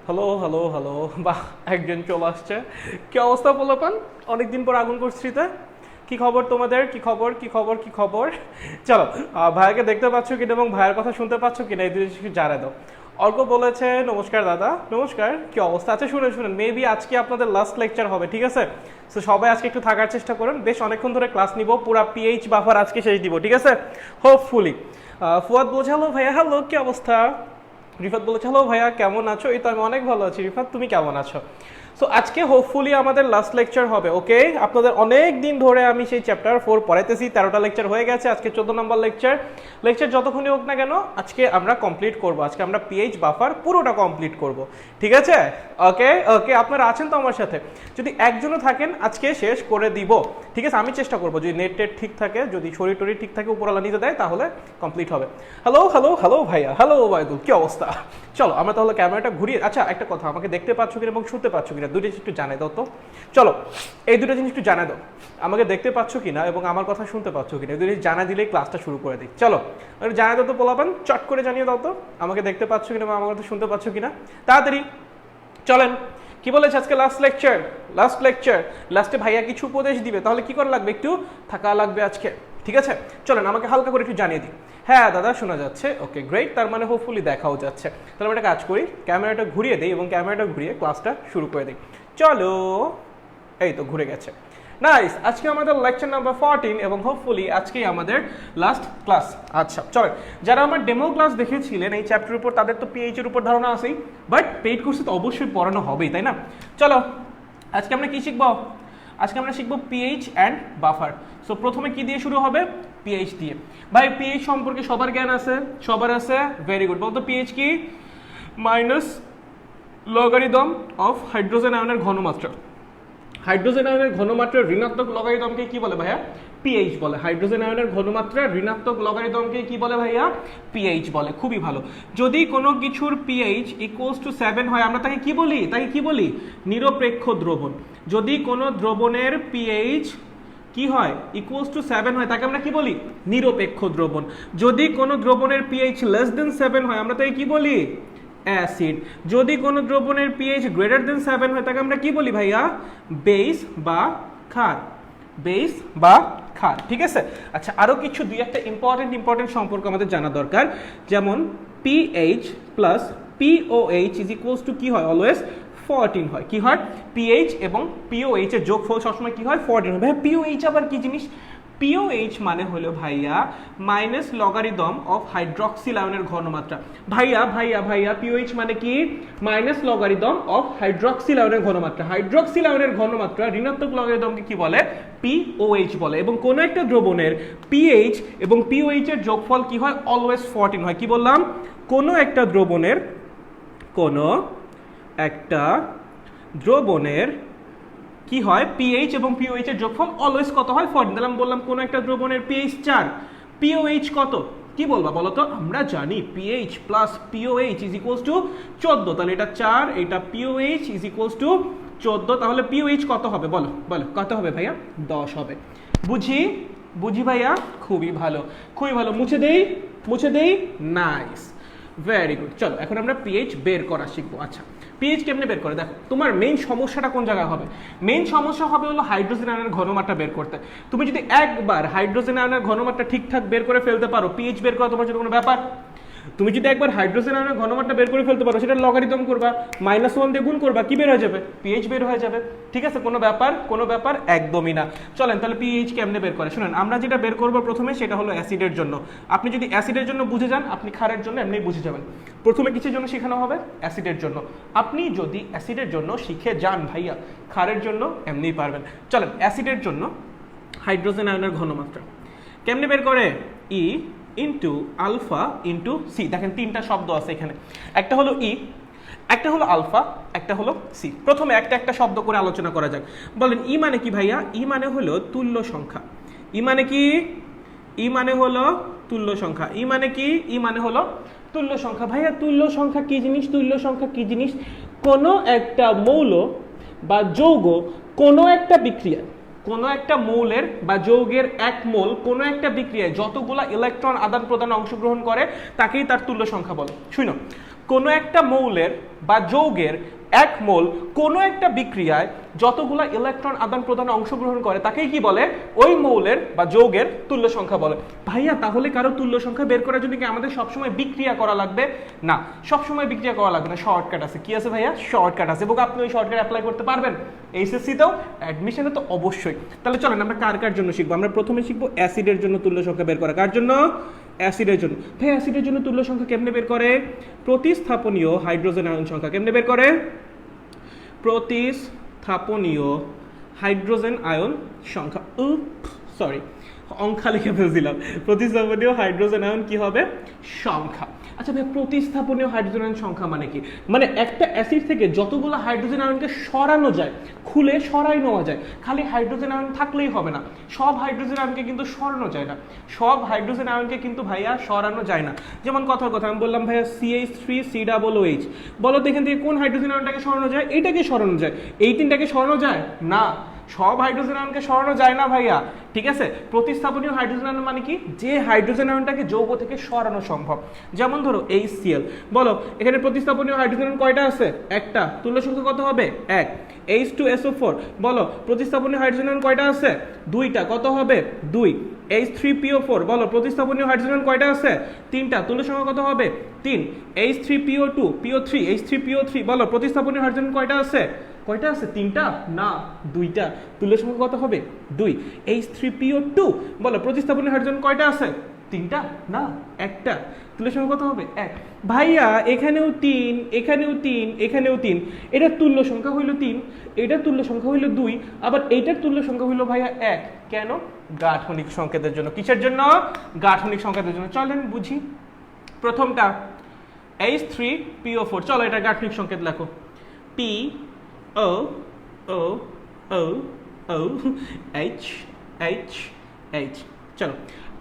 Hello hello hello, বাহ, একজন চলে আসছে। কি অবস্থা পোলাপান? অনেকদিন পর আগুন করছিতে। কি খবর তোমাদের? কি খবর কি খবর কি খবর? চলো, ভাইয়াকে দেখতে পাচ্ছ কিনা এবং ভাইয়ের কথা শুনতে পাচ্ছ কিনা এই দুই জিনিস জানাই দাও। অর্ক বলেছে নমস্কার দাদা। নমস্কার, কি অবস্থা? আচ্ছা শুনেন শুনেন, মেবি আজকে আপনাদের লাস্ট লেকচার হবে, ঠিক আছে? সো সবাই আজকে একটু থাকার চেষ্টা করেন, বেশ অনেকক্ষণ ধরে ক্লাস নিব, পুরা পিএইচ বাফার আজকে শেষ দিব, ঠিক আছে? হোপফুলি। ফুয়াদ বলছে হ্যালো ভাইয়া, হ্যালো, কি অবস্থা? রিফাত বলেছে হ্যালো ভাইয়া, কেমন আছো? এই তো আমি অনেক ভালো আছি। রিফাত, তুমি কেমন আছো? সো আজকে হোপফুলি আমাদের লাস্ট লেকচার হবে, ওকে? আপনাদের অনেক দিন ধরে আমি সেই চ্যাপ্টার 4 পড়াইতেছি, 13টা লেকচার হয়ে গেছে, আজকে 14 নম্বর লেকচার। লেকচার যতক্ষণই হোক না কেন, আজকে আমরা কমপ্লিট করব, আজকে আমরা পিএইচ বাফার পুরোটা কমপ্লিট করব, ঠিক আছে? ওকে ওকে, আপনারা আছেন তো আমার সাথে? যদি একজনও থাকেন আজকে শেষ করে দিব, ঠিক আছে? আমি চেষ্টা করবো, যদি নেট টেট ঠিক থাকে, যদি শরীর টরীর ঠিক থাকে, উপরওয়ালা নিতে দেয়, তাহলে কমপ্লিট হবে। হ্যালো হ্যালো হ্যালো ভাইয়া, হ্যালো ওবায়দুল, কি অবস্থা? চলো আমরা তাহলে ক্যামেরাটা ঘুরিয়ে, আচ্ছা একটা কথা, আমাকে দেখতে পাচ্ছ কিনা এবং শুনতে পাচ্ছ কিনা দুটো জিনিস একটু জানাই দাও তো। চলো, এই দুটো জিনিস একটু জানাই দাও, আমাকে দেখতে পাচ্ছ কিনা এবং আমার কথা শুনতে পাচ্ছ কিনা, এই দুটো জিনিস জানা দিলেই ক্লাসটা শুরু করে দিই। চলো একটু জানাই দাও তো পোলাপান, চট করে জানিয়ে দাও তো, আমাকে দেখতে পাচ্ছ কিনা বা আমার কথা শুনতে পাচ্ছ কিনা, তাড়াতাড়ি চলেন। কি বলেছে আজকে লাস্ট লেকচার? লাস্ট লেকচার লাস্টে ভাইয়া কিছু উপদেশ দিবে, তাহলে কি করা লাগবে? একটু থাকা লাগবে আজকে, ঠিক আছে? চলেন আমাকে হালকা করে একটু জানিয়ে দিই। হ্যাঁ দাদা, শোনা যাচ্ছে, ওকে গ্রেট, তার মানে হোপফুলি দেখাও যাচ্ছে। তাহলে আমরা একটা কাজ করি, ক্যামেরাটা ঘুরিয়ে দিই এবং ক্যামেরাটা ঘুরিয়ে ক্লাসটা শুরু করে দিই। চলো, এই তো ঘুরে গেছে, নাইস। আজকে আমাদের লেকচার নাম্বার 14 এবং হোপফুলি আজকেই আমাদের লাস্ট ক্লাস। আচ্ছা চলেন, যারা আমার ডেমো ক্লাস দেখেছিলেন এই চ্যাপ্টারের উপর, তাদের তো পিএইচ এর উপর ধারণা আছেই, বাট পেইড কোর্সে তো অবশ্যই পড়ানো হবেই, তাই না? চলো, আজকে আমরা কি শিখবো? আজকে আমরা শিখবো পিএইচ অ্যান্ড বাফার। সো প্রথমে কি দিয়ে শুরু হবে? পিএইচ দিয়ে। ভাই পিএইচ সম্পর্কে সবার জ্ঞান আছে? সবার আছে, ভেরি গুড। বলতো পিএইচ কি? মাইনাস লগারিদম অফ হাইড্রোজেন আয়নের ঘনমাত্রা। হাইড্রোজেন আয়নের ঘনমাত্রার ঋণাত্মক লগারিদমকে কি বলে ভাইয়া? পিএইচ বলে। হাইড্রোজেন আয়নের ঘনমাত্রার ঋণাত্মক লগারিদমকে কি বলে ভাইয়া? পিএইচ বলে। খুবই ভালো। যদি কোনো কিছুর পিএইচ ইকুয়ালস টু 7 হয়, আমরা তাকে কি বলি? তাকে কি বলি? নিরপেক্ষ দ্রবণ। যদি কোনো দ্রবণের পিএইচ কি হয়? ইকুয়ালস টু 7 হয়, তাকে আমরা কি বলি? নিরপেক্ষ দ্রবণ। যদি কোনো দ্রবণের পিএইচ লেস দেন 7 হয়, আমরা তাকে কি বলি? অ্যাসিড। যদি কোনো দ্রবণের পিএইচ গ্রেটার দেন 7 হয়, তাকে আমরা কি বলি ভাইয়া? বেস বা ক্ষার। বেস বা ক্ষার, ঠিক আছে? আচ্ছা, আরো কিছু দুই একটা ইম্পর্টেন্ট সম্পর্ক আমাদের জানা দরকার, যেমন pH plus pOH is equals to কি হয়? অলওয়েজ 14 হয়। কি হয়? পিএইচ এবং পিওএইচ এর যোগফল সবসময় কি হয়? 14 হয়। ভাইয়া পিওএইচ আবার কি জিনিস? পিওএইচ মানে হলো ভাইয়া মাইনাস লগারিদম অফ হাইড্রক্সিল আয়নের ঘনমাত্রা। ভাইয়া ভাইয়া ভাইয়া পিওএইচ মানে কি? মাইনাস লগারিদম অফ হাইড্রক্সিল আয়নের ঘনমাত্রা। হাইড্রক্সিল আয়নের ঘনমাত্রা ঋণাত্মক লগারিদমকে কি বলে? পিওএইচ বলে। এবং কোন একটা দ্রবণের পিএইচ এবং পিওএইচ এর যোগফল কি হয়? অলওয়েজ 14 হয়। কি বললাম? কোন একটা দ্রবণের কি হয়? পিএইচ এবং পিওএইচ এর যোগফল অলওয়েজ কত হয়? 14। তাহলে আমি বললাম কোন একটা দ্রবণের পিএইচ 4, পিওএইচ কত? কি বলবা বলো তো? আমরা জানি pH plus pOH is equals to 14। তাহলে এটা 4, এটা পিওএইচ ইজ ইকুয়ালস টু 14। তাহলে পিওএইচ কত হবে? বলো বলো, কত হবে ভাইয়া? 10 হবে। বুঝি বুঝি ভাইয়া? খুবই ভালো, খুবই ভালো। মুছে দেই, নাইস, ভেরি গুড। চলো এখন আমরা পিএইচ বের করা শিখবো। আচ্ছা, পিএইচ কেমনে বের করে? দেখো, তোমার মেইন সমস্যাটা কোন জায়গায় হবে? মেইন সমস্যা হবে হলো হাইড্রোজেন আয়নের ঘনমাত্রা বের করতে। তুমি যদি একবার হাইড্রোজেন আয়নের ঘনমাত্রা ঠিকঠাক বের করে ফেলতে পারো, পিএইচ বের করা তোমার জন্য কোনো ব্যাপার? তুমি যদি একবার হাইড্রোজেন আয়নের ঘনমাত্রা বের করে ফেলতে পারো, সেটা লগারিদম করবা, -1 দিয়ে গুণ করবা, কি বের হয়ে যাবে? পিএইচ বের হয়ে যাবে, ঠিক আছে? কোনো ব্যাপার একদমই না। চলেন তাহলে পিএইচ কেমনে বের করে শুনেন। আমরা যেটা বের করবো প্রথমে, সেটা হলো অ্যাসিডের জন্য। আপনি যদি অ্যাসিডের জন্য বুঝে যান, আপনি ক্ষারের জন্য এমনি বুঝে যাবেন। প্রথমে কিসের জন্য শেখানো হবে? অ্যাসিডের জন্য। আপনি যদি অ্যাসিডের জন্য শিখে যান ভাইয়া, ক্ষারের জন্য এমনিই পারবেন। চলেন, অ্যাসিডের জন্য হাইড্রোজেন আয়নের ঘনমাত্রা কেমনে বের করে? ই ইন্টু আলফা ইন্টু সি। দেখেন তিনটা শব্দ আছে এখানে, একটা হলো ই, একটা হলো আলফা, একটা হলো সি। প্রথমে একটা শব্দ করে আলোচনা করা যাক। বলেন ই মানে কি ভাইয়া? ই মানে হলো তুল্য সংখ্যা। ই মানে কি? ই মানে হলো তুল্য সংখ্যা। ই মানে কি? ই মানে হলো তুল্য সংখ্যা। ভাইয়া তুল্য সংখ্যা কি জিনিস? তুল্য সংখ্যা কি জিনিস? কোনো একটা মৌল বা যৌগ কোনো একটা বিক্রিয়ায়, কোনো একটা মৌলের বা যৌগের এক মোল কোনো একটা বিক্রিয়ায় যতগুলা ইলেকট্রন আদান প্রদানে অংশগ্রহণ করে, তাকেই তার তুল্য সংখ্যা বলে। শুনো, কোনো একটা মৌলের বা যৌগের এক মোল কোনো একটা বিক্রিয়ায় যতগুলা ইলেকট্রন আদান প্রদানে অংশগ্রহণ করে তাকেই কি বলে, ওই মৌলের বা যৌগের তুল্য সংখ্যা বলে। ভাইয়া তাহলে কারো তুল্য সংখ্যা বের করার জন্য কি আমাদের সবসময় বিক্রিয়া করা লাগবে? না, সবসময় বিক্রিয়া করা লাগবে না, শর্টকাট আছে। কি আছে ভাইয়া? শর্টকাট আছে, এবং আপনি ওই শর্টকাট অ্যাপ্লাই করতে পারবেন এইচএসসিতেও, অ্যাডমিশনে তো অবশ্যই। তাহলে চলেন আমরা কার কার জন্য শিখবো। আমরা প্রথমে শিখবো অ্যাসিডের জন্য তুল্য সংখ্যা বের করা। কার জন্য? অ্যাসিডের জন্য। ভাই অ্যাসিডের জন্য তুল্য সংখ্যা কেমনে বের করে? প্রতিস্থাপনীয় হাইড্রোজেন আয়ন সংখ্যা কেমনে বের করে? প্রতিস্থাপনীয় হাইড্রোজেন আয়ন সংখ্যা, সরি অংখ্যা লিখে ফেলছিলাম। প্রতিস্থাপনীয় হাইড্রোজেন আয়ন কি হবে? সংখ্যা। আচ্ছা ভাই প্রতিস্থাপনীয় হাইড্রোজেন আয়ন সংখ্যা মানে কি? মানে একটা অ্যাসিড থেকে যতগুলো হাইড্রোজেন আয়নকে সরানো যায়, খুলে সরাই নেওয়া যায়। খালি হাইড্রোজেন আয়ন থাকলেই হবে না, সব হাইড্রোজেন আয়নকে কিন্তু সরানো যায় না। সব হাইড্রোজেন আয়নকে কিন্তু ভাইয়া সরানো যায় না। যেমন কথার কথা আমি বললাম ভাইয়া CH3COOH, বলো তো এখান থেকে কোন হাইড্রোজেন আয়নটাকে সরানো যায়? এইটাকে সরানো যায়। এই তিনটাকে সরানো যায় না, সব হাইড্রোজেন আয়নকে সরানো যায় না ভাইয়া। ঠিক আছে, প্রতিস্থাপনীয় হাইড্রোজেন আয়ন মানে কি? যে হাইড্রোজেন আয়নটাকে যৌগ থেকে সরানো সম্ভব। যেমন ধরো HCl, বলো এখানে প্রতিস্থাপনীয় হাইড্রোজেন আয়ন কয়টা আছে? একটা। তুল্য সংখ্যা কত হবে? 1। H2SO4, বলো প্রতিস্থাপনীয় হাইড্রোজেন আয়ন কয়টা আছে? 2টা। কত হবে? 2। H3PO4, বলো প্রতিস্থাপনীয় হাইড্রোজেন আয়ন কয়টা আছে? 3টা। তুল্য সংখ্যা কত হবে? 3। H3PO2, PO3, H3PO3, বলো প্রতিস্থাপনীয় হাইড্রোজেন কয়টা আছে? কয়টা আছে? 3টা না 2টা। তুল্য সংখ্যা কত হবে? 2। H3PO2, বলো প্রতিস্থাপনীয় হাইড্রোজেন কয়টা আছে? 3টা না 1টা। তুল্য সংখ্যা কত হবে? 1। ভাইয়া এখানেও 3, এখানেও 3, এখানেও 3, এটার তুল্য সংখ্যা হইল 3, এটার তুল্য সংখ্যা হইল 2, আবার এইটার তুল্য সংখ্যা হইল ভাইয়া 1। কেন? গাঠনিক সংকেতের জন্য। কিসের জন্য? গাঠনিক সংকেতের জন্য। চলেন বুঝি। প্রথমটা H3PO4, চলো এটা গাঠনিক সংকেত লেখো। POOOH। চলো,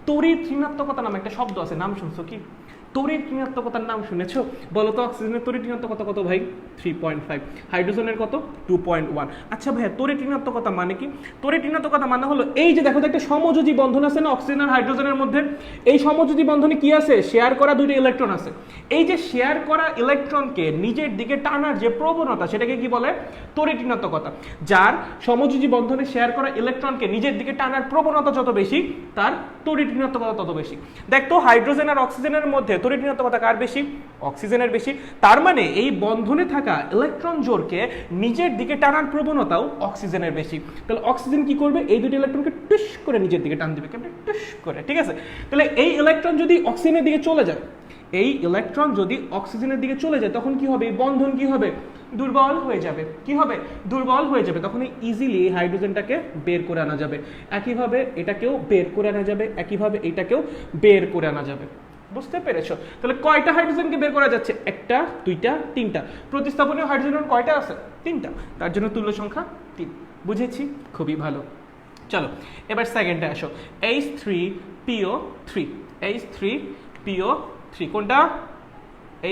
তড়িৎ ঋণাত্মকতা নামে একটা শব্দ আছে, নাম শুনছো কি? তড়িৎ ঋণাত্মকতার নাম শুনেছো? বলো তো অক্সিজেনের তড়িৎ ঋণাত্মকতা কত ভাই? 3.5। হাইড্রোজেনের কত? 2.1। আচ্ছা ভাইয়া তড়িৎ ঋণাত্মকতা মানে কি? তড়িৎ ঋণাত্মকতা মানে হলো এই যে দেখো তো একটা সমযোজী বন্ধন আছে না অক্সিজেন আর হাইড্রোজেনের মধ্যে, এই সমযোজী বন্ধনে কি আছে? শেয়ার করা দুইটা ইলেকট্রন আছে। এই যে শেয়ার করা ইলেকট্রনকে নিজের দিকে টানার যে প্রবণতা সেটাকে কি বলে? তড়িৎ ঋণাত্মকতা। যার সমযোজী বন্ধনে শেয়ার করা ইলেকট্রনকে নিজের দিকে টানার প্রবণতা যত বেশি, তার তড়িৎ ঋণাত্মকতা তত বেশি। দেখতো হাইড্রোজেন আর অক্সিজেনের মধ্যে তড়িৎ ঋণাত্মকতা কার বেশি? অক্সিজেনের বেশি। তার মানে এই বন্ধনে থাকা ইলেকট্রন জোড়কে নিজের দিকে টানার প্রবণতাও অক্সিজেনের বেশি। তাহলে অক্সিজেন কি করবে? এই দুটি ইলেকট্রনকে টুস করে নিজের দিকে টান দিবে। কেমন? টুস করে। ঠিক আছে, তাহলে এই ইলেকট্রন যদি অক্সিজেনের দিকে চলে যায়, এই ইলেকট্রন যদি অক্সিজেনের দিকে চলে যায় তখন কি হবে? এই বন্ধন কি হবে? দুর্বল হয়ে যাবে। কি হবে? দুর্বল হয়ে যাবে। তখন ইজিলি হাইড্রোজেনটাকে বের করে আনা যাবে। একইভাবে এটাকেও বের করে আনা যাবে, একইভাবে এটাকেও বের করে আনা যাবে। বুঝতে পেরেছো? তাহলে কয়টা হাইড্রোজেনকে বের করা যাচ্ছে? 1টা, 2টা, 3টা। প্রতিস্থাপনীয় হাইড্রোজেন কয়টা আছে? 3টা। তার জন্য তুল্য সংখ্যা 3। বুঝেছি? খুবই ভালো। চলো এবার সেকেন্ডে আসো। H3PO3, H3PO3 কোনটা?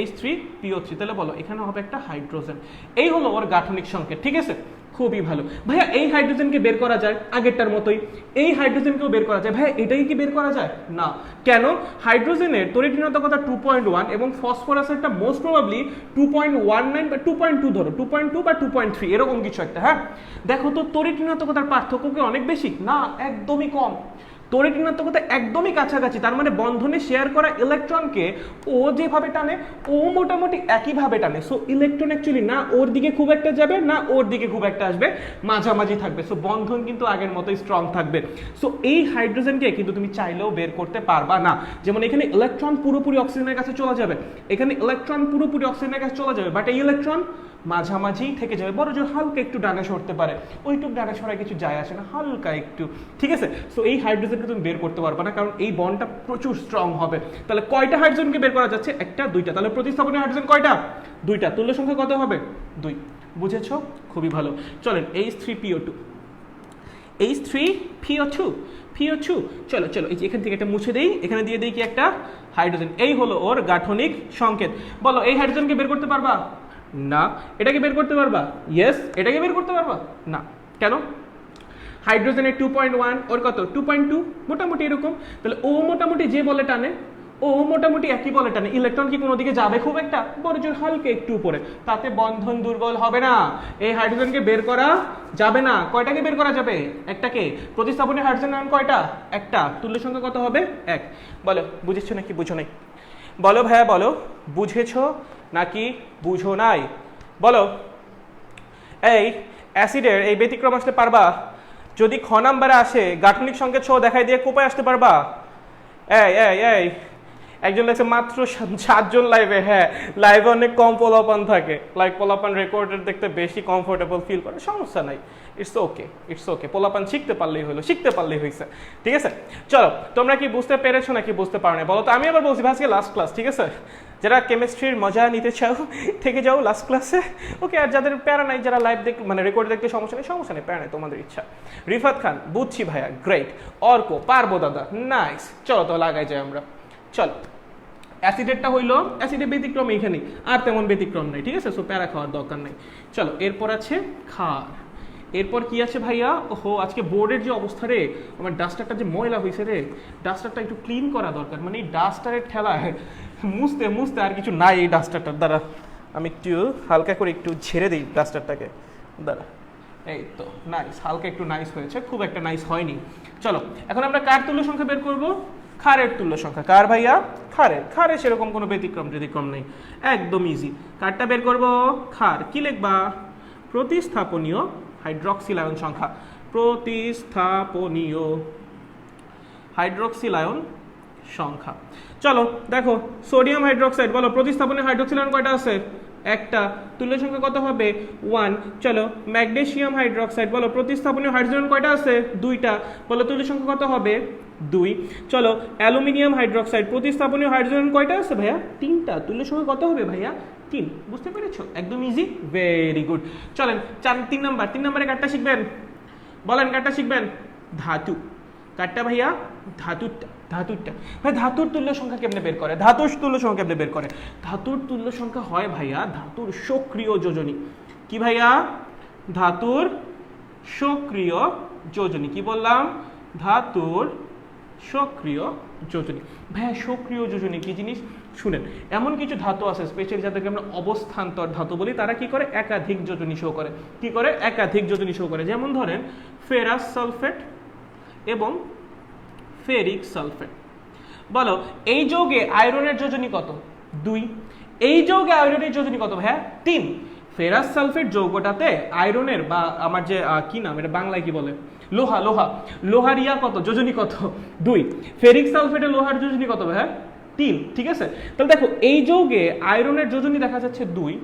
H3PO3। তাহলে বলো এখানে হবে একটা হাইড্রোজেন। এই হলো ওর গাঠনিক সংকেত। ঠিক আছে, খুবই ভালো। ভাইয়া এই হাইড্রোজেনকে বের করা যায় আগেরটার মতোই, এই হাইড্রোজেনকেও বের করা যায়। ভাইয়া এটাই কি বের করা যায়? না। কেন? হাইড্রোজেনের তড়িৎ ঋণাত্মকতা 2.1 এবং ফসফরাসেরটা মোস্ট প্রবাবলি 2.19 বা 2.2, ধরো 2.2 বা 2.3 এরকম কিছু একটা। হ্যাঁ দেখো তো তড়িৎ ঋণাত্মকতার পার্থক্য কি অনেক বেশি? না, একদমই কম। তড়িৎ ঋণাত্মকতা একদমই কাছাকাছি। তার মানে বন্ধনে শেয়ার করা ইলেকট্রনকে ও যেভাবে টানে ও মোটামুটি একইভাবে টানে। সো ইলেকট্রন অ্যাকচুয়ালি না ওর দিকে খুব একটা যাবে না ওর দিকে খুব একটা আসবে, মাঝামাঝি থাকবে। সো বন্ধন কিন্তু আগের মতোই স্ট্রং থাকবে। সো এই হাইড্রোজেনকে কিন্তু তুমি চাইলেও বের করতে পারবা না। যেমন এখানে ইলেকট্রন পুরোপুরি অক্সিজেনের কাছে চলে যাবে, এখানে ইলেকট্রন পুরোপুরি অক্সিজেনের কাছে চলে যাবে, বাট এই ইলেকট্রন মাঝামাঝি থেকে যাবে। বড় জোর হালকা একটু ডানে সরতে পারে, ওইটুক ডানে সরায় কিছু যায় আসে না, হালকা একটু। ঠিক আছে, সো এই হাইড্রোজেনকে তুমি বের করতে পারবে না, কারণ এই বন্ডটা প্রচুর স্ট্রং হবে। তাহলে কয়টা হাইড্রোজেনকে বের করা যাচ্ছে? 1টা, 2টা। তাহলে প্রতিস্থাপনীয় হাইড্রোজেন কয়টা? 2টা। তুল্য সংখ্যা কত হবে? 2। বুঝেছো? খুবই ভালো। চলেন H3PO2, H3PO2। চলো চলো এই যে এখান থেকে একটা মুছে দেই, এখানে দিয়ে দেই কি একটা হাইড্রোজেন। এই হলো ওর গাঠনিক সংকেত। বলো এই হাইড্রোজেনকে বের করতে পারবা? না। এটাকে বের করতে পারবা? ইয়েস। এটাকে বের করতে পারবা? না। কেন? হাইড্রোজেনের 2.1, ওর কত? 2.2, মোটামুটি এরকম। তাহলে ও মোটামুটি যে বলে টানে ও মোটামুটি একই বলে টানে, ইলেকট্রন কি কোনো দিকে যাবে খুব একটা, বড় জোর হালকা একটু উপরে, তাতে বন্ধন দুর্বল হবে না। এই হাইড্রোজেনকে বের করা যাবে না। কয়টাকে বের করা যাবে? একটাকে। প্রতিস্থাপনীয় হাইড্রোজেন আয়ন কয়টা? একটা। তুল্য সংখ্যা কত হবে? এক। বলো বুঝেছো নাকি বুঝো নাই? বলো ভাইয়া বলো, বুঝেছো নাকি বুঝো নাই? বলো। এই অ্যাসিডের এই ব্যতিক্রম আসতে পারবা? যদি খ নাম্বারে আসে গাঠনিক সংকেত সহ দেখাই দিয়ে কোপায় আসতে পারবা? এই এই এই একজন লাগছে মাত্র 7জন লাইভে। হ্যাঁ, লাইভে অনেক কম পোলাপান থাকে, লাইক পোলাপান রেকর্ডের দেখতে বেশি কমফোর্টেবল ফিল করে, সমস্যা নাই, ইটস ওকে ইটস ওকে। পোলাপান শিখতে পারলেই হলো, শিখতে পারলেই হয়েছে, ঠিক আছে? চলো, তোমরা কি বুঝতে পেরেছো নাকি বুঝতে পারো না বলো তো? আমি আবার বলছি আজকে লাস্ট ক্লাস, ঠিক আছে? যারা কেমিস্ট্রির মজা নিতে চাও থেকে যাও লাস্ট ক্লাসে, ওকে। আর যাদের প্যারা নাই, যারা লাইভ দেখ মানে রেকর্ড দেখতে সমস্যা নেই, প্যারা নেই, তোমাদের ইচ্ছা। রিফাত খান, বুঝছি ভাইয়া, গ্রেট। অর্ক, পারবো দাদা, নাইস। চলো তো লাগাই যাই আমরা, চলো। অ্যাসিডেরটা হইলো, অ্যাসিডের ব্যতিক্রম এইখানে, আর তেমন ব্যতিক্রম নাই, ঠিক আছে? সো প্যারা খাওয়ার দরকার নাই। চলো, এরপর আছে ক্ষার। এরপর কি আছে ভাইয়া? ওহো, আজকে বোর্ডের যে অবস্থা রে, আমার ডাস্টারটা যে ময়লা হয়েছে রে, ডাস্টারটা একটু ক্লিন করা দরকার। মানে এই ডাস্টারের ঠেলায় মুছতে মুছতে আর কিছু নাই এই ডাস্টারটার দ্বারা। আমি একটু হালকা করে একটু ঝেড়ে দিই ডাস্টারটাকে, দ্বারা। এই তো নাইস, হালকা একটু নাইস হয়েছে, খুব একটা নাইস হয়নি। চলো, এখন আমরা কার তুল্য সংখ্যা বের করবো? ক্ষারের তুল্য সংখ্যা। কার ভাইয়া? ক্ষারের। ক্ষারে সেরকম কোনো ব্যতিক্রম নেই, একদম ইজি। কারটা বের করবো? ক্ষার। কি লিখবা? প্রতিস্থাপনীয় হাইড্রক্সিল আয়ন সংখ্যা। প্রতিস্থাপনীয় হাইড্রক্সিল আয়ন সংখ্যা। চলো দেখো, সোডিয়াম হাইড্রক্সাইড, বলো প্রতিস্থাপনীয় হাইড্রক্সিল আয়ন কয়টা আছে? একটা। তুল্য সংখ্যা কত হবে? 1। চলো, ম্যাগনেসিয়াম হাইড্রক্সাইড, বলো প্রতিস্থাপনীয় হাইড্রোজেন কয়টা আছে? 2টা। বলো তুল্য সংখ্যা কত হবে? 2। চলো, অ্যালুমিনিয়াম হাইড্রক্সাইড, প্রতিস্থাপনীয় হাইড্রোজেন কয়টা আছে ভাইয়া? 3টা। তুল্য সংখ্যা কত হবে ভাইয়া? 3। বুঝতে পেরেছো? একদম ইজি, ভেরি গুড। চলেন 3 নাম্বারে কারটা শিখবেন, বলেন কারটা শিখবেন? ধাতু। কারটা ভাইয়া? ধাতুরটা। ভাই ধাতুর তুল্য সংখ্যা কেমনে বের করে? ধাতুর তুল্য সংখ্যা কেমনে বের করে? ধাতুর তুল্য সংখ্যা হয় ভাইয়া ধাতুর সক্রিয় যোজনী। কি ভাইয়া? ধাতুর সক্রিয় যোজনী। কি বললাম? ধাতুর সক্রিয় যোজনী। ভাইয়া সক্রিয় যোজনী কি জিনিস? শুনেন, এমন কিছু ধাতু আছে স্পেশালি যাদেরকে আমরা অবস্থান্তর ধাতু বলি, তারা কি করে? একাধিক যোজনী শো করে। কি করে? একাধিক যোজনী শো করে। যেমন ধরেন ফেরাস সালফেট এবং ফেরিক সালফেট। বলো এই যৌগে আয়রনের যোজনী কত? 2। এই যৌগে আয়রনের যোজনী কত ভাইয়া? 3। ফেরাস সালফেট যৌগটাতে আয়রনের বা আমার যে কি নাম এটা বাংলায় কি বলে? লোহার ইয়া কত? যোজনী কত? 2। ফেরিক সালফেটে লোহার যোজনী কত ভাইয়া? 3। ঠিক আছে, তাহলে দেখো এই যৌগে আয়রনের যোজনী দেখা যাচ্ছে 2,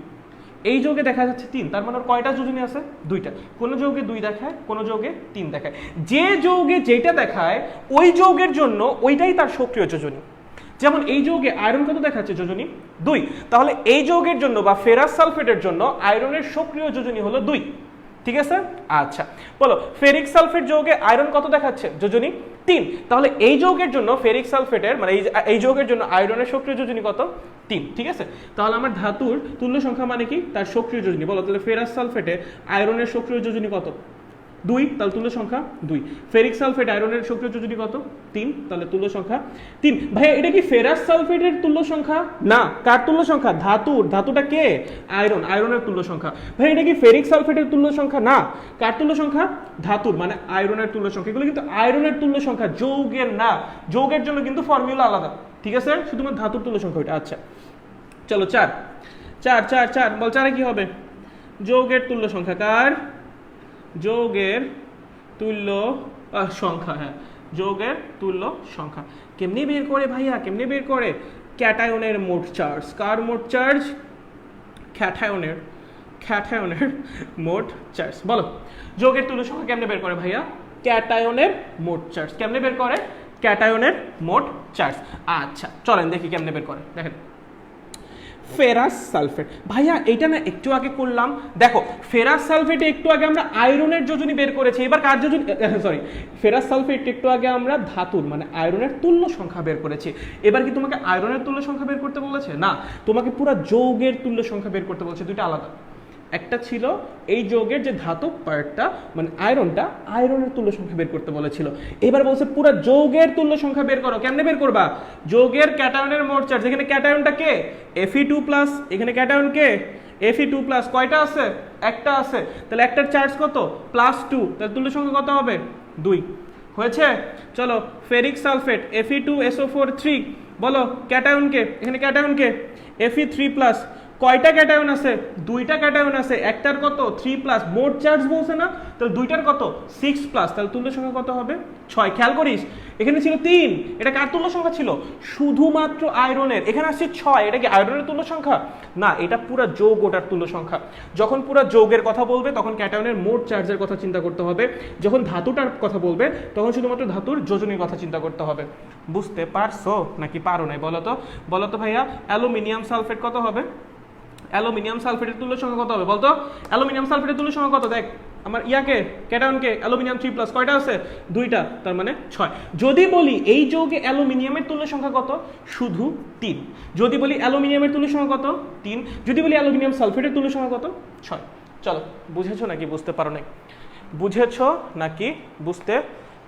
এই যৌগে দেখা যাচ্ছে 3, তার মানে কয়টা যোজনী আছে? 2টা। কোন যৌগে 2 দেখায়, কোন যৌগে 3 দেখায়। যে যৌগে যেটা দেখায় ওই যৌগের জন্য ওইটাই তার সক্রিয় যোজনী। যেমন এই যৌগে আয়রন কত দেখাচ্ছে? যোজনী 2। তাহলে এই যৌগের জন্য বা ফেরাস সালফেটের জন্য আয়রনের সক্রিয় যোজনী হলো 2। ঠিক আছে, আচ্ছা বলো ফেরিক সালফেট যৌগে আয়রন কত দেখাচ্ছে? যোজনী 3। তাহলে এই যৌগের জন্য ফেরিক সালফেটের মানে এই যৌগের জন্য আয়রনের সক্রিয় যোজনী কত? 3। ঠিক আছে, তাহলে আমার ধাতুর তুল্য সংখ্যা মানে কি? তার সক্রিয় যোজনী। বলো তাহলে ফেরাস সালফেটে আয়রনের সক্রিয় যোজনী কত? 2, তাহলে তুল্য সংখ্যা 2। ফেরিক সালফেট আয়রনের সক্রিয় যোজনী কত? 3, তাহলে তুল্য সংখ্যা 3। ভাই এটা কি ফেরাস সালফেটের তুল্য সংখ্যা? না, কার তুল্য সংখ্যা? ধাতুর। ধাতুটা কে? আয়রন, আয়রনের তুল্য সংখ্যা। ভাই এটা কি ফেরিক সালফেটের তুল্য সংখ্যা? না, কার তুল্য সংখ্যা? ধাতুর, মানে আয়রনের তুল্য সংখ্যা। এগুলো কিন্তু আয়রনের তুল্য সংখ্যা, যৌগের না। যৌগের জন্য কিন্তু ফর্মুলা আলাদা। ঠিক আছে, শুধুমাত্র ধাতুর তুল্য সংখ্যা ওইটা। আচ্ছা চলো 4 বল 4 কি হবে? যৌগের তুল্য সংখ্যা। কার? যৌগের তুল্য সংখ্যা। হ্যাঁ, যৌগের তুল্য সংখ্যা কেমনে বের করে ভাইয়া? কেমনে বের করে? ক্যাটায়নের মোট চার্জ। কার মোট চার্জ? ক্যাটায়নের মোট চার্জ। বলো যৌগের তুল্য সংখ্যা কেমনে বের করে ভাইয়া? ক্যাটায়নের মোট চার্জ। কেমনে বের করে? ক্যাটায়নের মোট চার্জ। আচ্ছা চলেন দেখি কেমনে বের করে। দেখেন ফেরাস সালফেট। ভাইয়া এটা না একটু আগে করলাম। দেখো ফেরাস সালফেটে একটু আগে আমরা আয়রনের যোজনী বের করেছি, এবার কার যোজনী? সরি, ফেরাস সালফেট একটু আগে আমরা ধাতুর মানে আয়রনের তুল্য সংখ্যা বের করেছি। এবার কি তোমাকে আয়রনের তুল্য সংখ্যা বের করতে বলেছে? না, তোমাকে পুরো যৌগের তুল্য সংখ্যা বের করতে বলেছে। দুইটা আলাদা। একটা ছিল এই যৌগের যে ধাতব পার্টটা মানে আয়রনটা, আয়রনের তুল্য সংখ্যা বের করতে বলেছিল। এবার বলছে পুরো যৌগের তুল্য সংখ্যা বের করো। কেমনে বের করবা? যৌগের ক্যাটায়নের মোট চার্জ, এখানে ক্যাটায়নটা কে Fe2+, এখানে ক্যাটায়ন কে Fe2+, কয়টা আছে? একটা আছে, তাহলে একটার চার্জ কত? +2, তাহলে তুল্য সংখ্যা কত হবে? 2 হয়েছে। চলো ফেরিক সালফেট Fe2SO4 3, বলো ক্যাটায়নকে, এখানে ক্যাটায়নকে Fe3+, কয়টা ক্যাটায়ন আছে? দুইটা ক্যাটায়ন আছে, একটার কত? 3+, মোট চার্জ বলছে না, তাহলে দুইটার কত? 6+, তাহলে তুল্য সংখ্যা কত হবে? 6। খেয়াল করিস এখানে ছিল 3, এটা কার তুল্য সংখ্যা ছিল? শুধুমাত্র আয়রনের। এখানে আসছে 6, এটা কি আয়রনের তুল্য সংখ্যা? না, এটা পুরো যৌগটার তুল্য সংখ্যা। যখন পুরো যৌগের কথা বলবে তখন ক্যাটায়নের মোট চার্জের কথা চিন্তা করতে হবে, যখন ধাতুটার কথা বলবে তখন শুধুমাত্র ধাতুর যোজনীর কথা চিন্তা করতে হবে। বুঝতে পারছো নাকি পারো নাই? বলো তো ভাইয়া, অ্যালুমিনিয়াম সালফেট কত হবে? অ্যালুমিনিয়াম সালফেটের তুল্য সংখ্যা কত হবে বলতো? অ্যালুমিনিয়াম সালফেটের তুল্য সংখ্যা কত? দেখ আমার ইয়াকে ক্যাটায়নকে অ্যালুমিনিয়াম 3+, কয়টা আছে? দুইটা, তার মানে 6। যদি বলি এই যৌগে অ্যালুমিনিয়ামের তুল্য সংখ্যা কত? শুধু 3। যদি বলি অ্যালুমিনিয়ামের তুল্য সংখ্যা কত? 3। যদি বলি অ্যালুমিনিয়াম সালফেটের তুল্য সংখ্যা কত? 6। চলো, বুঝেছো নাকি বুঝতে পারো নাই? বুঝেছো নাকি বুঝতে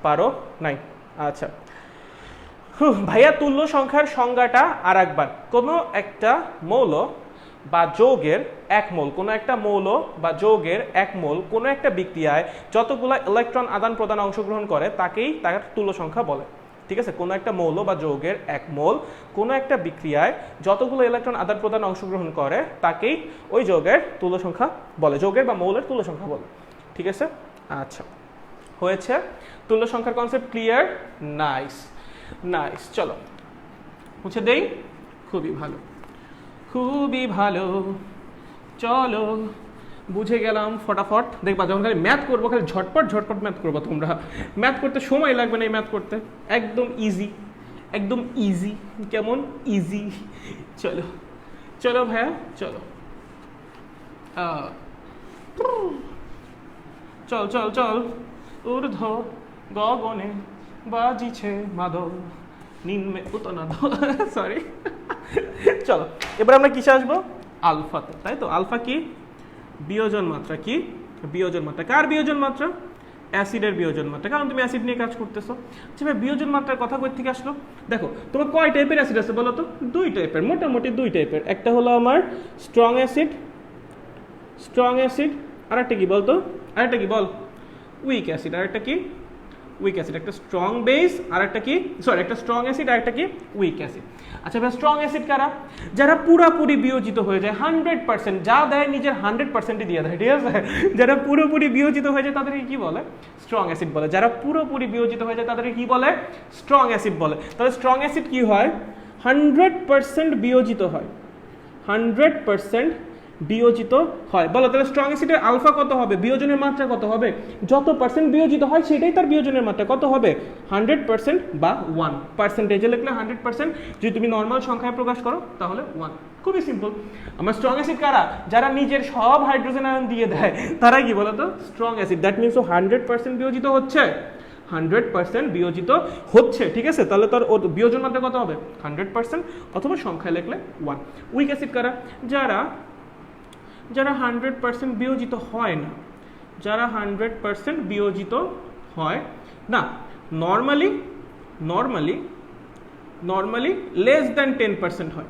পারো নাই? আচ্ছা ভাইয়া, তুল্য সংখ্যার সংজ্ঞাটা আর একবার। কোনো একটা মৌল বা যৌগের এক মোল, কোনো একটা মৌল বা যৌগের এক মোল কোনো একটা বিক্রিয়ায় যতগুলো ইলেকট্রন আদান প্রদান অংশগ্রহণ করে তাকেই তার তুল্য সংখ্যা বলে। ঠিক আছে, কোনো একটা মৌল বা যৌগের এক মোল কোনো একটা বিক্রিয়ায় যতগুলো ইলেকট্রন আদান প্রদান অংশগ্রহণ করে তাকেই ওই যৌগের তুল্য সংখ্যা বলে, যৌগের বা মৌলের তুল্য সংখ্যা বলে। ঠিক আছে, আচ্ছা হয়েছে। তুল্য সংখ্যার কনসেপ্ট ক্লিয়ার? Nice nice. চলো মুছে দেই। খুবই ভালো, খুবই ভালো। চলো বুঝে গেলাম ফটাফট। দেখবা যখন খালি ম্যাথ করবো খালি ঝটপট ঝটপট ম্যাথ করবো তোমরা। ম্যাথ করতে সময় লাগবে না, এই ম্যাথ করতে একদম ইজি, একদম ইজি। কেমন ইজি? চলো চলো ভাইয়া চলো। চল চল চল, ঊর্ধ্ব গগনে বাজিছে মাদল, নিম্নে উতনাদ। সরি। চলো এবার আমরা কিসে আসবো? আলফাতে, তাই তো? আলফা কি? বিয়োজন মাত্রা। কি বিয়োজন মাত্রা? কার বিয়োজন মাত্রা? অ্যাসিডের বিয়োজন মাত্রা, কারণ তুমি অ্যাসিড নিয়ে কাজ করতেছো। আচ্ছা ভাই, বিয়োজন মাত্রার কথা কই থেকে আসলো? দেখো তোমার কয় টাইপের অ্যাসিড আছে বলো তো? 2 টাইপের, মোটামুটি 2 টাইপের। একটা হলো আমার স্ট্রং অ্যাসিড, স্ট্রং অ্যাসিড। আরেকটা কি বলতো? আরেকটা কি বল? Week acid. আরেকটা কি? Week acid. একটা স্ট্রং বেস আর একটা কি, সরি, একটা স্ট্রং অ্যাসিড আর একটা কি? Week acid. আচ্ছা ভাই, স্ট্রং অ্যাসিড কারা? যারা পুরোপুরি বিয়োজিত হয়ে যায়, 100%, যা দেয় নিজের 100%ই দিয়ে দেয়। ঠিক আছে, যারা পুরোপুরি বিয়োজিত হয়ে যায় তাদেরকে কি বলে? স্ট্রং অ্যাসিড বলে। যারা পুরোপুরি বিয়োজিত হয়ে যায় তাদেরকে কি বলে? স্ট্রং অ্যাসিড বলে। তাহলে স্ট্রং অ্যাসিড কি হয়? 100% বিয়োজিত হয়, 100% বিয়োজিত হয়। বলো তাহলে স্ট্রং অ্যাসিডের আলফা কত হবে? বিয়োজনের মাত্রা কত হবে? যত পার্সেন্ট বিয়োজিত হয় সেটাই তার বিয়োজনের মাত্রা। কত হবে? 100% বা 1। পার্সেন্টেজে লিখলে 100%, যদি তুমি নর্মাল সংখ্যায় প্রকাশ করো তাহলে 1। খুবই সিম্পল। আমার স্ট্রং অ্যাসিড কারা? যারা নিজের সব হাইড্রোজেন আয়ন দিয়ে দেয়, তারাই কি বলো তো? Strong acid. দ্যাট মিনস ও 100% বিয়োজিত হচ্ছে, 100% বিয়োজিত হচ্ছে। ঠিক আছে, তাহলে তার বিয়োজন মাত্রা কত হবে? 100%, অথবা সংখ্যায় লিখলে 1। উইক অ্যাসিড কারা? যারা 100% বিয়োজিত হয় না, যারা 100% বিয়োজিত হয় না, নর্মালি লেস দ্যান 10% হয়।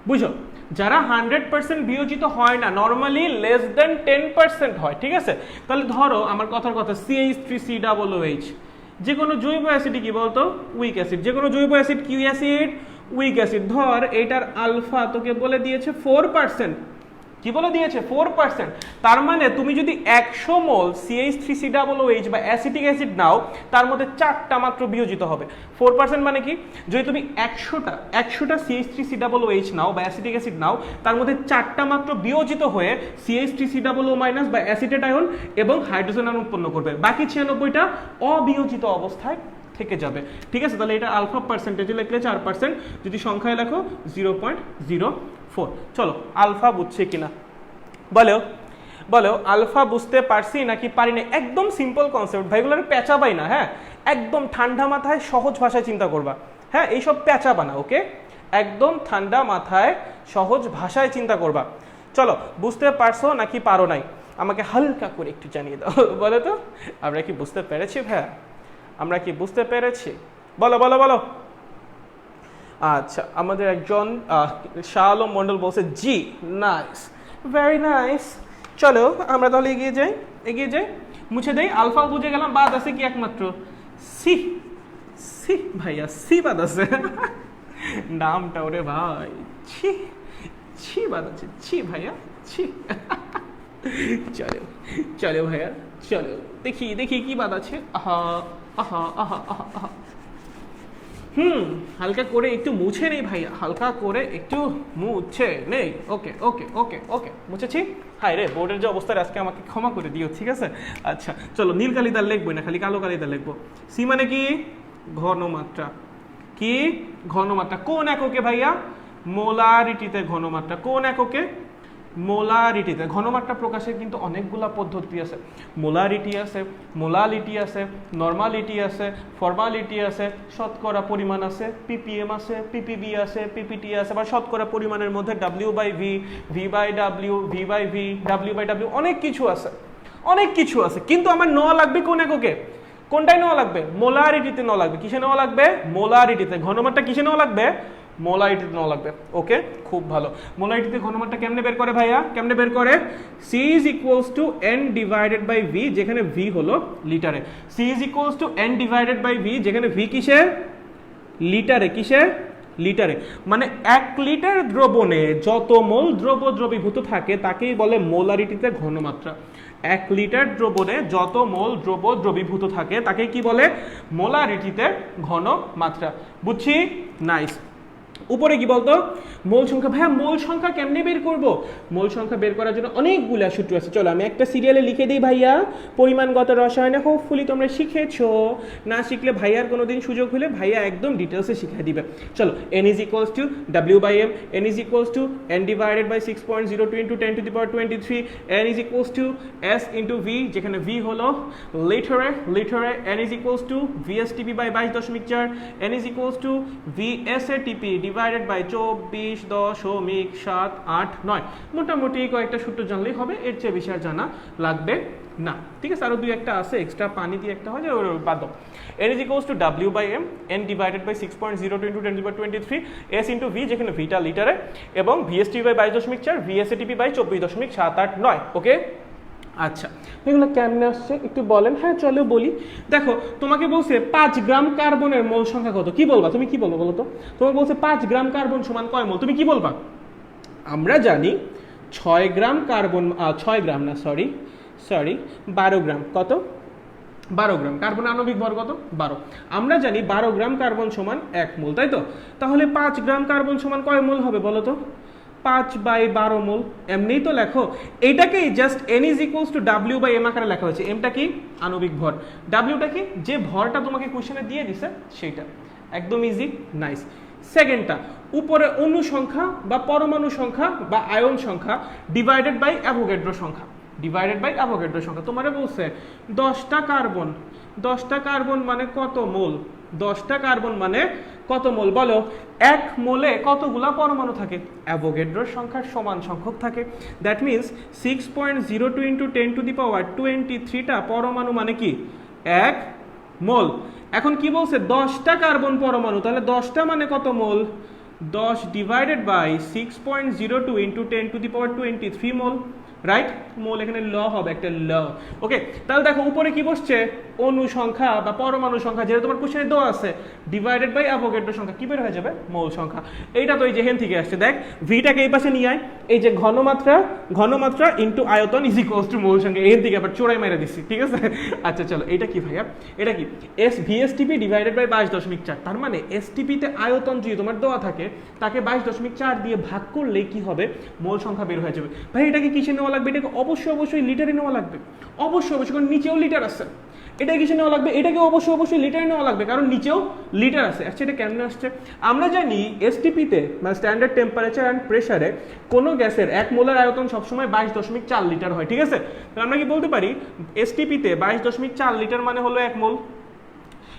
বুঝো, যারা 100% বিয়োজিত হয় না, নর্মালি লেস দ্যান 10% হয়। ঠিক আছে, তাহলে ধরো আমার কথার কথা CH3COOH, যে কোনো জৈব অ্যাসিড কি বলতো? Week acid. যে কোনো জৈব অ্যাসিড কি অ্যাসিড? Week acid. ধর এটার আলফা তোকে বলে দিয়েছে 4%। কি বলে দিয়েছে? 4%। তার মানে তুমি যদি 100 মোল CH3COOH বা অ্যাসিটিক অ্যাসিড নাও, তার মধ্যে 4টা মাত্র বিয়োজিত হবে। 4% মানে কি? যদি তুমি 100টা CH3COOH নাও বা অ্যাসিটিক অ্যাসিড নাও, তার মধ্যে 4টা মাত্র বিয়োজিত হয়ে CH3COO- বা অ্যাসিটেট আয়ন এবং হাইড্রোজেন আয়ন উৎপন্ন করবে। বাকি 96টা অবিয়োজিত অবস্থায় থেকে যাবে। ঠিক আছে, তাহলে এটা আলফা পার্সেন্টেজে লিখলে 4%, যদি সংখ্যায় লেখো 0.04। চলো আলফা বুঝছে কিনা বলো, বলো আলফা বুঝতে পারছি নাকি পারি না? একদম সিম্পল কনসেপ্ট ভাইগুলো, পেঁচাবাই না। হ্যাঁ, একদম ঠান্ডা মাথায় সহজ ভাষায় চিন্তা করবা। হ্যাঁ, এইসব পেঁচাবা না। ওকে, একদম ঠান্ডা মাথায় সহজ ভাষায় চিন্তা করবা। চলো বুঝতে পারছো নাকি পারো নাই আমাকে হালকা করে একটু জানিয়ে দাও বলো তো আমরা কি বুঝতে পেরেছি ভাইয়া আমরা কি বুঝতে পেরেছি বলো বলো বলো আচ্ছা আমাদের একজন শাহ আলম মন্ডল বলছে জি নাইস ভেরি নাইস চলো আমরা তাহলে এগিয়ে যাই মুছে দেই আলফা বুঝে গেলাম বাদ আছে কি একমাত্র সি সি ভাইয়া সি বাদ আছে নামটা ওরে ভাই ছি ছি বাদ আছে ছি ভাইয়া ছি চলো চলো ভাইয়া চলো দেখি দেখি কি বাদ আছে আহা আহা আহা আহা আহা হালকা করে একটু মুছে নেই ভাইয়া হালকা করে একটু মুছে নেই ওকে ওকে ওকে ওকে মুছেছি হায় রে বোর্ডের যে অবস্থা আজকে আমাকে ক্ষমা করে দিও ঠিক আছে আচ্ছা চলো নীল কালিদার লিখবো না খালি কালো কালিদার লিখবো সি মানে কি ঘনমাত্রা কি ঘনমাত্রা কোন এককে ভাইয়া মোলারিটিতে ঘনমাত্রা কোন এককে মোলারিটিতে ঘনমাত্রা প্রকাশের কিন্তু অনেকগুলা পদ্ধতি আছে মোলারিটি আছে মোলালিটি আছে নরমালিটি আছে ফর্মালিটি আছে শতকরা পরিমাণ আছে পিপিএম আছে পিপিবি আছে পিপিটি আছে বা শতকরা পরিমাণের মধ্যে W by V V by W V by V W by W অনেক কিছু আছে কিন্তু আমার নেওয়া লাগবে কোন এককে কোনটাই নেওয়া লাগবে মোলারিটিতে নেওয়া লাগবে কিসে নেওয়া লাগবে মোলারিটিতে ঘনমাত্রা কিসে নেওয়া লাগবে মোলারিটিতে নেওয়া লাগবে ওকে খুব ভালো মোলারিটিতে ঘনমাত্রা কেমনে বের করে ভাইয়া কেমনে বের করে C is equals to N divided by V যেখানে V হলো লিটারে C is equals to N divided by V যেখানে V কিসে লিটারে কিসে লিটারে মানে 1 লিটার দ্রবণে যত মোল দ্রবীভূত থাকে তাকেই বলে মোলারিটিতে ঘনমাত্রা 1 লিটার দ্রবণে যত মোল দ্রবীভূত থাকে তাকে কি বলে মোলারিটিতে ঘনমাত্রা বুঝছি নাইস উপরে কি বলতো মোল সংখ্যা ভাইয়া মোল সংখ্যা কেমনে বের করব মোল সংখ্যা বের করার জন্য অনেকগুলা সূত্র আছে চলো আমি একটা সিরিয়ালে লিখে দিই ভাইয়া পরিমাণগত রসায়নে হোপফুলি তোমরা শিখেছো না শিখলে ভাইয়ার কোনোদিন সুযোগ হলে ভাইয়া একদম ডিটেলসে শিখিয়ে দিবে চলো n is equals to w by m n is equals to n divided by 6.02 into 10 to the power 23 n is equals to s into v যেখানে v হলো লিটারে n is equals to vstp by 22.4 n is equals to vsatp divided by 24.789 মোটামুটি কয়েকটা সূত্র জানলেই হবে এর চেয়ে বেশি আর জানা লাগবে না ঠিক আছে আরো দুই একটা আছে এক্সট্রা পানি দিয়ে একটা হয় যে বাদ দাও n is equals to w by m n divided by 6.02 into 10 to the power 23 s into v যেখানে v টা লিটারে এবং vstp by 22.4 vsatp by 24.789 ওকে আচ্ছা এগুলো কেমনে আসছে একটু বলেন হ্যাঁ চলো বলি দেখো তোমাকে বলছে 5 গ্রাম কার্বনের মোল সংখ্যা কত কি বলবা তুমি কি বলবো বলো তো তোমাকে বলছে 5 গ্রাম কার্বন সমান কয় মোল তুমি কি বলবা আমরা জানি 6 গ্রাম কার্বন 6 গ্রাম না সরি 12 গ্রাম কত 12 গ্রাম কার্বন আণবিক ভর কত 12 আমরা জানি 12 গ্রাম কার্বন সমান 1 মোল তাই তো তাহলে 5 গ্রাম কার্বন সমান কয় মোল হবে বলো তো 5/12 মোল এমনিই তো লেখো এইটাকেই just n is equals to w by m আকারে লেখা হয়েছে mটা কি আণবিক ভর wটা কি যে ভরটা তোমাকে কোশ্চেনে দিয়ে দিছে সেটা একদম ইজি নাইস সেকেন্ডটা উপরে অণু সংখ্যা বা পরমাণু সংখ্যা বা আয়ন সংখ্যা ডিভাইডেড বাই অ্যাভোগাড্রো সংখ্যা তোমারে বলছে 10টা কার্বন মানে কত মোল 10টা কার্বন মানে কত মোল বলো 1 মোলে কতগুলা পরমাণু থাকে অ্যাভোগাড্রোর সংখ্যার সমান সংখ্যক থাকে that means 6.02 into 10 to the power 23টা পরমাণু মানে কি 1 মোল এখন কি বলছে 10টা কার্বন পরমাণু তাহলে 10টা মানে কত মোল 10 divided by 6.02 into 10 to the power 23 mole right mole এখানে ল হবে একটা ল ওকে তাহলে দেখো উপরে কি বসছে অণু সংখ্যা বা পরমাণু সংখ্যা যেটা তোমার কোশ্চেনে দেওয়া আছে ডিভাইডেড বাই অ্যাভোগাড্রো সংখ্যা কি বের হয়ে যাবে মোল সংখ্যা এইটা তো এই যে হেন থেকে আসছে দেখ ভিটাকে এই পাশে নিয়ে আয় এই যে ঘনমাত্রা ইনটু আয়তন ইজ ইকুয়ালস টু মোল সংখ্যা এখান থেকে আবার চোরাই মেরে দিচ্ছি ঠিক আছে আচ্ছা চলো এটা কি ভাইয়া এটা কি ভিএসটিপি ডিভাইডেড বাই 22.4 তার মানে এসটিপিতে আয়তন যদি তোমার দেওয়া থাকে তাকে 22.4 দিয়ে ভাগ করলে কি হবে মোল সংখ্যা বের হয়ে যাবে ভাই এটাকে কিসে নেওয়া লাগবে এটাকে অবশ্যই লিটারে নেওয়া লাগবে অবশ্যই কারণ নিচেও লিটার আছে এটা কিসে নেওয়া লাগবে এটাকে অবশ্যই লিটারে নেওয়া লাগবে কারণ নিচেও লিটার আছে আচ্ছা এটা কেমনে আসছে আমরা জানি এসটিপিতে মানে স্ট্যান্ডার্ড টেম্পারেচার এন্ড প্রেসারে কোনো গ্যাসের 1 মোলার আয়তন সবসময় 22.4 লিটার হয় ঠিক আছে তাহলে আমরা কি বলতে পারি এসটিপিতে 22.4 লিটার মানে হলো 1 মোল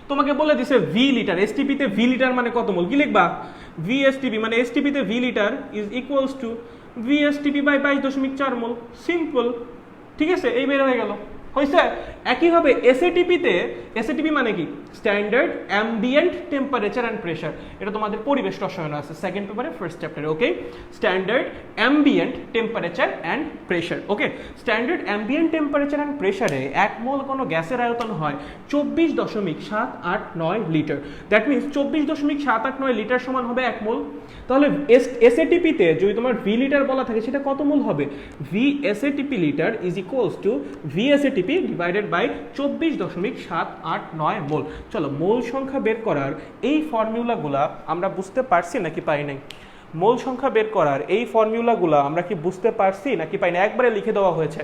তোমাকে বলে দিছে ভি লিটার এসটিপিতে ভি লিটার মানে কত মোল কি লিখবা ভি এসটিপি মানে এসটিপিতে V litre is equals to VSTP by 22.4 mole, simple. ঠিক আছে, এই বের হয়ে গেল, হয়েছে। একইভাবে এসএটিপি মানে কি? Standard ambient temperature and pressure. এটা তোমাদের পরিবেশ রসায়ন আছে সেকেন্ড পেপারে ফার্স্ট চ্যাপ্টারে। Okay, standard ambient temperature and pressure. Okay, standard ambient temperature and প্রেশারে 1 মোল কোনো গ্যাসের আয়তন হয় 24.789 লিটার। দ্যাট মিনস 24.789 লিটার সমান হবে 1 মোল। তাহলে এসএটিপিতে যদি তোমার ভি লিটার বলা থাকে সেটা কত মোল হবে? V STP litre is equals to V STP divided by 24.789 mole. চলো, মোল সংখ্যা বের করার এই ফর্মুলাগুলা আমরা বুঝতে পারছি নাকি পাই নাই? মোল সংখ্যা বের করার এই ফর্মুলাগুলো আমরা কি বুঝতে পারছি নাকি পাই না? একবারে লিখে দেওয়া হয়েছে,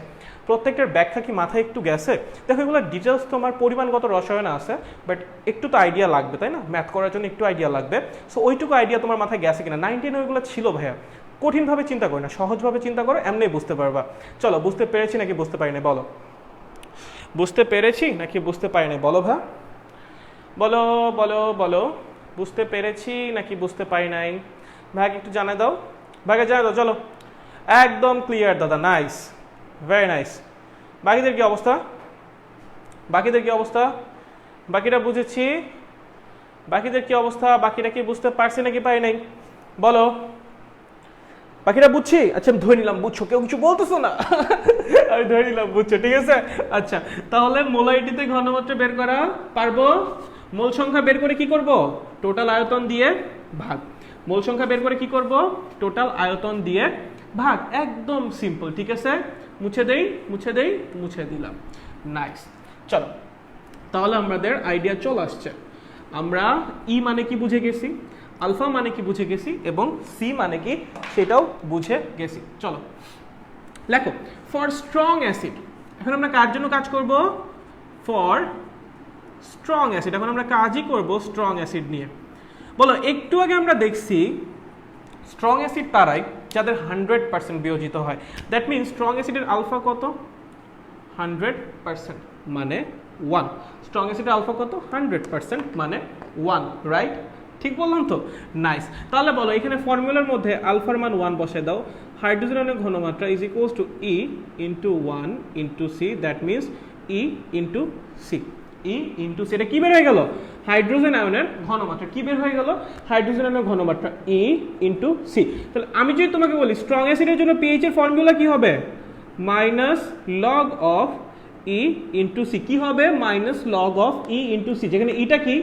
প্রত্যেকটার ব্যাখ্যা কি মাথায় একটু গেছে? দেখো, এগুলো ডিটেলস তোমার পরিমাণগত রসায়নে আছে, বাট একটু তো আইডিয়া লাগবে, তাই না? ম্যাথ করার জন্য একটু আইডিয়া লাগবে। সো ওইটুকু আইডিয়া তোমার মাথায় গেছে কিনা? 19 ওইগুলো ছিল ভাইয়া, কঠিনভাবে চিন্তা করো না, সহজভাবে চিন্তা করো, এমনি বুঝতে পারবা। চলো, বুঝতে পেরেছি নাকি বুঝতে পারি না বলো? বুঝতে পেরেছি নাকি বুঝতে পারি না বলো ভাই? বলো বলো বলো, বুঝতে পেরেছি নাকি বুঝতে পারি নাই? ভাইকে একটু জানাই দাও, ভাইকে জানাই দাও। চলো, একদম ক্লিয়ার দাদা, নাইস, ভেরি নাইস। বাকিদের কি অবস্থা? বাকিদের কি অবস্থা? বাকিরা বুঝেছি, বাকিদের কি অবস্থা? বাকিরা কি বুঝতে পারছি নাকি পারি নাই বলো? বাকিরা বুঝছি? আচ্ছা, আমি ধরে নিলাম বুঝছো, কেউ কিছু বলতেছো না। আমি ধরে নিলাম বুঝছো, ঠিক আছে। আচ্ছা, তাহলে মোলারিটিতে ঘনমাত্রা বের করা পারবো। মোল সংখ্যা বের করে কি করব? টোটাল আয়তন দিয়ে ভাগ। মোল সংখ্যা বের করে কি করব? টোটাল আয়তন দিয়ে ভাগ। একদম সিম্পল, ঠিক আছে। মুছে দেই, মুছে দেই, মুছে দিলাম, নাইস। চলো, তাহলে আমাদের আইডিয়া চলে আসছে। আমরা ই মানে কি বুঝে গেছি, আলফা মানে কি বুঝে গেছি, এবং সি মানে কি সেটাও বুঝে গেছি। চলো লেখো, ফর স্ট্রং অ্যাসিড। এখন আমরা কার জন্য কাজ করব? For strong acid. এখন আমরা কাজই করব স্ট্রং অ্যাসিড নিয়ে। বলো, একটু আগে আমরা দেখছি স্ট্রং অ্যাসিড তারাই যাদের 100% বিয়োজিত হয়। দ্যাট মিনস স্ট্রং অ্যাসিডের আলফা কত? 100%, মানে 1। স্ট্রং অ্যাসিডের আলফা কত? 100%, মানে 1, রাইট? ঠিক বললাম তো? নাইস। তাহলে বলো, এখানে ফর্মুলার মধ্যে আলফার মান 1 বসে দাও। হাইড্রোজেনের ঘনমাত্রা is equals to E into 1 into C. That means E into C. E into C, এটা কি বের হয়ে গেল? হাইড্রোজেন আয়নের ঘনমাত্রা। কি বের হয়ে গেল? হাইড্রোজেন আয়নের ঘনমাত্রা, ই ইন্টু সি। তাহলে আমি যদি তোমাকে বলি স্ট্রং অ্যাসিডের জন্য পিএইচ এর ফর্মুলা কি হবে? Minus log of E into C. কি হবে? Minus log of E into C. যেখানে ইটা কি?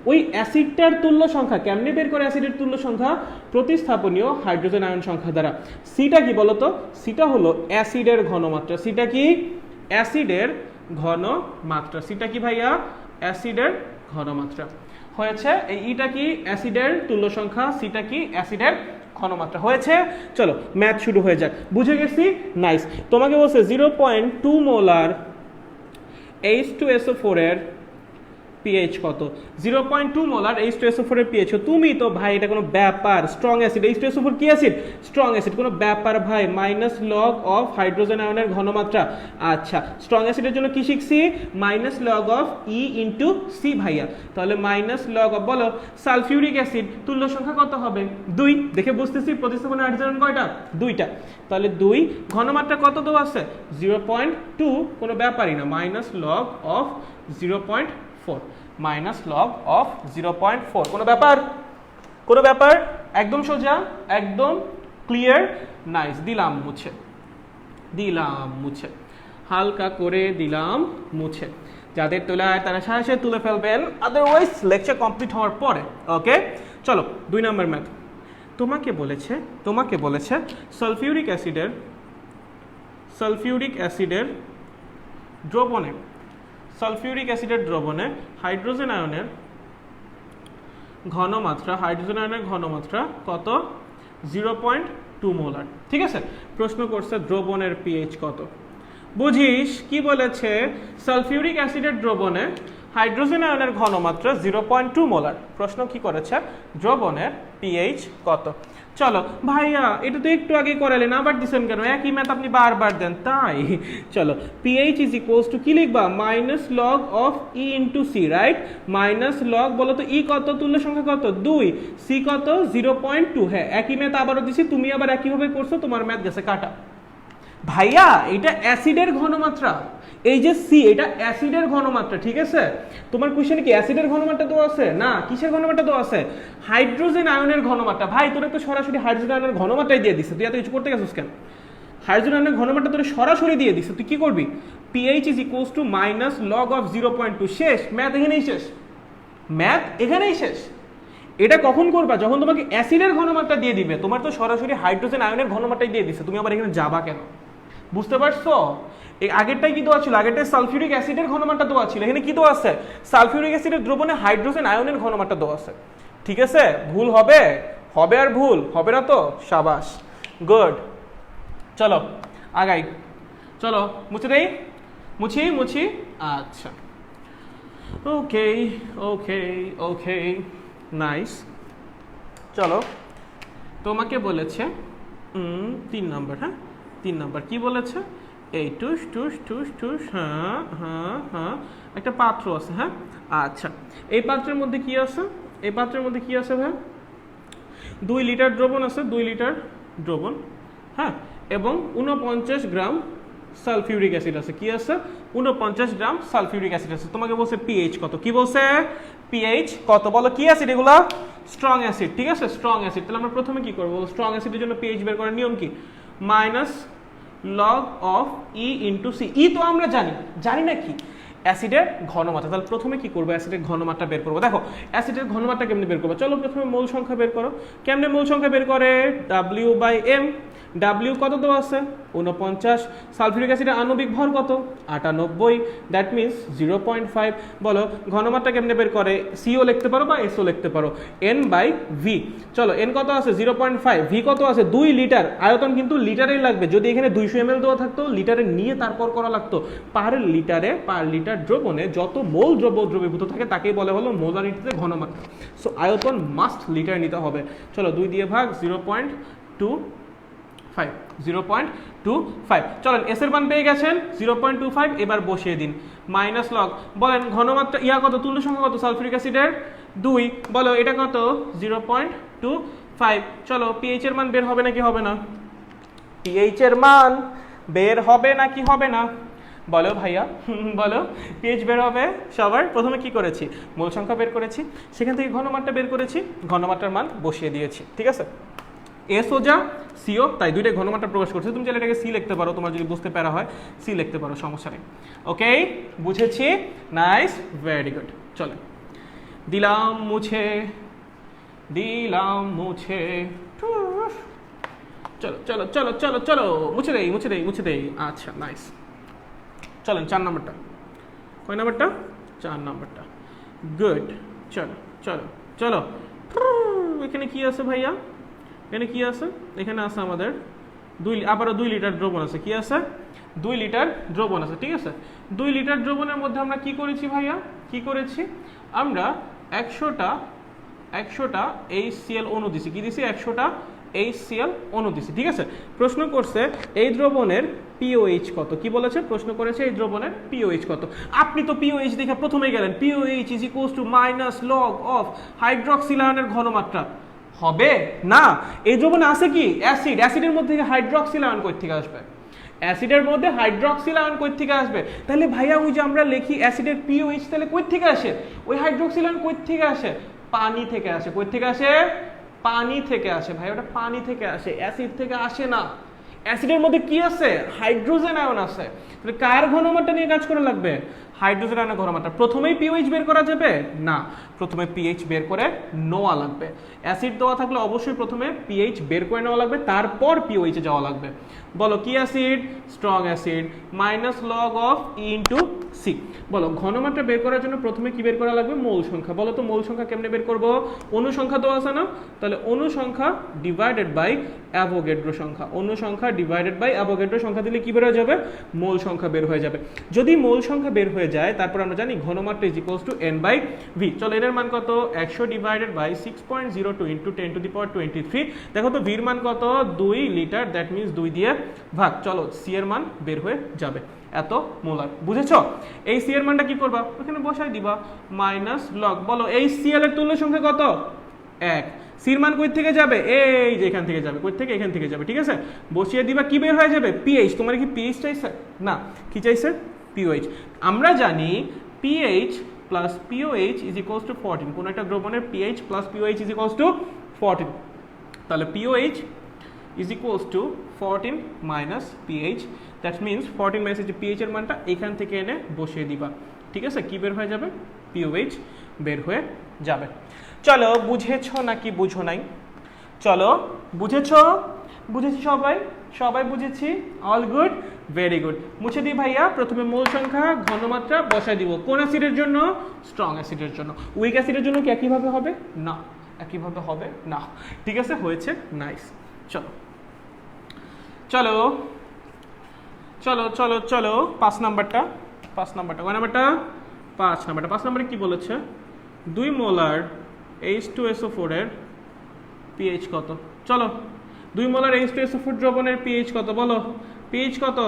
ওই অ্যাসিডটার তুল্য সংখ্যা। কেমনে বের করে অ্যাসিডের তুল্য সংখ্যা? প্রতিস্থাপনীয় হাইড্রোজেন আয়ন সংখ্যা দ্বারা। সিটা কি বলতো? সিটা হলো অ্যাসিডের ঘনমাত্রা। সিটা কি? অ্যাসিডের ঘনমাত্রা। সিটা কি ভাইয়া? অ্যাসিডের ঘনমাত্রা। হয়েছে। এই ইটা কি? অ্যাসিডের তুল্য সংখ্যা। সিটা কি? অ্যাসিডের ঘনমাত্রা। হয়েছে। চলো, ম্যাথ শুরু হয়ে যাক। বুঝে গেছি? নাইস। তোমাকে বলছে 0.2 মোলার H2SO4 এর পিএইচ কত? 0.2 মোলার H2SO4 এর পিএইচ। তুমি তো ভাই এটা কোনো ব্যাপার? স্ট্রং অ্যাসিড, H2SO4 কি অ্যাসিড? স্ট্রং অ্যাসিড, কোনো ব্যাপার ভাই? মাইনাস লগ অফ হাইড্রোজেন আয়নের ঘনমাত্রা। আচ্ছা, স্ট্রং অ্যাসিডের জন্য কি শিখছি? Minus log of E into C ভাইয়া। তাহলে মাইনাস লগ অফ, বলো, সালফিউরিক অ্যাসিড তুল্য সংখ্যা কত হবে? 2। দেখে বুঝতেছি প্রতিস্থাপন হাইড্রোজেন কয়টা? 2টা। তাহলে 2, ঘনমাত্রা কত দেওয়া আছে? 0.2, কোনো ব্যাপারই না। Minus log of 0.4, minus log of 0.4, কোনো ব্যাপার? কোনো ব্যাপার? একদম সোজা, একদম ক্লিয়ার। নাইস। দিলাম মুছে, দিলাম মুছে, হালকা করে দিলাম মুছে। যাদের তোলায় তারা সাথে তুলে ফেলবেন, আদারওয়াইজ লেকচার কমপ্লিট হওয়ার পরে। ওকে, চলো 2 নাম্বার ম্যাথ। তোমাকে বলেছে সালফিউরিক অ্যাসিডের দ্রবণে হাইড্রোজেন আয়নের ঘনমাত্রা কত? 0.2 মোলার। ঠিক আছে, প্রশ্ন করছে দ্রবণের পিএইচ কত। বুঝিস কি বলেছে? সালফিউরিক অ্যাসিডের দ্রবণে হাইড্রোজেন আয়নের ঘনমাত্রা 0.2 মোলার। প্রশ্ন কি করেছে? দ্রবণের পিএইচ কত। চলো ভাইয়া এটা তো একটু আগে করালেন আবার দিছেন কেন, একই ম্যাথ আপনি বারবার দেন তাই। চলো পিএইচ ইজ ইকুয়ালস টু কি লিখবা, minus log of E into C, right? Minus log বলো তো ই কত, তুল্য সংখ্যা কত 2, সি কত 0.2। হ্যাঁ একই ম্যাথ আবারও দিছি, তুমি আবার একইভাবে করছো, তোমার ম্যাথ গেছে কাটা। ভাইয়া এটা অ্যাসিডের ঘনমাত্রা, এই যে সি এটা অ্যাসিডের ঘনমাত্রা, ঠিক আছে? তোমার কোশ্চেনে কি অ্যাসিডের ঘনমাত্রা তো আছে না, কিসের ঘনমাত্রা তো আছে? হাইড্রোজেন আয়নের ঘনমাত্রা। ভাই তোরা তো সরাসরি হাইড্রোজেন আয়নের ঘনমাত্রাই দিয়ে দিছে, তুই এত কিছু করতে গেছিস কেন? হাইড্রোজেন আয়নের ঘনমাত্রা তোরা সরাসরি দিয়ে দিছে, তুই কি করবি? PH is equals to minus log of 0.2, শেষ, ম্যাথ এখানেই শেষ, ম্যাথ এখানেই শেষ। এটা কখন করবা, যখন তোমাকে অ্যাসিডের ঘনমাত্রা দিয়ে দিবে, তোমার তো সরাসরি হাইড্রোজেন আয়নের ঘনমাত্রাই দিয়ে দিছে, তুমি আবার এখানে যাবা কেন? বুঝতে পারছো? এই আগেরটাই কি দেওয়া ছিল, আগেরটাই সালফিউরিক অ্যাসিডের ঘনমাত্রা দেওয়া ছিল, এখানে কি দেওয়া আছে? সালফিউরিক অ্যাসিডের দ্রবণে হাইড্রোজেন আয়নের ঘনমাত্রা দেওয়া আছে, ঠিক আছে? ভুল হবে? হবে আর ভুল হবে না তো? শাবাশ, গুড। চলো আগাই, চলো মুছে দেই, মুছি। আচ্ছা ওকে ওকে ওকে নাইস। চলো তোমাকে বলেছে 3 নম্বর, হ্যাঁ 3 নম্বর কি বলেছে, এই টুস টুস টুস টুস, হ্যাঁ হ্যাঁ হ্যাঁ একটা পাত্র আছে, হ্যাঁ আচ্ছা এই পাত্রের মধ্যে কি আছে, এই পাত্রের মধ্যে কি আছে ভাই? 2 লিটার দ্রবণ আছে, 2 লিটার দ্রবণ, হ্যাঁ এবং 49 গ্রাম সালফিউরিক অ্যাসিড আছে, কি আছে? 49 গ্রাম সালফিউরিক অ্যাসিড আছে। তোমাকে বলছে পিএইচ কত, কি বলছে? পিএইচ কত বলো, কি অ্যাসিড এগুলা? স্ট্রং অ্যাসিড, ঠিক আছে স্ট্রং অ্যাসিড। তাহলে আমরা প্রথমে কি করব, স্ট্রং অ্যাসিডের জন্য পিএইচ বের করার নিয়ম কি? Minus log of E into C. E তো আমরা জানি না কি, অ্যাসিডের ঘনমাত্রা। তাহলে প্রথমে কি করবো, অ্যাসিডের ঘনমাত্রা বের করবো। দেখো অ্যাসিডের ঘনমাত্রা কেমনে বের করবো, চলো প্রথমে মোল সংখ্যা বের করো। কেমনে মোল সংখ্যা বের করে? W/M। ডাব্লিউ কত দেওয়া আছে? 49। সালফিউরিক অ্যাসিডের আণবিক ভর কত? 98, দ্যাট মিনস 0.5। বলো ঘনমাত্রা কেমনে বের করে? সিও লিখতে পারো বা এসও লিখতে পারো, N/V। চলো এন কত আছে? 0.5। ভি কত আছে? 2 লিটার। আয়তন কিন্তু লিটারেই লাগবে, যদি এখানে 200 ml দেওয়া থাকতো লিটারে নিয়ে তারপর করা লাগতো। পার লিটার দ্রবণে যত মোল দ্রবীভূত থাকে তাকেই বলে হলো মোলারিটিতে ঘনমাত্রা। সো আয়তন মাস্ট লিটার নিতে হবে। চলো 2 দিয়ে ভাগ, 0.25। চলেন এস এর মান পেয়ে গেছেন 0.25, এবার বসিয়ে দিন। মাইনাস লগ, বলেন ঘনমাত্রা ইয়া কত, তুল্য সংখ্যা কত সালফিউরিক অ্যাসিডের? 2। বলো এটা কত? 0.25। চলো পিএইচ এর মান বের হবে নাকি হবে না? পিএইচ এর মান বের হবে নাকি হবে না? বলো ভাইয়া, বলো পিএইচ বের হবে সবার। প্রথমে কি করেছি, মোল সংখ্যা বের করেছি, সেখান থেকে ঘনমাত্রা বের করেছি, ঘনমাত্রার মান বসিয়ে দিয়েছি, ঠিক আছে? এসও যা সিও তাই, দুইটাই ঘনমাত্রা প্রকাশ করছে। তুমি চাইলে এটাকে সি লিখতে পারো, তোমার যদি বুঝতে পারা হয় সি লিখতে পারো, সমস্যা নেই। ওকে বুঝেছি, নাইস, ভেরি গুড। চলো দিলাম মুছে, চলো চলো চলো চলো চলো মুছে দেই। আচ্ছা নাইস। চলেন 4 নম্বরটা, কয় নম্বরটা? 4 নম্বরটা, গুড। চলো চলো চলো, এখানে কি আছে ভাইয়া? এখানে কি আছে? এখানে আছে আমাদের আবারও 2 লিটার দ্রবণ আছে, কি আছে? 2 লিটার দ্রবণ আছে, ঠিক আছে? 2 লিটার দ্রবণের মধ্যে আমরা কি করেছি ভাইয়া, কি করেছি? আমরা 100টা HCl অণু দিছি, কি দিছি? 100টা HCl অণু দিছি, ঠিক আছে? প্রশ্ন করছে এই দ্রবণের পিওএইচ কত, কি বলেছে? প্রশ্ন করেছে এই দ্রবণের পিওএইচ কত। আপনি তো পিওএইচ দেখে প্রথমেই গেলেন, pOH is equals to minus log of hydroxyl আয়নের ঘনমাত্রা। হবে না, এই দ্রবণে আছে কি? অ্যাসিড। অ্যাসিডের মধ্যে হাইড্রক্সিল আয়ন কই থেকে আসবে? অ্যাসিডের মধ্যে হাইড্রক্সিল আয়ন কই থেকে আসবে? তাহলে ভাইয়া ওই যে আমরা লিখি অ্যাসিডের পিওএইচ, তাহলে কই থেকে আসে? ওই হাইড্রক্সিল আয়ন কই থেকে আসে? পানি থেকে আসে। কই থেকে আসে? পানি থেকে আসে ভাই, ওটা পানি থেকে আসে, অ্যাসিড থেকে আসে না। অ্যাসিডের মধ্যে কি আছে? হাইড্রোজেন আয়ন আছে। তাহলে কার ঘনমাত্রা নিয়ে কাজ করা লাগবে? হাইড্রোজেন আয়নের ঘনমাত্রা। প্রথমেই পিওএইচ বের করা যাবে না, প্রথমে পিএইচ বের করে নেওয়া লাগবে। অ্যাসিড দেওয়া থাকলে অবশ্যই প্রথমে পিএইচ বের করে নেওয়া লাগবে, তারপর পিওএইচে যাওয়া লাগবে। বলো কি acid? Strong acid. Minus log of E into C. বলো ঘনমাত্রা বের করার জন্য প্রথমে কি বের করা লাগবে? মোল সংখ্যা। বলো তো মোল সংখ্যা কেমনে বের করবো? অণু সংখ্যা দেওয়া আছে না, তাহলে অণু সংখ্যা ডিভাইডেড বাই অ্যাভোগাড্রো সংখ্যা। অণু সংখ্যা ডিভাইডেড বাই অ্যাভোগাড্রো সংখ্যা দিলে কি বের হয়ে যাবে? মোল সংখ্যা বের হয়ে যাবে। যদি মোল সংখ্যা বের হয়ে হয়ে যায়, তারপর আমরা জানি ঘনমাত্রা is equals to n by V. চলো এর মান কত, 100 divided by 6.02 into 10 to the power 23। দেখো তো ভির মান কত, 2 লিটার, দ্যাট মিনস 2 দিয়ে ভাগ। চলো সি এর মান বের হয়ে যাবে, এত মোলার। বুঝেছো? এই সি এর মানটা কি করবা, ওখানে বসাই দিবা মাইনাস লগ। বলো এই সিএল এর তুল্য সংখ্যা কত, 1। সির মান কই থেকে যাবে, এই যে এখান থেকে যাবে, কই থেকে, এখান থেকে যাবে, ঠিক আছে। বসিয়ে দিবা, কি বের হয়ে যাবে, পিএইচ। তোমার কি পিএইচ চাইছে, না কি চাইছে, পিওএইচ। আমরা জানি pH plus pOH is equals to 14। কোন একটা দ্রবণের pH plus pOH is equals to 14। তাহলে pOH is equals to 14 minus pH, that means 14 minus যে পিএইচ এর মানটা এখান থেকে এনে বসিয়ে দিবা, ঠিক আছে। কি বের হয়ে যাবে, পিওএইচ বের হয়ে যাবে। চলো বুঝেছো নাকি বুঝো নাই, চলো বুঝেছো, বুঝেছি সবাই, সবাই বুঝেছি, অল গুড, ভেরি গুড। মুছে দিই ভাইয়া, প্রথমে মূল সংখ্যা ঘনমাত্রা বসাই দিব। কোন অ্যাসিডের জন্য, স্ট্রং অ্যাসিডের জন্য। উইক অ্যাসিডের জন্য কি একইভাবে হবে, না একইভাবে হবে না, ঠিক আছে, হয়েছে, নাইস। চলো চলো চলো চলো চলো 5 নাম্বারটা, 5 নাম্বারটা, কয় নাম্বারটা, 5 নাম্বারটা। 5 নাম্বারে কি বলেছে, 2 মোলার H2SO4 এর পিএইচ কত। চলো 2 মোলার H2SO4 দ্রবণের পিএইচ কত, বলো পিএইচ কত,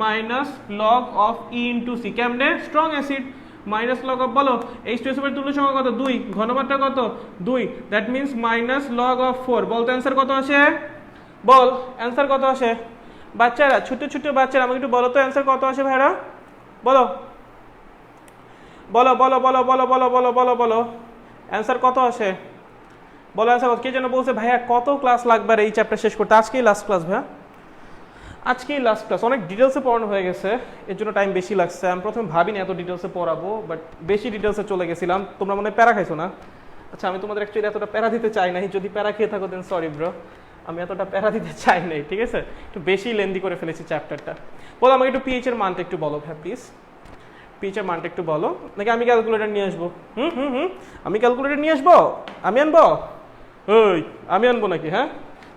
minus log of E into C. কেমনে, strong acid, minus log of, বলো H2SO4 এর তুল্য সংখ্যা কত, 2, ঘনমাত্রা কত, 2, that means minus log of 4। বল তো অ্যান্সার কত আসে, বল অ্যান্সার কত আসে। বাচ্চারা, ছোট ছোট বাচ্চারা, আমাকে একটু বলো তো অ্যান্সার কত আসে ভাইরা, বলো বলো বলো বলো বলো বলো বলো বলো বলো অ্যান্সার কত আসে, বলো অ্যান্সার। কে যেন বলছে ভাইয়া কত ক্লাস লাগবে এই চ্যাপ্টার শেষ করতে, আজকেই লাস্ট ক্লাস ভাইয়া, আজকেই লাস্ট ক্লাস। অনেক ডিটেলসে পড়ানো হয়ে গেছে, এর জন্য টাইম বেশি লাগছে। আমি প্রথমে ভাবিনি এত ডিটেলসে পড়াবো, বাট বেশি ডিটেলসে চলে গেছিলাম। তোমরা মনে হয় প্যারা খাইছো না, আচ্ছা আমি তোমাদের অ্যাকচুয়ালি এতটা প্যারা দিতে চাই নাই, যদি প্যারা খেয়ে থাকো দেন সরি ব্রো, আমি এতটা প্যারা দিতে চাই নাই, ঠিক আছে, একটু বেশি লেন্দি করে ফেলেছি চ্যাপ্টারটা। বলো আমাকে একটু পিএইচ এর মানটা একটু বলো ভাই প্লিজ, পিএইচ এর মানটা একটু বলো, নাকি আমি ক্যালকুলেটর নিয়ে আসবো, আমি ক্যালকুলেটর নিয়ে আসবো, আমি আনবো, ওই আমি আনবো নাকি, হ্যাঁ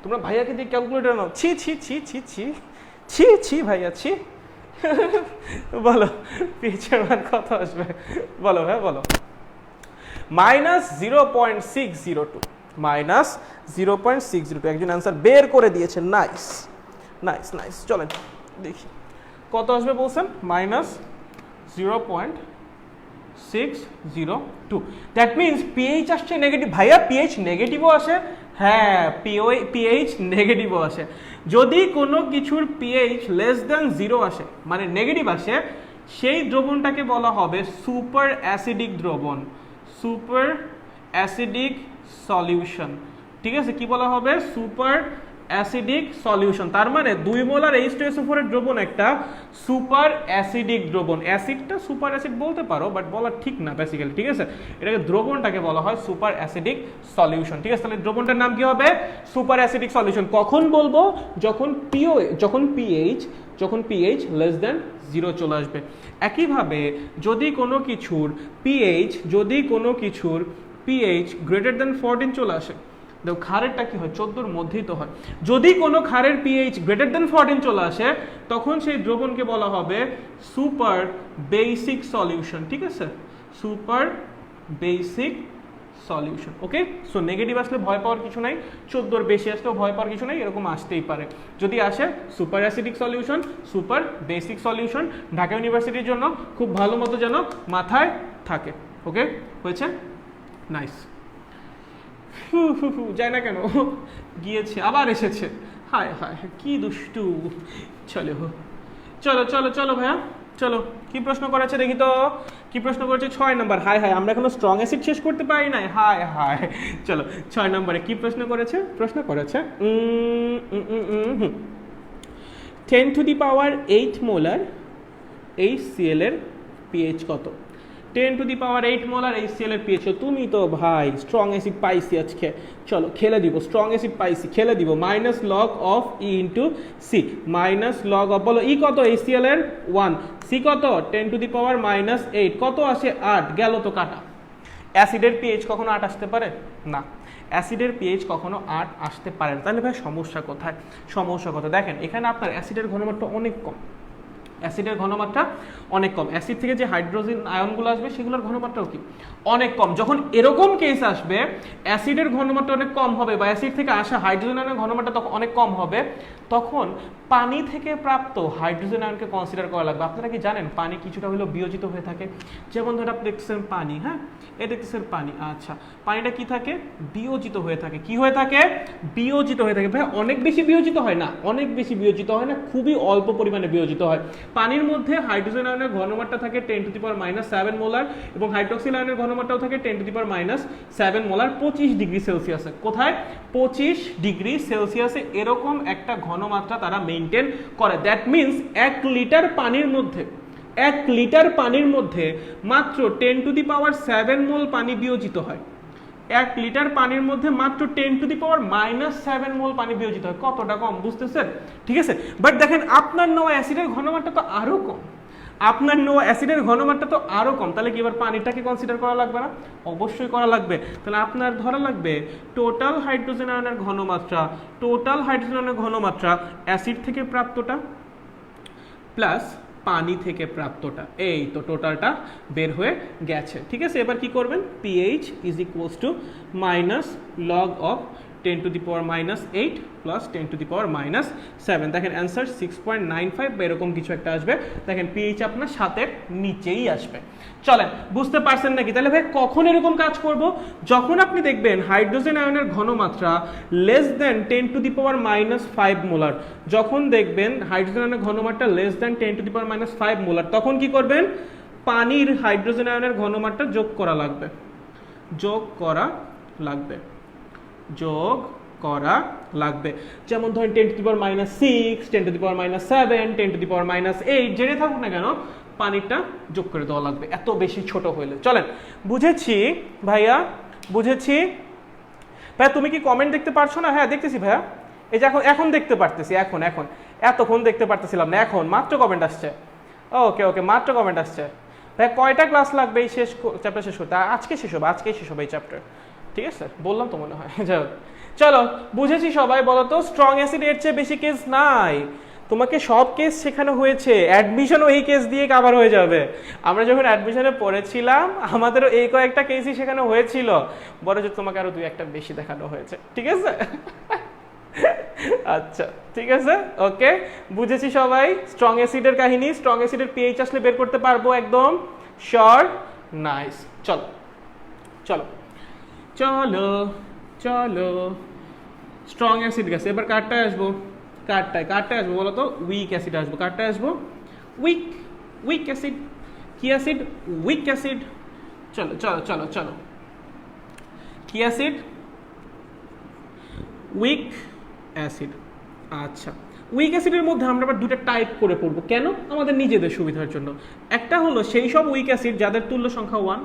তোমরা ভাইয়াকে দিয়ে ক্যালকুলেটর নাও, ছি ছি ছি ছি ছি ছি ছি ভাইয়া ছি। বলো পিএইচ এর মান কত আসবে, বলো হ্যাঁ বলো। -0.602, -0.602। একজন অ্যান্সার বের করে দিয়েছে, নাইস নাইস নাইস। চলেন দেখি কত আসবে বলছেন, -0.602। দ্যাট মিনস পিএইচ আসছে নেগেটিভ। ভাইয়া পিএইচ নেগেটিভও আসে, হ্যাঁ পিএইচ নেগেটিভও আসে। যদি কোনো কিছুর পিএইচ লেস দ্যান 0 আসে, মানে নেগেটিভ আসে, সেই দ্রবণটাকে বলা হবে সুপার অ্যাসিডিক দ্রবণ, সুপার অ্যাসিডিক সলিউশন, ঠিক আছে। কি বলা হবে, সুপার অ্যাসিডিক সলিউশন। তার মানে 2 মোলার H2SO4 এর দ্রবণ একটা সুপার অ্যাসিডিক দ্রবণ। অ্যাসিডটা সুপার অ্যাসিড বলতে পারো, বাট বলা ঠিক না বেসিক্যালি, ঠিক আছে। এটাকে দ্রবণটাকে বলা হয় সুপার অ্যাসিডিক সলিউশন, ঠিক আছে। তাহলে দ্রবণটার নাম কি হবে, সুপার অ্যাসিডিক সলিউশন। কখন বলবো, যখন পিএইচ লেস দ্যান 0 চলে আসবে। একইভাবে যদি কোনো কিছুর পিএইচ গ্রেটার দ্যান 14 চলে আসে, দেখো ক্ষারেরটা কি হয়, 14 মধ্যেই তো হয়। যদি কোনো ক্ষারের পিএইচ গ্রেটার দ্যান 14 চলে আসে, তখন সেই দ্রবণকে বলা হবে সুপার বেসিক সলিউশন, ঠিক আছে, সুপার বেসিক সলিউশন। ওকে, সো নেগেটিভ আসলে ভয় পাওয়ার কিছু নাই, 14 বেশি আসলেও ভয় পাওয়ার কিছু নাই, এরকম আসতেই পারে। যদি আসে super acidic solution, super basic solution, Dhaka ইউনিভার্সিটির জন্য খুব ভালো মতো যেন মাথায় থাকে। ওকে, হয়েছে, নাইস। যায় না কেন, গিয়েছে আবার এসেছে, হায় হায় কি দুষ্টু। চলো চলো চলো চলো ভাইয়া, চলো কি প্রশ্ন করেছে দেখি তো, কি প্রশ্ন করেছে 6 নম্বর। হায় হায় আমরা এখনো স্ট্রং অ্যাসিড শেষ করতে পারি নাই, হায় হায়। চলো 6 নম্বরে কি প্রশ্ন করেছে, 10 to the power 8 molar HCl এর পিএইচ কত। 10 to the power 8 molar HCl এর পিএইচ। তুমি তো ভাই স্ট্রং অ্যাসিড পাইছি আজকে, চলো খেলে দিব, স্ট্রং অ্যাসিড পাইছি খেলে দিব। Minus log of E into C, minus log of, বলো ই কত, HCl এর 1, সি কত 10 টু দি পাওয়ার -8, কত আসে 8, গেল তো কাটা। অ্যাসিডের পিএইচ কখনো 8 আসতে পারে না, অ্যাসিডের পিএইচ কখনো 8 আসতে পারে না। তাহলে ভাই সমস্যা কোথায়, সমস্যা কোথায়, দেখেন এখানে আপনার অ্যাসিডের ঘনমাত্রা অনেক কম, অ্যাসিডের ঘনমাত্রা অনেক কম। অ্যাসিড থেকে যে হাইড্রোজেন আয়নগুলো আসবে সেগুলোর ঘনমাত্রাও কি অনেক কম। যখন এরকম কেস আসবে অ্যাসিডের ঘনমাত্রা অনেক কম হবে বা অ্যাসিড থেকে আসা হাইড্রোজেন আয়নের ঘনমাত্রা তখন অনেক কম হবে, তখন পানি থেকে প্রাপ্ত হাইড্রোজেন আয়নকে কনসিডার করা লাগবে। আপনারা কি জানেন পানি কিছুটা হলেও বিয়োজিত হয়ে থাকে? যেমন ধরুন আপনি দেখতেছেন পানি, হ্যাঁ এটা দেখতেছেন পানি, আচ্ছা পানিটা কি থাকে? বিয়োজিত হয়ে থাকে। কি হয়ে থাকে? বিয়োজিত হয়ে থাকে। ভাই অনেক বেশি বিয়োজিত হয় না, অনেক বেশি বিয়োজিত হয় না, খুবই অল্প পরিমাণে বিয়োজিত হয়। পানির মধ্যে হাইড্রোজেন আয়নের ঘনমাত্রা থাকে 10⁻⁻7 মোলার এবং হাইড্রোক্সিল আয়নের ঘনমাত্রাও থাকে 10⁻⁷ মোলার 25 ডিগ্রি সেলসিয়াসে। কোথায়? 25 ডিগ্রি সেলসিয়াসে এরকম একটা ঘনমাত্রা তারা মেইনটেইন করে। দ্যাট মিন্স 1 লিটার পানির মধ্যে 1 লিটার পানির মধ্যে মাত্র 10⁻⁷ মোল পানি বিয়োজিত হয়। 1 লিটার পানির মধ্যে মাত্র 10⁻⁻7 মোল পানি বিয়োজিত হয়। কতটা কম, বুঝতেছেন? ঠিক আছে, বাট দেখেন আপনার নেওয়া অ্যাসিডের ঘনমাত্রা তো আরো কম, আপনার নেওয়া অ্যাসিডের ঘনমাত্রা তো আরো কম। তাহলে কি এবার পানিটাকে কনসিডার করা লাগবে না? অবশ্যই করা লাগবে। তাহলে আপনার ধরা লাগবে টোটাল হাইড্রোজেন আয়নের ঘনমাত্রা, টোটাল হাইড্রোজেন আয়নের ঘনমাত্রা অ্যাসিড থেকে প্রাপ্তটা প্লাস পানি থেকে প্রাপ্তটা, এই তো টোটালটা বের হয়ে গেছে। ঠিক আছে, এবার কি করবেন? pH is equals to minus log of 10⁻⁻8 plus 10⁻⁻7। দেখেন অ্যান্সার 6.95 বা এরকম কিছু একটা আসবে। দেখেন pH আপনার 7-এর নিচেই আসবে। চলেন, বুঝতে পারছেন নাকি? তাহলে ভাই কখন এরকম কাজ করব? যখন আপনি দেখবেন হাইড্রোজেন আয়নের ঘনমাত্রা লেস দেন 10⁻⁻5 মোলার, যখন দেখবেন হাইড্রোজেন আয়নের ঘনমাত্রা লেস দেন 10⁻⁻5 মোলার, তখন কি করবেন? পানির হাইড্রোজেন আয়নের ঘনমাত্রা যোগ করা লাগবে, যোগ করা লাগবে, যোগ করা লাগবে। যেমন ধরেন 10⁻⁻6, 10⁻⁻7, 10⁻⁻8 জেনে থাকুক না কেন, পানিটা যোগ করে দেওয়া লাগবে এত বেশি ছোট হইলে। চলেন, বুঝেছি ভাইয়া, বুঝেছি। ভাইয়া তুমি কি কমেন্ট দেখতে পারছো না? হ্যাঁ দেখতেছি ভাইয়া, এই যে এখন দেখতে পারতেছি, এখন এতক্ষণ দেখতে পারতেছিলাম না, এখন মাত্র কমেন্ট আসছে। ওকে ওকে, মাত্র কমেন্ট আসছে। ভাইয়া কয়টা ক্লাস লাগবে এই চ্যাপ্টার শেষ করতে? আজকে শেষ হবে, আজকেই শেষ হবে এই চ্যাপ্টার। ঠিক আছে, বললাম তো মনে হয়। যাই হোক, চলো বুঝেছি সবাই। বলো তো স্ট্রং অ্যাসিড এর চেয়ে বেশি কেস নাই, তোমাকে সব কেস শেখানো হয়েছে, অ্যাডমিশনও এই কেস দিয়ে কভার হয়ে যাবে। আমরা যখন অ্যাডমিশনে পড়েছিলাম আমাদেরও এই কয়েকটা কেসই শেখানো হয়েছিল, বরঞ্চ তোমাকে আরো 2-1টা বেশি দেখানো হয়েছে। ঠিক আছে, আচ্ছা ঠিক আছে, ওকে বুঝেছি সবাই। স্ট্রং অ্যাসিডের কাহিনী, স্ট্রং অ্যাসিডের pH আসলে বের করতে পারবো একদম শর্ট। নাইস, চলো চলো চলো চলো, স্ট্রং অ্যাসিড গেছে, এবার কারটায় আসবো। কারটায় আসবো বলো তো? উইক অ্যাসিড আসবো। কারটায় আসবো? Week acid. কি অ্যাসিড? Week acid. চলো চলো চলো চলো, কি অ্যাসিড? Week acid. আচ্ছা, উইক অ্যাসিডের মধ্যে আমরা আবার 2টা টাইপ করে পড়বো। কেন? আমাদের নিজেদের সুবিধার জন্য। একটা হলো সেই সব উইক অ্যাসিড যাদের তুল্য সংখ্যা 1,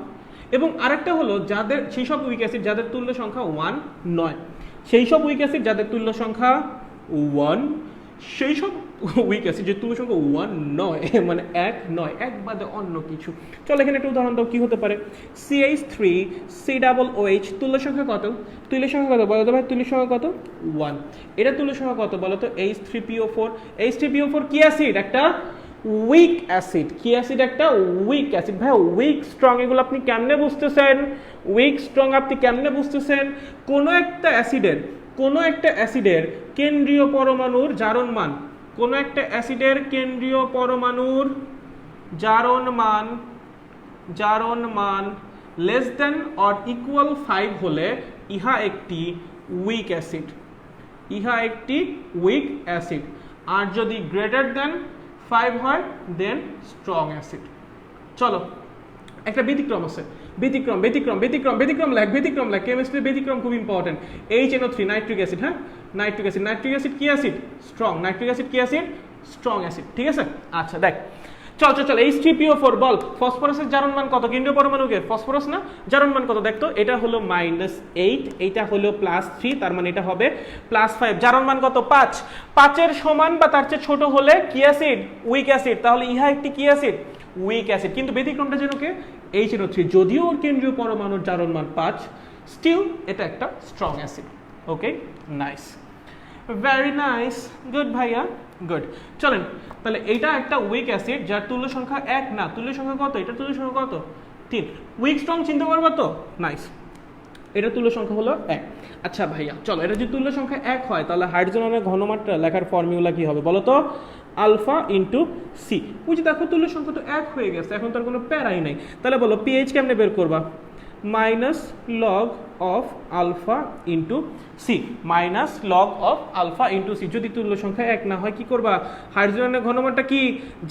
এবং আরেকটা হলো যাদের সেই সব উইক অ্যাসিড যাদের তুল্য সংখ্যা 1 নয়। সেই সব উইক অ্যাসিড যাদের তুল্য সংখ্যা 1, সেই সব উইক অ্যাসিড যে তুল্য সংখ্যা 1 নয়, মানে 1 নয়, 1 বাদে অন্য কিছু। চলো এখানে একটা উদাহরণ দাও, কি হতে পারে? CH3COOH তুল্য সংখ্যা কত? তুল্য সংখ্যা কত বলো তো ভাই? তুল্য সংখ্যা কত? 1। এটা তুল্য সংখ্যা কত বলো তো? H3PO4। H3PO4 কি অ্যাসিড? একটা উইক অ্যাসিড। কি অ্যাসিড? একটা উইক অ্যাসিড। ভাই উইক স্ট্রং এগুলো আপনি কেমনে বুঝতেছেন? উইক স্ট্রং আপনি কেমনে বুঝতেছেন? কোনো একটা অ্যাসিডের কেন্দ্রীয় পরমাণুর জারণ মান, কোনো একটা অ্যাসিডের কেন্দ্রীয় পরমাণুর জারণ মান লেস দেন অর ইকুয়াল 5 হলে ইহা একটি উইক অ্যাসিড। ইহা একটি উইক অ্যাসিড। আর যদি গ্রেটার দেন 5 হয় দেন স্ট্রং অ্যাসিড। চলো একটা ব্যতিক্রম আছে, ব্যতিক্রম লাগ কেমিস্ট্রি ব্যতিক্রম খুব ইম্পর্টেন্ট। HNO3 nitric acid. হ্যাঁ নাইট্রিক অ্যাসিড কি অ্যাসিড? স্ট্রং। নাইট্রিক অ্যাসিড কি অ্যাসিড? Strong acid. ঠিক আছে, আচ্ছা দেখ, চল H3PO4 বল, ফসফরাসের জারণ মান কত? কেন্দ্রীয় পরমাণুকে ফসফরাস না, জারণ মান কত দেখতো? এটা হলো -8, এইটা হলো +3, তার মানে এটা হবে +5। জারণ মান কত? 5। 5-এর সমান বা তার চেয়ে ছোট হলে কি অ্যাসিড? Week acid. তাহলে ইহা একটি কি অ্যাসিড? Week acid. কিন্তু ব্যতিক্রমটা যেন কে? HNO3। যদিও ওর কেন্দ্রীয় পরমাণুর জারণ মান 5, স্টিল এটা একটা strong acid. Okay nice. Very nice, good ভাইয়া, গুড। চলেন তাহলে এইটা একটা উইক অ্যাসিড যার তুল্য সংখ্যা 1 না, তুল্য সংখ্যা কত? এটা তুল্য সংখ্যা কত? 3। উইক স্ট্রং চিন্তা করবো তো, নাইস। এটা তুল্য সংখ্যা হলো 1। আচ্ছা ভাইয়া চলো, এটা যদি তুল্য সংখ্যা 1 হয় তাহলে হাইড্রোজেনের ঘনমাত্রা লেখার ফর্মুলা কি হবে বলো তো? Alpha into C. ওই যে দেখো তুল্য সংখ্যা তো 1 হয়ে গেছে, এখন তার কোনো প্যারাই নাই। তাহলে বলো পিএইচ কেমনে বের করবা? Minus log of alpha into C, minus log of alpha into C. যদি তুল্য সংখ্যা 1 না হয় কি করবা? হাইড্রোজেনের ঘনমাত্রা কি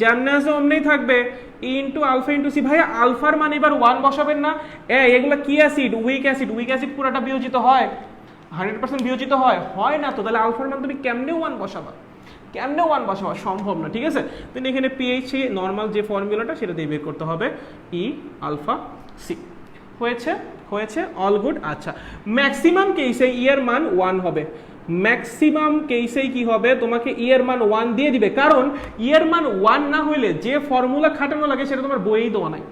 যেমনি আছে অমনিই থাকবে, ইন্টু আলফা ইন্টু সি। ভাইয়া আলফার মানে এবার 1 বসাবেন না? এগুলো কি acid? Week acid. Week acid পুরোটা বিয়োজিত হয়? 100% বিয়োজিত হয়? হয় না তো, তাহলে আলফার মান তুমি কেমনে 1 বসাবা? কেমনে 1 বসাবা? সম্ভব না, ঠিক আছে? তুমি এখানে পিএইচ নর্মাল যে ফর্মুলাটা সেটা দিয়ে বের করতে হবে, ই আলফা সি। হয়েছে? হয়েছে, অল গুড। আচ্ছা ম্যাক্সিমাম কেসে ই এর মান 1 হবে। ম্যাক্সিমাম কেসেই কি হবে? তোমাকে ই এর মান 1 দিয়ে দিবে, কারণ ই এর মান 1 না হইলে যে ফর্মুলা খাটানো লাগে সেটা তোমার বইয়েই দেওয়া নাই।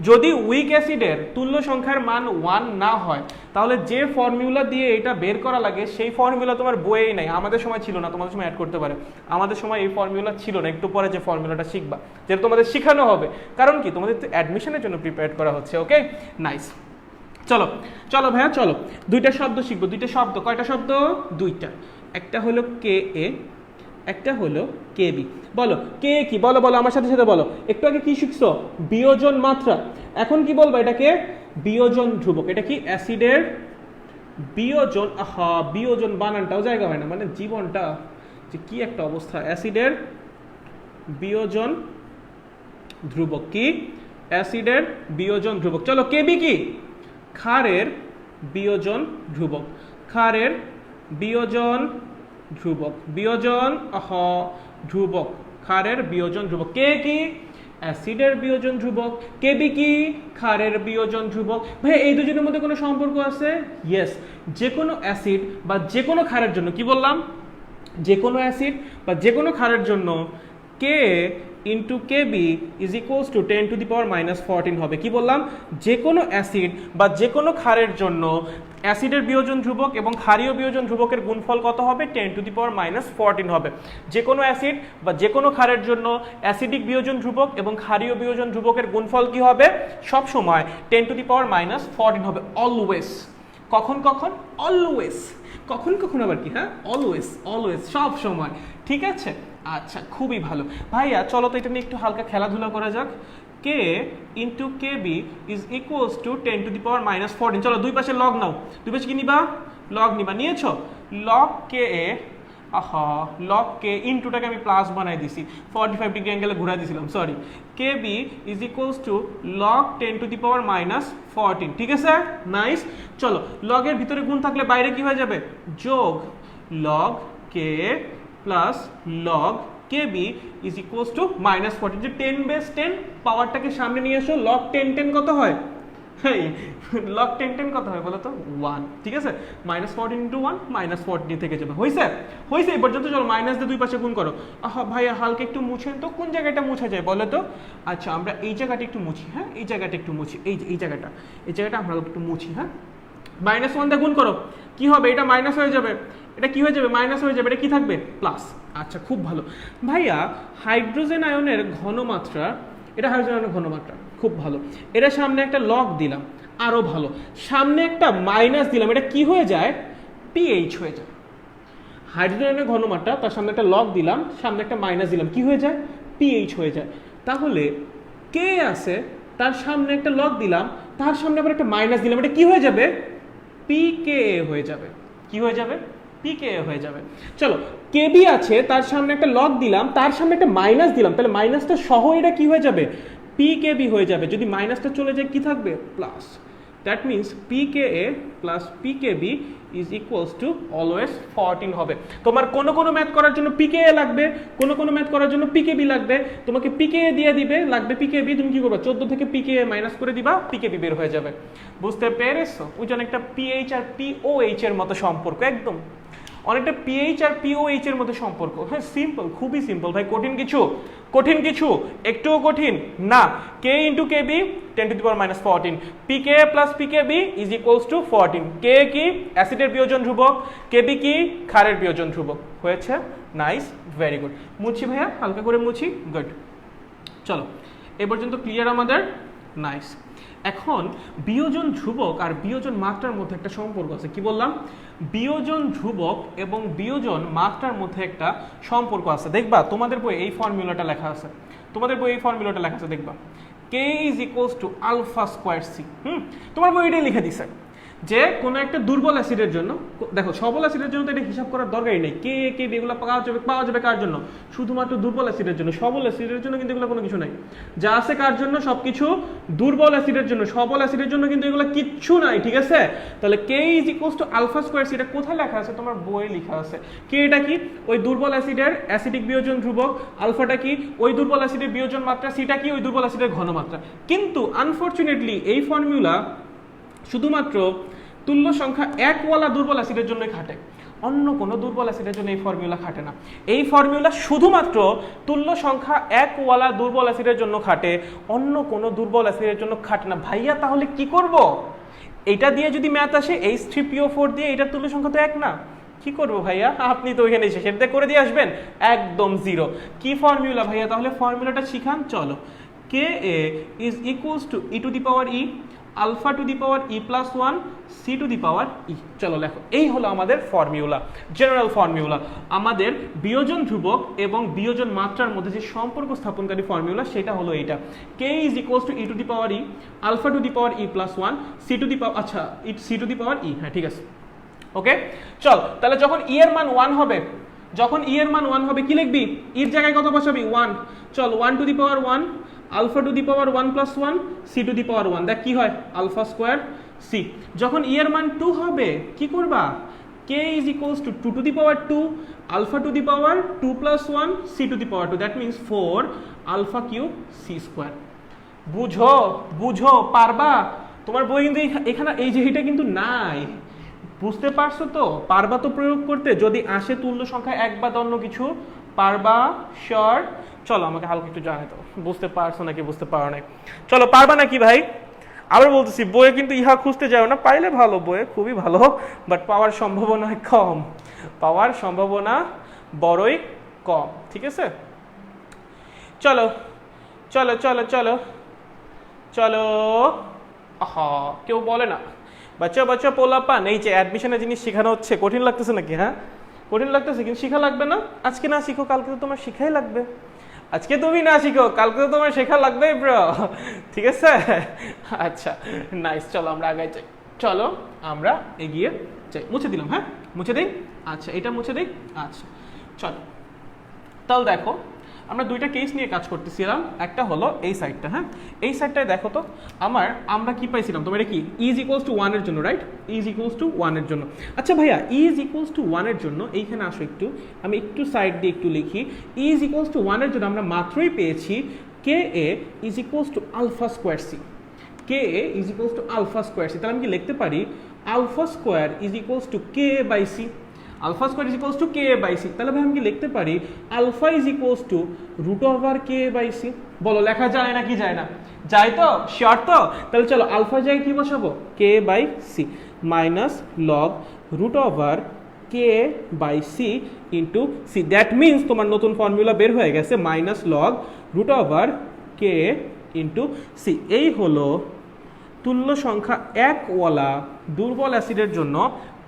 যদি উইক অ্যাসিডের তুল্য সংখ্যার মান 1 না হয় তাহলে যে ফর্মুলা দিয়ে এটা বের করা লাগে সেই ফর্মুলা তোমার বইয়েই নাই। আমাদের সময় ছিল না, তোমাদের সময় অ্যাড করতে পারে। আমাদের সময় এই ফর্মুলা ছিল না, একটু পরে যে ফর্মুলাটা শিখবা, যেটা তোমাদের শেখানো হবে। কারণ কি? তোমাদের তো অ্যাডমিশনের জন্য প্রিপেয়ার করা হচ্ছে। ওকে, নাইস। চলো চলো ভাইয়া চলো, দুইটা শব্দ শিখবো। দুইটা শব্দ, কয়টা শব্দ? দুইটা। একটা হলো কে এ, একটা হলো কে বি। বলো কে কি? বলো বলো আমার সাথে সাথে বলো। একটু আগে কি শিখছো? বিয়োজন মাত্রা। এখন কি বলবো? এটাকে বিয়োজন ধ্রুবক। এটা কি? অ্যাসিডের বিয়োজন। বিয়োজন বানানটাও জায়গা হয় না, মানে জীবনটা যে কি একটা অবস্থা। অ্যাসিডের বিয়োজন ধ্রুবক। কি? অ্যাসিডের বিয়োজন ধ্রুবক। চলো কেবি কি? ক্ষারের বিয়োজন ধ্রুবক। ক্ষারের বিয়োজন ধ্রুবক। বিয়োজন ধ্রুবক, ক্ষারের বিয়োজন ধ্রুবক। কে কি? অ্যাসিডের বিয়োজন ধ্রুবক। কেবি কি? ক্ষারের বিয়োজন ধ্রুবক। ভাই এই দুজনের মধ্যে কোনো সম্পর্ক আছে? ইয়েস। যে কোনো অ্যাসিড বা যে কোনো ক্ষারের জন্য, কি বললাম? যে কোনো অ্যাসিড বা যে কোনো ক্ষারের জন্য K into Kb is equals to 10⁻⁻14 হবে। কি বললাম? যে কোনো অ্যাসিড বা যে কোনো ক্ষারের জন্য অ্যাসিডের বিয়োজন ধ্রুবক এবং ক্ষারীয় বিয়োজন ধ্রুবকের গুণফল কত হবে? 10⁻⁻14 হবে। যে কোনো অ্যাসিড বা যে কোনো ক্ষারের জন্য অ্যাসিডিক বিয়োজন ধ্রুবক এবং ক্ষারীয় বিয়োজন ধ্রুবকের গুণফল কি হবে? সব সময় 10⁻⁻14 হবে। অলওয়েজ। কখন কখন? অলওয়েজ। কখন কখন আবার কি? হ্যাঁ, অলওয়েজ। অলওয়েজ, সব সময়। ঠিক আছে, আচ্ছা খুবই ভালো ভাইয়া। চলো তো এটা নিয়ে একটু হালকা খেলাধুলা করা যাক। K into K B is equals to 10⁻⁻14। চলো দুই পাশে লগ নাও। দুই পাশে কি নিবা? লগ নিবা। নিয়েছো? লগ কে এ, লগ কে ইন্টুটাকে আমি প্লাস বানাই দিছি, 45 ডিগ্রি অ্যাঙ্গেলে ঘুরাই দিছিলাম, sorry. K B is equals to log 10⁻⁻14। ঠিক আছে, নাইস। চলো লগের ভিতরে গুণ থাকলে বাইরে কি হয়ে যাবে? যোগ। Log K plus log K B is equals to -14। যে 10/10 পাওয়ারটাকে সামনে নিয়ে এসো। লগ 10 কত হয়? লগ 10 কত হয় বলো তো? 1। ঠিক আছে, -14 ইন্টু 1 -14 থেকে যাবে। হয়েছে? হয়েছে এই পর্যন্ত। চলো মাইনাস দিয়ে দুই পাশে গুণ করো। ভাইয়া হালকা একটু মুছেন তো, কোন জায়গাটা মুছা যায় বলো তো? আচ্ছা আমরা এই জায়গাটা একটু মুছি। হ্যাঁ, এই জায়গাটা একটু মুছি। এই জায়গাটা আমরা একটু মুছি। হ্যাঁ, -1 দিয়ে গুণ করো। কি হবে? এটা মাইনাস হয়ে যাবে, এটা কি হয়ে যাবে? মাইনাস হয়ে যাবে। এটা কি থাকবে? প্লাস। আচ্ছা খুব ভালো ভাইয়া। হাইড্রোজেন আয়নের ঘনমাত্রা, এটা হাইড্রোজেন আয়নের ঘনমাত্রা, খুব ভালো। এটা সামনে একটা লগ দিলাম, আরো ভালো। সামনে একটা মাইনাস দিলাম, এটা কি হয়ে যায়? পিএইচ হয়ে যায়। হাইড্রোজেন আয়নের ঘনমাত্রা, তার সামনে একটা লগ দিলাম, সামনে একটা মাইনাস দিলাম, কি হয়ে যায়? পিএইচ হয়ে যায়। তাহলে কে আছে, তার সামনে একটা লগ দিলাম, তার সামনে আবার একটা মাইনাস দিলাম, এটা কি হয়ে যাবে? পিকেএ হয়ে যাবে। কি হয়ে যাবে? পিকেএ হয়ে যাবে। চলো কেবি আছে, তার সামনে একটা লগ দিলাম, তার সামনে একটা মাইনাস দিলাম, তাহলে মাইনাসটা সহ এটা কি হয়ে যাবে? পিকেবি হয়ে যাবে। যদি মাইনাসটা চলে যায় কি থাকবে? Plus. That means pKa plus pKb is equals to always 14 হবে। তোমার কোনো ম্যাথ করার জন্য পিকেএ লাগবে, কোনো ম্যাথ করার জন্য পিকেবি লাগবে। তোমাকে পিকেএ দিয়ে দিবে, লাগবে পিকেবি, তুমি কি করবে? 14 থেকে পিকেএ মাইনাস করে দিবা, পিকেবি বের হয়ে যাবে। বুঝতে পেরেছো? ওই জন্য একটা পিএইচ আর পিওএইচ এর মতো সম্পর্ক একদম। অনেকটা পিএইচ আর পিওএইচ এর মধ্যে সম্পর্ক। হ্যাঁ সিম্পল, খুবই সিম্পল ভাই, কঠিন কিছু একটুও কঠিন না। K into K B 10⁻⁻14, pK plus pK B is equals to 14। K কি অ্যাসিডের বিয়োজন ধ্রুবক, কেবি কি ক্ষারের বিয়োজন ধ্রুবক। হয়েছে, নাইস, ভেরি গুড। মুছি ভাইয়া, হালকা করে মুছি, গুড। চলো এ পর্যন্ত ক্লিয়ার আমাদের, নাইস। এখন বিয়োজন ধ্রুবক আর বিয়োজন মাত্রার মধ্যে একটা সম্পর্ক আছে। কি বললাম? বিয়োজন ধ্রুবক এবং বিয়োজন মাত্রার মধ্যে একটা সম্পর্ক আছে। দেখবা তোমাদের বই এই ফর্মুলাটা লেখা আছে, দেখবা K is equals to alpha square C. তোমার বই এটাই লিখে দিছে যে কোনো একটা দুর্বল অ্যাসিডের জন্য, দেখো সবল অ্যাসিডের জন্য তো এটা হিসাব করার দরকারই নেই, কে কে এগুলো পাওয়া যাবে কার জন্য? শুধুমাত্র দুর্বল অ্যাসিডের জন্য। সবল অ্যাসিডের জন্য কিন্তু এগুলো কোনো কিছু নাই, যা আছে কার জন্য? সবকিছু দুর্বল অ্যাসিডের জন্য। সবল অ্যাসিডের জন্য কিন্তু এগুলো কিচ্ছু নাই, ঠিক আছে? তাহলে K is equals to alpha square C, এটা কোথায় লেখা আছে? তোমার বইয়ে লেখা আছে। কে এটা কি? ওই দুর্বল অ্যাসিডের অ্যাসিডিক বিয়োজন ধ্রুবক। আলফাটা কি? ওই দুর্বল অ্যাসিডের বিয়োজন মাত্রা। সিটা কি? ওই দুর্বল অ্যাসিডের ঘনমাত্রা। কিন্তু আনফরচুনেটলি এই ফর্মুলা শুধুমাত্র তুল্য সংখ্যা একওয়ালা দুর্বল অ্যাসিডের জন্যই খাটে, অন্য কোনো দুর্বল অ্যাসিডের জন্য এই ফর্মুলা খাটে না। এই ফর্মুলা শুধুমাত্র তুল্য সংখ্যা একওয়ালা দুর্বল অ্যাসিডের জন্য খাটে, অন্য কোনো দুর্বল অ্যাসিডের জন্য খাটে না। ভাইয়া তাহলে কি করব? এটা দিয়ে যদি ম্যাথ আসে H3PO4 দিয়ে, এটার তুল্য সংখ্যা তো এক না, কি করবো ভাইয়া? আপনি তো ওইখানে শেষের দিয়ে করে দিয়ে আসবেন, একদম জিরো। কি ফর্মুলা ভাইয়া? তাহলে ফর্মুলাটা শিখান, চলো। K A is equals to E to the power E alpha to the power E plus 1 C to the power E. চলো লেখো, এই হলো আমাদের ফর্মুলা, জেনারেল ফর্মুলা। আমাদের বিয়োজন ধ্রুবক এবং বিয়োজন মাত্রার মধ্যে যে সম্পর্ক স্থাপনকারী ফর্মুলা, সেটা হলো এইটা। K is equals to E to the power E alpha to the power E plus 1 C to the power, আচ্ছা সি টু দি পাওয়ার ই, হ্যাঁ ঠিক আছে, ওকে। চল তাহলে যখন ই এর মান 1 হবে, কি লিখবি? ইর জায়গায় কত বসাবি? 1। চল 1 to the power 1 alpha to the power 1 plus 1 C to the power 1, দেখ কি হয়? Alpha square C. যখন ই এর মান 2 হবে, কি করবা? K is equals to 2 to the power 2 alpha to the power 2 plus 1 C to the power 2, that means 4 alpha cube C square. বুঝো পারবা? তোমার বই কিন্তু এখানে এই যে এটা কিন্তু নাই, বুঝতে পারছো তো? পারবা তো প্রয়োগ করতে? যদি আসে তুল্য সংখ্যা এক বা অন্য কিছু, পারবা শিওর? চলো আমাকে হালকা একটু জানাই তো, বুঝতে পারছো নাকি বুঝতে পারো নাই। চলো পারবা নাকি ভাই? আবার বলতেছি, বইয়ে কিন্তু ইহা খুঁজতে যাও না, পাইলে ভালো, বইয়ে খুবই ভালো, বাট পাওয়ার সম্ভাবনা কম, পাওয়ার সম্ভাবনা বড়ই কম, ঠিক আছে? চলো চলো চলো চলো চলো, কেউ বলে না বাচ্চা পোলাপান, এই যে অ্যাডমিশনের জিনিস শেখানো হচ্ছে, কঠিন লাগতেছে নাকি? হ্যাঁ কঠিন লাগতেছে, কিন্তু শিখা লাগবে না? আজকে না শিখো কালকে তো তোমার শিখাই লাগবে, আজকে তুমি না শিখো কালকে তো তোমার শেখা লাগবে ব্রো, ঠিক আছে? আচ্ছা নাইস, চলো আমরা আগাই যাই, চলো আমরা এগিয়ে যাই। মুছে দিলাম, হ্যাঁ মুছে দিই, আচ্ছা এটা মুছে দিই, আচ্ছা চলো। তাহলে দেখো আমরা দুইটা কেস নিয়ে কাজ করতেছিলাম, একটা হলো এই সাইডটা, হ্যাঁ এই সাইডটায় দেখো তো আমরা কি পাইছিলাম, তোমার এটা কি ইজ ইকুয়ালস টু 1 এর জন্য, রাইট? ইজ ইকুয়ালস টু 1 এর জন্য। আচ্ছা ভাইয়া ইজ ইকুয়ালস টু 1 এর জন্য এইখানে আসো একটু, আমি একটু সাইড দিয়ে একটু লিখি। ইজ ইকুয়ালস টু 1 এর জন্য আমরা মাত্রই পেয়েছি K A is equals to alpha square C, K A is equals to alpha square C. তাহলে আমি কি লিখতে পারি? Alpha square is equals to K by C, alpha square is equals to K by C. তাহলে ভাই আমি কি লিখতে পারি? Alpha is equals to root over K by C. বলো লেখা যায় না কি যায় না? যায় তো, শিওর তো? তাহলে চলো আলফার জায়গায় কি বসাবো? K by C minus log root over K by C into C, that means তোমার নতুন ফর্মুলা বের হয়ে গেছে, minus log root over K into C. এই হলো তুল্য সংখ্যা একওয়ালা দুর্বল অ্যাসিডের জন্য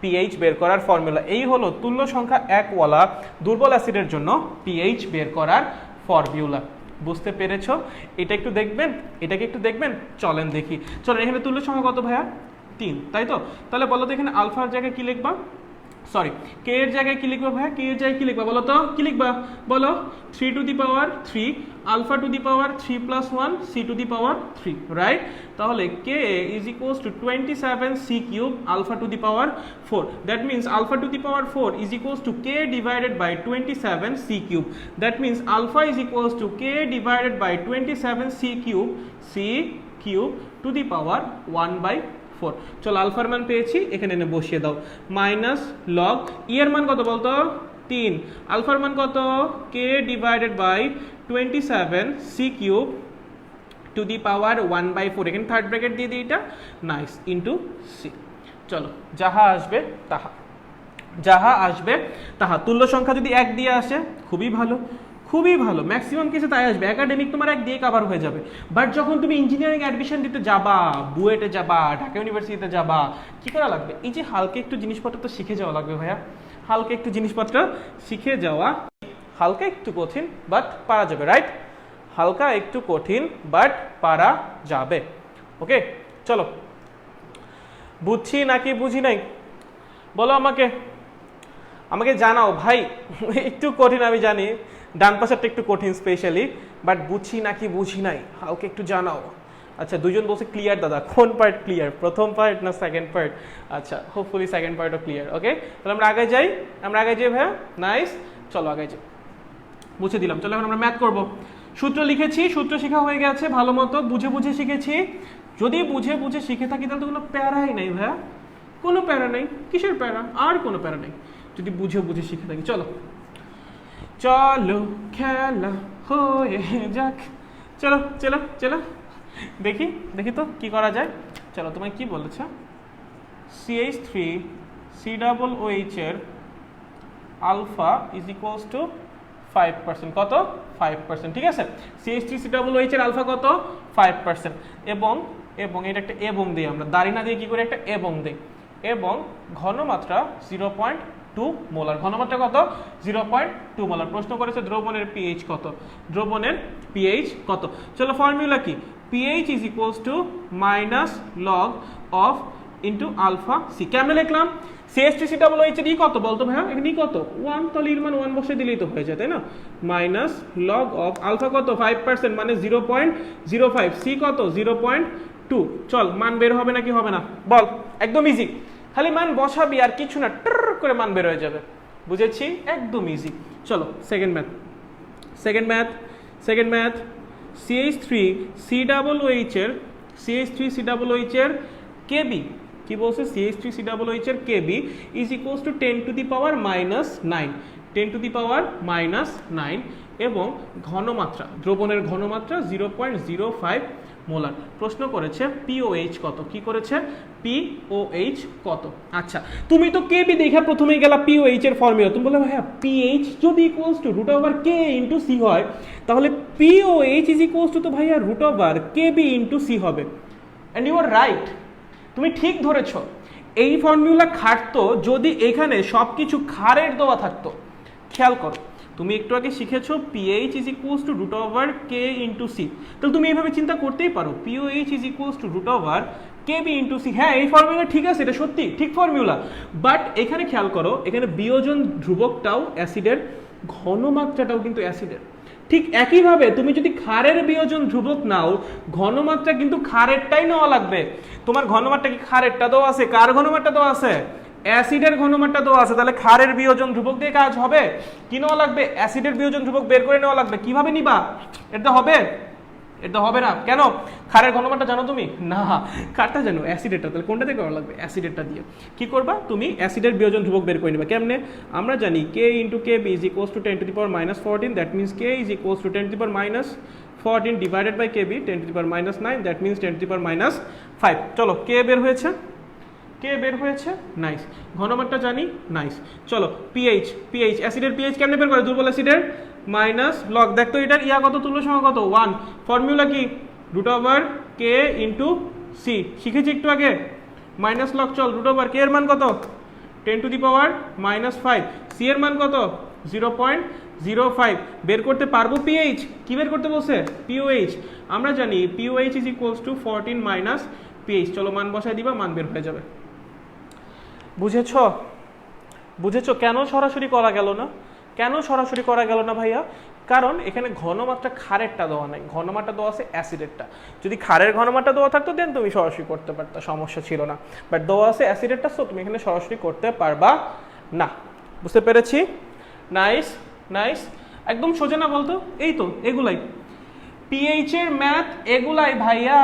পিএইচ বের করার ফর্মুলা। এই হলো তুল্য সংখ্যা একওয়ালা দুর্বল অ্যাসিডের জন্য পিএইচ বের করার ফর্মুলা। বুঝতে পেরেছো? এটা একটু দেখবেন, এটাকে একটু দেখবেন, চলেন দেখি। চলেন এখানে তুল্য সংখ্যা কত ভাইয়া? 3, তাই তো? তাহলে বলো তো এখানে আলফার জায়গায় কি লিখবা? সরি কে এর জায়গায় কি লিখবা ভাইয়া? কে এর জায়গায় কি লিখবা বলো তো? কি লিখবা বলো? 3 to the power 3 alpha to the power 3 plus 1 C to the power 3, right? তাহলে K is equals to 27 C cube alpha to the power 4, that means alpha to the power 4 is equals to K divided by 27 C cube, that means alpha is equals to K divided by 27 C cube to the power 1/4, 4। চলো আলফার মান পেয়েছি, এখানে এনে বসিয়ে দাও। Minus log ই এর মান কত বলতো 3, আলফার মান কত K divided by 27 C cube to the power 1/4, এখানে থার্ড ব্র্যাকেট দিয়ে দিই এটা, নাইস, ইন্টু সি। চলো যাহা আসবে তাহা, যাহা আসবে তাহা। তুল্য সংখ্যা যদি 1 দিয়ে আসে খুবই ভালো, খুবই ভালো, ম্যাক্সিমাম কেসে তাই আসবে, একাডেমিক তোমার 1 দিয়ে কভার হয়ে যাবে। বাট যখন তুমি ইঞ্জিনিয়ারিং অ্যাডমিশন দিতে যাবা, বুয়েটে যাবা, ঢাকা ইউনিভার্সিটিতে যাবা, কি করা লাগবে? এই যে হালকা একটু জিনিসপত্র তো শিখে যাওয়া লাগবে ভাইয়া, হালকা একটু জিনিসপত্র শিখে যাওয়া, হালকা একটু কঠিন বাট পারা যাবে, রাইট? হালকা একটু কঠিন বাট পারা যাবে। ওকে চলো, বুঝছি নাকি বুঝি নাই বলো আমাকে, আমাকে জানাও ভাই। একটু কঠিন আমি জানি, ডান পাশেরটা একটু কঠিন স্পেশালি, বাট বুঝছি নাকি বুঝি নাই হালকা একটু জানাও। আচ্ছা দুজন বলছে ক্লিয়ার দাদা, কোন পার্ট ক্লিয়ার, প্রথম পার্ট না সেকেন্ড পার্ট? আচ্ছা হোপফুলি সেকেন্ড পার্টও ক্লিয়ার। ওকে তাহলে আমরা আগে যাই, আমরা আগে যাই ভাইয়া, নাইস, চলো আগে যাই, বুঝে দিলাম। চলো এখন আমরা ম্যাথ করব। সূত্র লিখেছি, সূত্র শেখা হয়ে গেছে ভালো মতো, বুঝে বুঝে শিখেছি। যদি বুঝে বুঝে শিখে থাকি তাহলে তো কোনো প্যারাই নাই ভাইয়া, কোনো প্যারা নেই, কিসের প্যারা, আর কোনো প্যারা নেই যদি বুঝে বুঝে শিখে থাকি। চলো চলো খেলা হয়ে যাক, চলো চলো চলো দেখি দেখি তো কি করা যায়। চলো তোমায় কি বলেছে, CH3COOH এর আলফা ইজ ইকুয়ালস টু 5%, কত 5%, ঠিক আছে। CH3COOH এর আলফা কত 5%, এবং এবং এটা একটা এবং দিই আমরা, দাঁড়ি না দিয়ে কি করে একটা এবং দিই, এবং ঘনমাত্রা 0.2 মোলার, ঘনমাত্রা কত 0.2 মোলার। প্রশ্ন করেছে দ্রবণের পিএইচ কত, দ্রবণের পিএইচ কত। চলো ফর্মুলা কি, pH is equals to minus log of into alpha C. কেমনে লিখলাম, CH3COOH এর ই কত বলতো ভাইয়া, এখানে ই কত 1, তাহলে এর মান 1 বসে দিলেই তো হয়ে যায়, তাই না? মাইনাস লগ অফ আলফা কত 5%, মানে 0.05, সি কত 0.2। চল মান বের হবে নাকি হবে না বল, একদম ইজি, খালি মান বসাবি আর কিছু না, টর করে মান বের হয়ে যাবে, বুঝেছি, একদম ইজি। চলো second math, second math, second math. CH3COOH এর কেবি কি বলছে, CH3COOH এর Kb is equals to 10 to the power -9, 10 to the power -9, এবং ঘনমাত্রা, দ্রবণের ঘনমাত্রা 0.05 মোলার। প্রশ্ন করেছে পিওএইচ কত, কি করেছে পিওএইচ কত। আচ্ছা তুমি তো কেবি দেখে প্রথমেই গেলা পিওএইচ এর ফর্মুলা, তুমি বলে হ্যাঁ পিএইচ যদি equals to √k into C হয়, তাহলে পিওএইচ ইজ ইকুয়ালস টু তো ভাইয়া √kb ইনটু সি হবে। এন্ড ইউ আর রাইট, তুমি ঠিক ধরেছ। এই ফর্মুলা খাটতো যদি এখানে সবকিছু ক্ষারের দেওয়া থাকতো। খেয়াল করো, তুমি একটু আগে শিখেছো pH is equals to √k into C, তাহলে তুমি এইভাবে চিন্তা করতেই পারো pOH is equals to √kb into C. হ্যাঁ এই ফর্মুলা ঠিক আছে, এটা সত্যি ঠিক ফর্মুলা, বাট এখানে খেয়াল করো, এখানে বিয়োজন ধ্রুবকটাও অ্যাসিডের, ঘনমাত্রাটাও কিন্তু অ্যাসিডের। ঠিক একইভাবে তুমি যদি ক্ষারের বিয়োজন ধ্রুবক নাও, ঘনমাত্রা কিন্তু ক্ষারেরটাই নেওয়া লাগবে। তোমার ঘনমাত্রা কি ক্ষারেরটা দেওয়া আছে, কার ঘনমাত্রা দেওয়া আছে, অ্যাসিডের ঘনমাত্রা দেওয়া আছে, তাহলে ক্ষারের বিয়োজন ধ্রুবক দিয়ে কাজ হবে। কি নেওয়া লাগবে, অ্যাসিডের বিয়োজন ধ্রুবক বের করে নেওয়া লাগবে। কিভাবে নিবা, এটা হবে, এটা হবে না কেন, ক্ষারের ঘনমাত্রা জানো তুমি না, কারটা জানো অ্যাসিডেরটা, তাহলে কোনটা দিয়ে করা লাগবে, অ্যাসিডেরটা দিয়ে। কি করবা তুমি, অ্যাসিডের বিয়োজন ধ্রুবক বের করে নিবা। কেমনে, আমরা জানি k into kb is equals to 10 to the power -14, that means k is equals to 10 to the power -14 divided by kb 10 to the power -9, that means 10 to the power -5। চলো k বের হয়েছে, কে বের হয়েছে, নাইস। ঘনমাত্রা জানি, nice. চলো pH, pH অ্যাসিডের pH কেমনে বের করে, দুর্বল অ্যাসিডের মাইনাস লগ, দেখতো এটার ইয়া কত, তুল্য সংখ্যা কত 1, ফর্মুলা কি √k ইনটু সি, শিখেছি একটু আগে, মাইনাস লগ। চল √k এর মান কত 10 টু দি পাওয়ার -5, সি এর মান কত 0.05, বের করতে পারবো পিএইচ, কি বের করতে বলছে পিওএইচ। আমরা জানি pOH is equals to 14 minus pH. চলো মান বসায় দিবা, মান বের হয়ে যাবে। বুঝেছো, বুঝেছো কেন সরাসরি করা গেল না, কেন সরাসরি করা গেল না ভাইয়া, কারণ এখানে ঘনমাত্রা ক্ষারেরটা দেওয়া নাই, ঘনমাত্রা দেওয়া আছে অ্যাসিডেরটা। যদি ক্ষারের ঘনমাত্রা দেওয়া থাকতো দেন তুমি সরাসরি করতে পারতো, সমস্যা ছিল না, বাট দেওয়া আছে অ্যাসিডেরটা, সো তুমি এখানে সরাসরি করতে পারবা না। বুঝতে পেরেছি, নাইস নাইস, একদম সোজা না বলতো, এই তো এগুলাই পিএইচ এর ম্যাথ, এগুলাই ভাইয়া।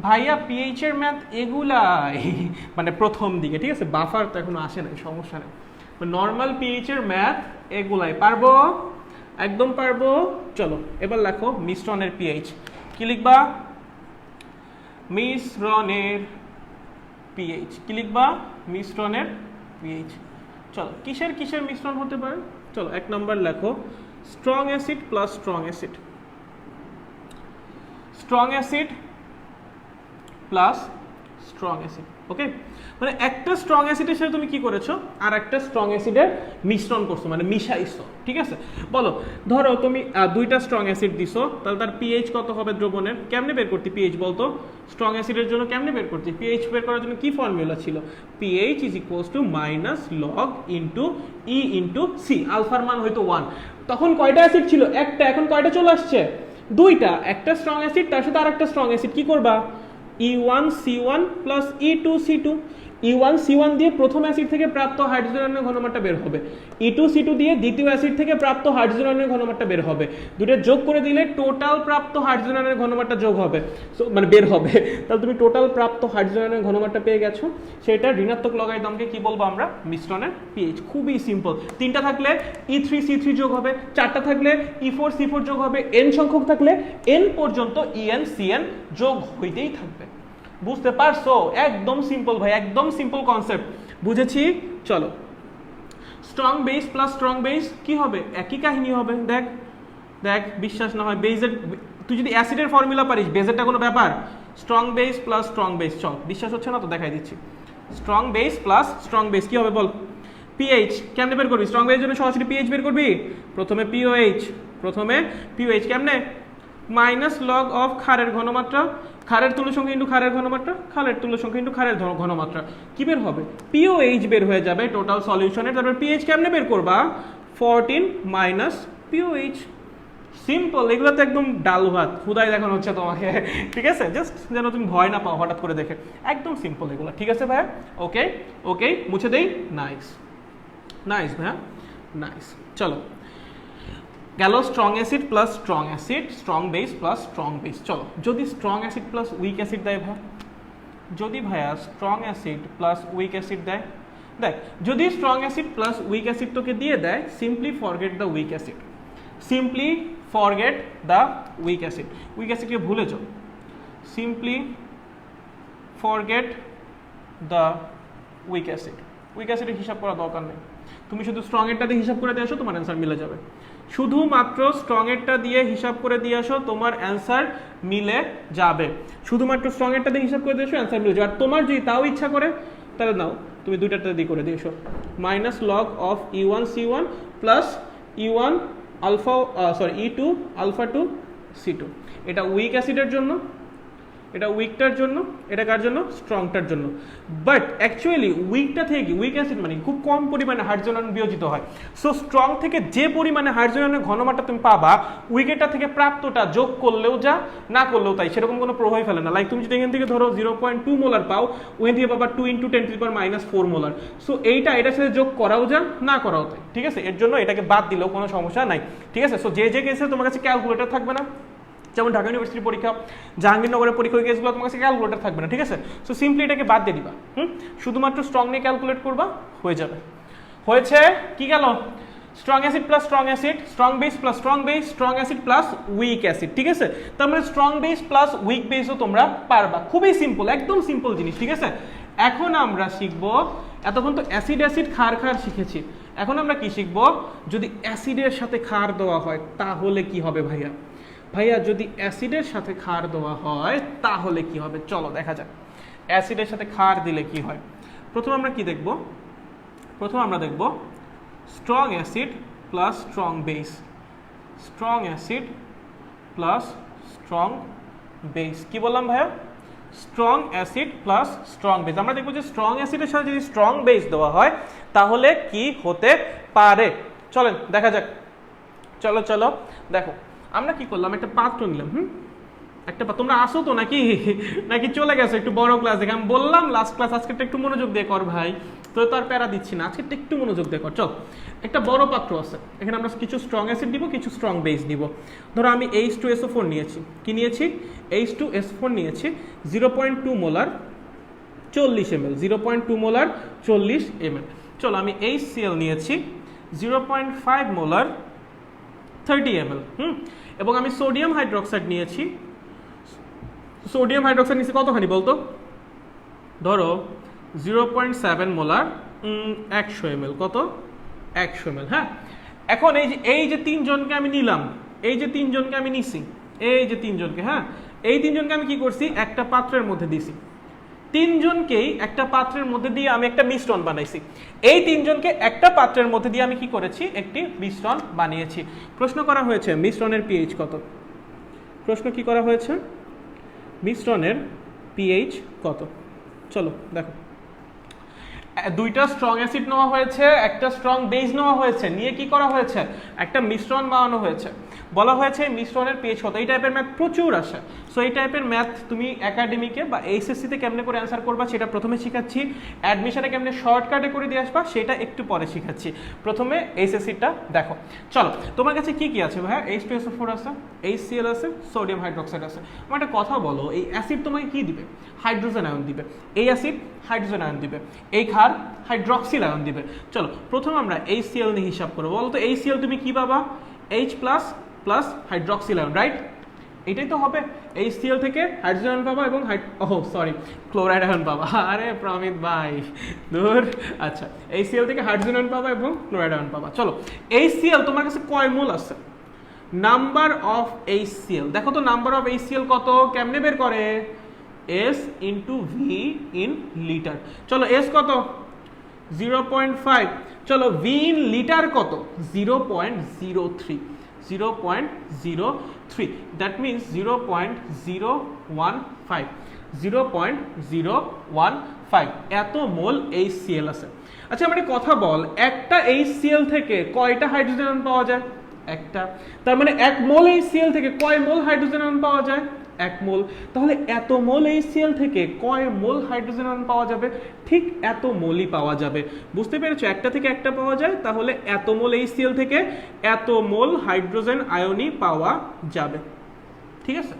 ভাইয়া পিএইচ এর ম্যাথ এগুলাই মানে প্রথম দিকে, ঠিক আছে, বাফার তো এখনো আসে নাই, সমস্যা নেই। নর্মাল পিএইচ এর ম্যাথ এগুলাই পারবো, একদম পারবো। চলো এবার লেখো মিশ্রণের পিএইচ। কি লিখবা? মিশ্রণের পিএইচ। কি লিখবা? মিশ্রণের পিএইচ। চলো কিসের কিসের মিশ্রণ হতে পারে? চলো 1 নাম্বার লেখো strong acid plus strong acid. Strong acid plus strong acid. Okay, মানে একটা স্ট্রং অ্যাসিডের সাথে তুমি কি করেছো, আর একটা স্ট্রং অ্যাসিডের মিশ্রণ করছো, মানে মিশাইছো, ঠিক আছে। বলো ধরো তুমি দুইটা স্ট্রং অ্যাসিড দিছো, তাহলে তার পিএইচ কত হবে দ্রবণের? কেমনে বের করতে পিএইচ বলতো? স্ট্রং অ্যাসিডের জন্য কেমনে বের করতে? পিএইচ বের করার জন্য কি ফর্মুলা ছিল? PH is equals to minus log into E into C. আলফার মান হয়তো 1। তখন কয়টা অ্যাসিড ছিল? একটা। এখন কয়টা চলে আসছে? দুইটা। একটা স্ট্রং অ্যাসিড তার সাথে আর একটা স্ট্রং অ্যাসিড, কি করবা? E1C1 plus E2C2। E1C1 দিয়ে প্রথম অ্যাসিড থেকে প্রাপ্ত হাইড্রোজেন আয়নের ঘনমাত্রা বের হবে, E2C2 দিয়ে দ্বিতীয় অ্যাসিড থেকে প্রাপ্ত হাইড্রোজেন আয়নের ঘনমাত্রা বের হবে। দুটো যোগ করে দিলে টোটাল প্রাপ্ত হাইড্রোজেন আয়নের ঘনমাত্রা যোগ হবে, সো মানে বের হবে। তাহলে তুমি টোটাল প্রাপ্ত হাইড্রোজেন আয়নের ঘনমাত্রা পেয়ে গেছো। সেটা ঋণাত্মক লগারিদমকে কি বলবো আমরা? মিশ্রণের পিএইচ। খুবই সিম্পল। 3টা থাকলে E3C3 যোগ হবে, 4টা থাকলে E4C4 যোগ হবে, n সংখ্যক থাকলে n পর্যন্ত EnCn যোগ হইতেই থাকবে। বুঝতে পারছো? একদম সিম্পল ভাই, একদম সিম্পল কনসেপ্ট। বুঝেছি? চলো strong base plus strong base কি হবে? একই কাহিনী হবে। দেখ দেখ, বিশ্বাস না হয় বেজের, তুই যদি অ্যাসিডের ফর্মুলা পারিস, বেজেরটা কোনো ব্যাপার? Strong base plus strong base. চল, বিশ্বাস হচ্ছে না তো দেখাই দিচ্ছি। Strong base plus strong base কি হবে বল? পিএইচ কেমনে বের করবি? স্ট্রং বেসের জন্য সরাসরি পিএইচ বের করবি। প্রথমে পিওএইচ, প্রথমে পিওএইচ কেমনে? মাইনাস লগ অফ ক্ষারের ঘনমাত্রা, ক্ষারের তুল্য সংখ্যা ইন্টু ক্ষারের ঘনমাত্রা, ক্ষারের তুল্য সংখ্যা ইন্টু ক্ষারের ঘনমাত্রা। কি বের হবে? পিওএইচ বের হয়ে যাবে টোটাল সলিউশনের। তারপর পিএইচ কেমনে বের করবা? 14 মাইনাস পিওএইচ। সিম্পল। এগুলো তো একদম ডাল ভাত, খুদাই দেখানো হচ্ছে তোমাকে, ঠিক আছে? জাস্ট যেন তুমি ভয় না পাও হঠাৎ করে দেখে। একদম সিম্পল এগুলো, ঠিক আছে ভাইয়া? ওকে ওকে, মুছে দেই। নাইস নাইস ভাইয়া, নাইস। চলো গেল strong acid plus strong acid, strong base plus strong base. চলো যদি strong acid plus weak acid দেয় ভাই, যদি ভাইয়া strong acid plus weak acid দেয়, দেখ যদি strong acid plus weak acid তোকে দিয়ে দেয়, simply forget the weak acid, simply forget the weak acid. Weak অ্যাসিডকে ভুলে যাও, simply forget the weak acid. Weak অ্যাসিডের হিসাব করার দরকার নেই, তুমি শুধু স্ট্রং এরটা দিয়ে হিসাব করে দিয়ে আসো, তোমার অ্যান্সার মিলে যাবে। শুধুমাত্র স্ট্রং এরটা দিয়ে হিসাব করে দিয়ে আসো, তোমার অ্যান্সার মিলে যাবে। শুধুমাত্র স্ট্রং এরটা দিয়ে হিসাব করে দিয়ে আসো, অ্যান্সার মিলে যাবে। আর তোমার যদি তাও ইচ্ছা করে তাহলে নাও, তুমি দুইটাটা দিয়ে করে দিয়ে এসো। Minus log of E1C1 plus E1 alpha, sorry E2 alpha 2 C2। এটা উইক অ্যাসিডের জন্য, এটা উইকটার জন্য, এটা কার জন্য? স্ট্রংটার জন্য। বাট অ্যাকচুয়ালি উইকটা থেকে কি, উইক অ্যাসিড মানে খুব কম পরিমাণে হাইড্রোজেন আয়ন বিয়োজিত হয়। সো স্ট্রং থেকে যে পরিমাণে হাইড্রোজেন আয়নের ঘনমাত্রা তুমি পাবা, উইকেটটা থেকে প্রাপ্তটা যোগ করলেও যা, না করলেও তাই, সেরকম কোনো প্রভাবই ফেলে না। লাইক তুমি যদি এখান থেকে ধরো 0.2 মোলার পাও, ওখান থেকে পাবা 2 × 10⁻⁻⁴ মোলার। সো এটার সাথে যোগ করাও যা, না করাও তাই, ঠিক আছে? এর জন্য এটাকে বাদ দিলেও কোনো সমস্যা নাই, ঠিক আছে? সো যে যে কেসে তোমার কাছে ক্যালকুলেটর থাকবে না, যেমন ঢাকা ইউনিভার্সিটির পরীক্ষা, জাহাঙ্গীরনগরের পরীক্ষা, কেসগুলো তোমার কাছে ক্যালকুলেটর থাকবে না, ঠিক আছে? সো সিম্পলি এটাকে বাদ দিয়ে দিবা, শুধুমাত্র স্ট্রং নিয়ে ক্যালকুলেট করবা, হয়ে যাবে। হয়েছে? কি গেল? Strong acid plus strong acid, strong base plus strong base, strong acid plus weak acid, ঠিক আছে? তার মানে স্ট্রং বেস প্লাস উইক বেসও তোমরা পারবা। খুবই সিম্পল, একদম সিম্পল জিনিস, ঠিক আছে? এখন আমরা শিখবো, এতক্ষণ তো অ্যাসিড অ্যাসিড ক্ষার ক্ষার শিখেছি, এখন আমরা কি শিখবো? যদি অ্যাসিডের সাথে ক্ষার দেওয়া হয় তাহলে কি হবে ভাইয়া? ভাইয়া যদি অ্যাসিডের সাথে ক্ষার দেওয়া হয় তাহলে কি হবে? চলো দেখা যাক অ্যাসিডের সাথে ক্ষার দিলে কি হয়। প্রথমে আমরা কি দেখব? প্রথমে আমরা দেখব strong acid plus strong base, strong acid plus strong base. কি বললাম ভাইয়া? Strong acid plus strong base. আমরা দেখব যে স্ট্রং অ্যাসিডের সাথে যদি স্ট্রং বেস দেওয়া হয় তাহলে কি হতে পারে। চলেন দেখা যাক। চলো চলো দেখো, আমরা কি করলাম, একটা পাত্র নিলাম, একটা তোমরা আসো তো নাকি নাকি চলে গেছো একটু বড় ক্লাস দেখে? আমি বললাম লাস্ট ক্লাস, আজকেরটা একটু মনোযোগ দিয়ে কর ভাই, তো আর প্যারা দিচ্ছি না, আজকেরটা একটু মনোযোগ দিয়ে কর। চল, একটা বড় পাত্র আছে, এখানে আমরা কিছু স্ট্রং অ্যাসিড দিব, কিছু স্ট্রং বেস দিব। ধরো আমি H2SO4 নিয়েছি, কি নিয়েছি? H2SO4 নিয়েছি 0.2 মোলার 40 ml, 0.2 মোলার 40 ml। চলো আমি HCl নিয়েছি 0.5 মোলার 30 ml। এবং আমি সোডিয়াম হাইড্রোক্সাইড নিয়েছি, সোডিয়াম হাইড্রোক্সাইড নিয়েছি কতখানি বলতো? ধরো 0.7 মোলার 100 ml। কত? 100 ml। হ্যাঁ, এখন এই যে তিনজনকে আমি নিলাম, এই যে তিনজনকে আমি নিছি, এই যে তিনজনকে, হ্যাঁ এই তিনজনকে আমি কি করছি? একটা পাত্রের মধ্যে দিছি। তিনজনকেই একটা পাত্রের মধ্যে দিয়ে আমি একটা মিশ্রণ বানাইছি। এই তিনজনকে একটা পাত্রের মধ্যে দিয়ে আমি কি করেছি? একটি মিশ্রণ বানিয়েছি। প্রশ্ন করা হয়েছে মিশ্রণের পিএইচ কত? প্রশ্ন কি করা হয়েছে? মিশ্রণের পিএইচ কত? চলো দেখো, দুইটা স্ট্রং অ্যাসিড নেওয়া হয়েছে, একটা স্ট্রং বেস নেওয়া হয়েছে, নিয়ে কি করা হয়েছে? একটা মিশ্রণ বানানো হয়েছে। বলা হয়েছে মিশ্রণের পিএইচ কত। এই টাইপের ম্যাথ প্রচুর আসে। সো এই টাইপের ম্যাথ তুমি একাডেমিকে বা এইচএসসিতে কেমনে করে অ্যান্সার করবা সেটা প্রথমে শিখাচ্ছি, অ্যাডমিশনে কেমনে শর্টকাটে করে দিয়ে আসবা সেটা একটু পরে শিখাচ্ছি। প্রথমে এইচএসসিটা দেখো। চলো, তোমার কাছে কি কি আছে ভাইয়া? H2SO4 আছে, HCl আছে, সোডিয়াম হাইড্রোক্সাইড আছে। আমার একটা কথা বলো, এই অ্যাসিড তোমাকে কি দিবে? হাইড্রোজেন আয়ন দিবে। এই অ্যাসিড হাইড্রোজেন আয়ন দিবে, এই ক্ষার হাইড্রক্সিল আয়ন দিবে। চলো প্রথম আমরা HCl নিয়ে হিসাব করবো। বলো তো HCl তুমি কি পাবা? H plus plus hydroxyl ion, right? এটাই তো হবে। HCl থেকে হাইড্রোজেন আয়ন পাবা এবং ক্লোরাইড আয়ন পাবা। আরে প্রমিত ভাই দূর। আচ্ছা, HCl থেকে হাইড্রোজেন আয়ন পাবা এবং ক্লোরাইড আয়ন পাবা। চলো, HCl তোমার কাছে কয় মোল আছে? নাম্বার অফ HCl দেখো তো, নাম্বার অফ HCl কত? কেমনে বের করে? S into V in litre. চলো S কত? 0.5। চলো V ইন লিটার কত? 0.03। 0.03, দ্যাট মিনস 0.015। 0.015 এত মোল HCl আছে। আচ্ছা আমার একটা কথা বল, একটা HCl থেকে কয়টা হাইড্রোজেন আয়ন পাওয়া যায়? একটা। তার মানে 1 মোল HCl থেকে কয় মোল হাইড্রোজেন আয়ন পাওয়া যায়? 1 মোল। তাহলে এত মোল HCl থেকে কয় মোল হাইড্রোজেন আয়ন পাওয়া যাবে? ঠিক এত মোলই পাওয়া যাবে। বুঝতে পেরেছো? একটা থেকে একটা পাওয়া যায়, তাহলে এত মোল HCl থেকে এত মোল হাইড্রোজেন আয়নই পাওয়া যাবে। ঠিক আছে,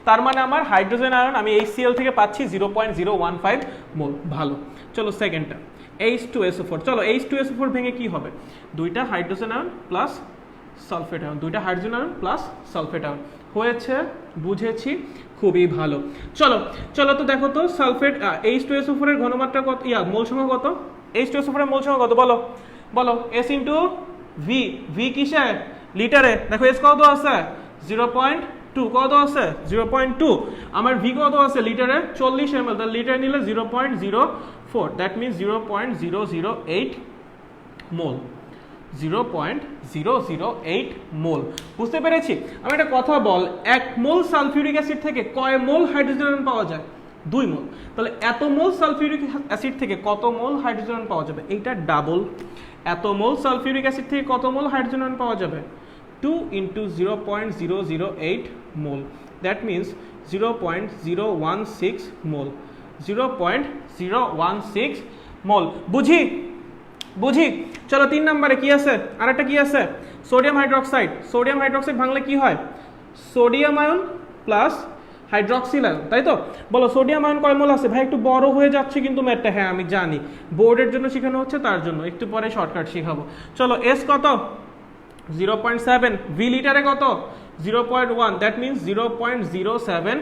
তার মানে আমার হাইড্রোজেন আয়ন আমি HCl থেকে পাচ্ছি 0.015 মোল। ভালো। চলো সেকেন্ডটা H2SO4। চলো H2SO4 ভেঙে কি হবে? দুইটা hydrogen ion plus sulphate ion, দুইটা hydrogen ion plus sulphate ion হয়েছে। বুঝেছি, খুবই ভালো। চলো চলো তো দেখো তো সালফেট H2SO4 এর ঘনমাত্রা কত? মোল সংখ্যা কত? H2SO4 এর মোল সংখ্যা কত বলো? বলো। S into V. ভি কিসে? লিটারে। দেখো S কত আছে? 0.2। কত আছে? 0.2। আমার ভি কত আছে? লিটারে 40 ml। তাহলে লিটারে নিলে 0.04, দ্যাট মিনস 0.008 মোল। 0.008 মোল। বুঝতে পেরেছি? আমি একটা কথা বল, 1 মোল সালফিউরিক অ্যাসিড থেকে কয় মোল হাইড্রোজেন আয়ন পাওয়া যায়? 2 মোল। তাহলে এত মোল সালফিউরিক অ্যাসিড থেকে কত মোল হাইড্রোজেন আয়ন পাওয়া যাবে? এইটা ডাবল। এত মোল সালফিউরিক অ্যাসিড থেকে কত মোল হাইড্রোজেন আয়ন পাওয়া যাবে? 2 ইন্টু 0.008 মোল, দ্যাট মিনস 0.016 মোল। 0.016 মোল। বুঝি? বুঝি। চলো 3 নম্বরে কি আছে? আরেকটা কি আছে? Sodium hydroxide. সোডিয়াম হাইড্রোক্সাইড ভাঙলে কি হয়? Sodium ion plus hydroxyl ion, তাই তো? বলো সোডিয়াম আয়ন কয় মোল আছে? ভাই একটু বড় হয়ে যাচ্ছে কিন্তু ম্যাথটা। হ্যাঁ আমি জানি, বোর্ডের জন্য শেখানো হচ্ছে, তার জন্য একটু পরে শর্টকাট শেখাবো। চলো S কত? 0.7। ভি লিটারে কত? 0.1, দ্যাট মিনস 0.07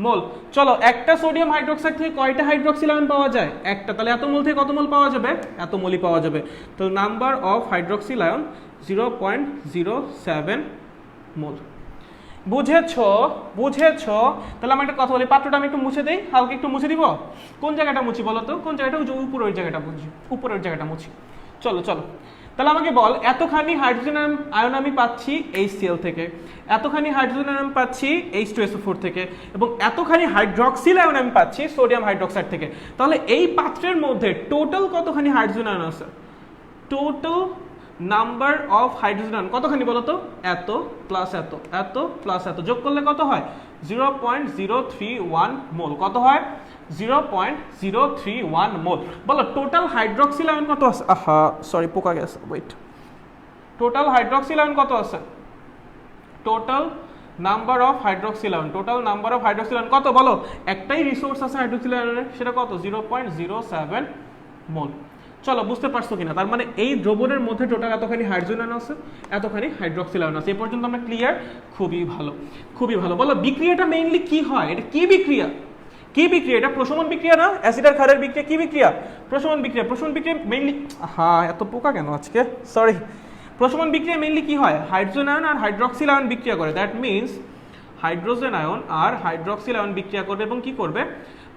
মোল। চলো একটা সোডিয়াম হাইড্রোক্সাইড থেকে কয়টা হাইড্রক্সিল আয়ন পাওয়া যায়? একটা। তাহলে এত মোল থেকে কত মোল পাওয়া যাবে? এত মোলই পাওয়া যাবে। তো নাম্বার অফ হাইড্রক্সিল আয়ন 0.07 মোল। বুঝেছো? বুঝেছো? তাহলে আমি একটা কথা বলি, পাত্রটা আমি একটু মুছে দেই, হালকা একটু মুছে দিব। কোন জায়গাটা মুছি বলো তো? কোন জায়গাটা? উপরের জায়গাটা মুছি, উপরের জায়গাটা মুছি। চলো চলো, তাহলে আমাকে বল, এতখানি হাইড্রোজেন আয়ন আমি পাচ্ছি HCl থেকে, এতখানি হাইড্রোজেন আয়ন পাচ্ছি H2SO4 থেকে, এবং এতখানি হাইড্রক্সিল আয়ন আমি পাচ্ছি সোডিয়াম হাইড্রোক্সাইড থেকে। তাহলে এই পাত্রের মধ্যে টোটাল কতখানি হাইড্রোজেন আয়ন আছে? Total number of hydrogen ion কতখানি বলো তো? এত প্লাস এত, এত প্লাস এত, যোগ করলে কত হয়? 0.031 মোল। কত হয়? 0.031 মোল। বলো টোটাল হাইড্রক্সিল আয়ন কত আছে? আহা সরি পোকা গেছে, ওয়েট। টোটাল হাইড্রক্সিল আয়ন কত আছে? Total number of hydroxyl ion, total number of hydroxyl ion কত বলো? একটাই রিসোর্স আছে হাইড্রক্সিল আয়নের, সেটা কত? 0.07 মোল। চলো বুঝতে পারছো কিনা? তার মানে এই দ্রবণের মধ্যে টোটাল এতখানি হাইড্রোজেন আয়ন আছে, এতখানি হাইড্রক্সিল আয়ন আছে। এই পর্যন্ত আমরা ক্লিয়ার? খুবই ভালো, খুবই ভালো। বলো বিক্রিয়াটা মেইনলি কি হয়? এটা কি বিক্রিয়া? কি বিক্রিয়া? এটা প্রশমন বিক্রিয়া না? অ্যাসিড আর ক্ষারের বিক্রিয়া কি বিক্রিয়া? প্রশমন বিক্রিয়া। প্রশমন বিক্রিয়া মেইনলি, হ্যাঁ এত পোকা কেন আজকে, সরি। প্রশমন বিক্রিয়া মেইনলি কি হয়? হাইড্রোজেন আয়ন আর হাইড্রক্সিল আয়ন বিক্রিয়া করে। দ্যাট মিনস হাইড্রোজেন আয়ন আর হাইড্রক্সিল আয়ন বিক্রিয়া করবে এবং কি করবে?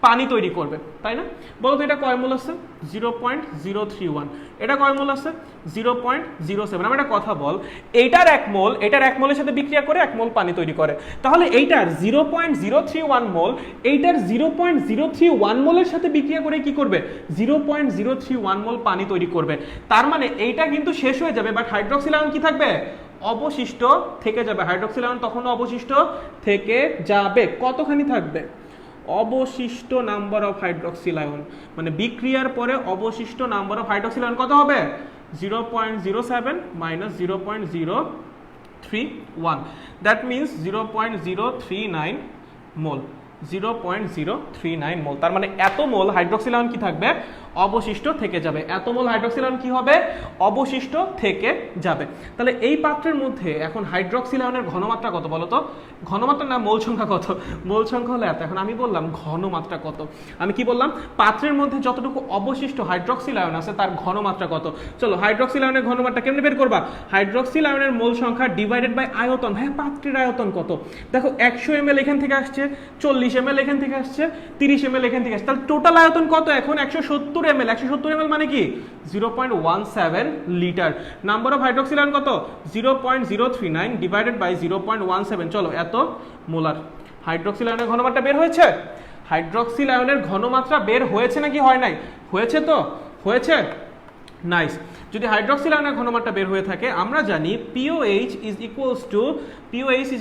পানি তৈরি করবে, তাই না? বলো তো এটা কয় মোল আছে? 0.031। এটা কয় মোল আছে? 0.07। আমি একটা কথা বল, এইটার 1 মোল, এটার 1 মোলের সাথে বিক্রিয়া করে 1 মোল পানি তৈরি করে। তাহলে এইটার 0.031 মোল, এইটার 0.031 মোলের সাথে বিক্রিয়া করে কি করবে? 0.031 মোল পানি তৈরি করবে। তার মানে এইটা কিন্তু শেষ হয়ে যাবে, বাট হাইড্রক্সিল আয়ন কি থাকবে? অবশিষ্ট থেকে যাবে। হাইড্রক্সিল আয়ন তখনও অবশিষ্ট থেকে যাবে। কতখানি থাকবে? অবশিষ্ট নাম্বার অফ হাইড্রক্সিল আয়ন, মানে বিক্রিয়ার পরে অবশিষ্ট নাম্বার অফ হাইড্রক্সিল আয়ন কত হবে? 0.07 মাইনাস 0.031, দ্যাট মিনস 0.039 মোল। 0.039 মোল। তার মানে এত মোল হাইড্রক্সিল আয়ন কি থাকবে? অবশিষ্ট থেকে যাবে। এত মোল হাইড্রক্সিল আয়ন কি হবে? অবশিষ্ট থেকে যাবে। তাহলে এই পাত্রের মধ্যে এখন হাইড্রক্সিল আয়নের ঘনমাত্রা কত বলো তো? ঘনমাত্রা না, মোল সংখ্যা কত? মোল সংখ্যা হলো এত। এখন আমি বললাম ঘনমাত্রা কত? আমি কি বললাম? পাত্রের মধ্যে যতটুকু অবশিষ্ট হাইড্রক্সিল আয়ন আছে তার ঘনমাত্রা কত? চলো হাইড্রক্সিল আয়নের ঘনমাত্রা কেমনে বের করবা? হাইড্রক্সিল আয়নের মোল সংখ্যা ডিভাইডেড বাই আয়তন। হ্যাঁ, পাত্রের আয়তন কত? দেখো 100 ml এখান থেকে আসছে, 40 ml এখান থেকে আসছে, 30 ml এখান থেকে আসছে। তাহলে টোটাল আয়তন কত এখন? 170 ml। 170 ml মানে কি? 0.17 litre. Number of hydroxyl ion কত? 0.039 ডিভাইডেড বাই 0.17। চলো এত মোলার। হাইড্রক্সিল আয়নের ঘনমাত্রা বের হয়েছে? হাইড্রক্সিল আয়নের ঘনমাত্রা বের হয়েছে নাকি হয় নাই? হয়েছে তো? হয়েছে, নাইস। যদি হাইড্রক্সিল আয়নের ঘনমাত্রা বের হয়ে থাকে, আমরা জানি POH is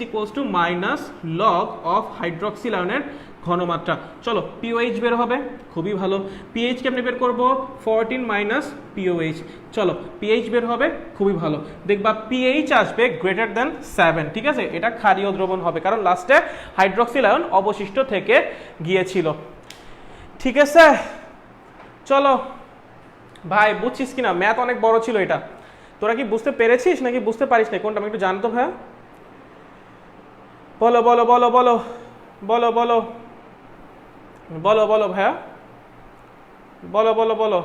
equals to minus log of hydroxyl আয়নের ঘনমাত্রা। চলো POH বের হবে, খুবই ভালো। PH কেমনে বের করব? 14 মাইনাস POH। চলো PH বের হবে, খুবই ভালো। দেখবা PH আসবে গ্রেটার দ্যান 7, ঠিক আছে? এটা ক্ষারীয় দ্রবণ হবে, কারণ লাস্টে হাইড্রক্সিল আয়ন অবশিষ্ট থেকে গিয়েছিল, ঠিক আছে? চলো ভাই, বুঝছিস কিনা? ম্যাথ অনেক বড় ছিল এটা। তোরা কি বুঝতে পেরেছিস নাকি বুঝতে পারিস না? কোনটা আমি একটু জানতো ভাইয়া? বলো বলো বলো বলো বলো বলো বলো বলো ভাইয়া, বলো বলো বলো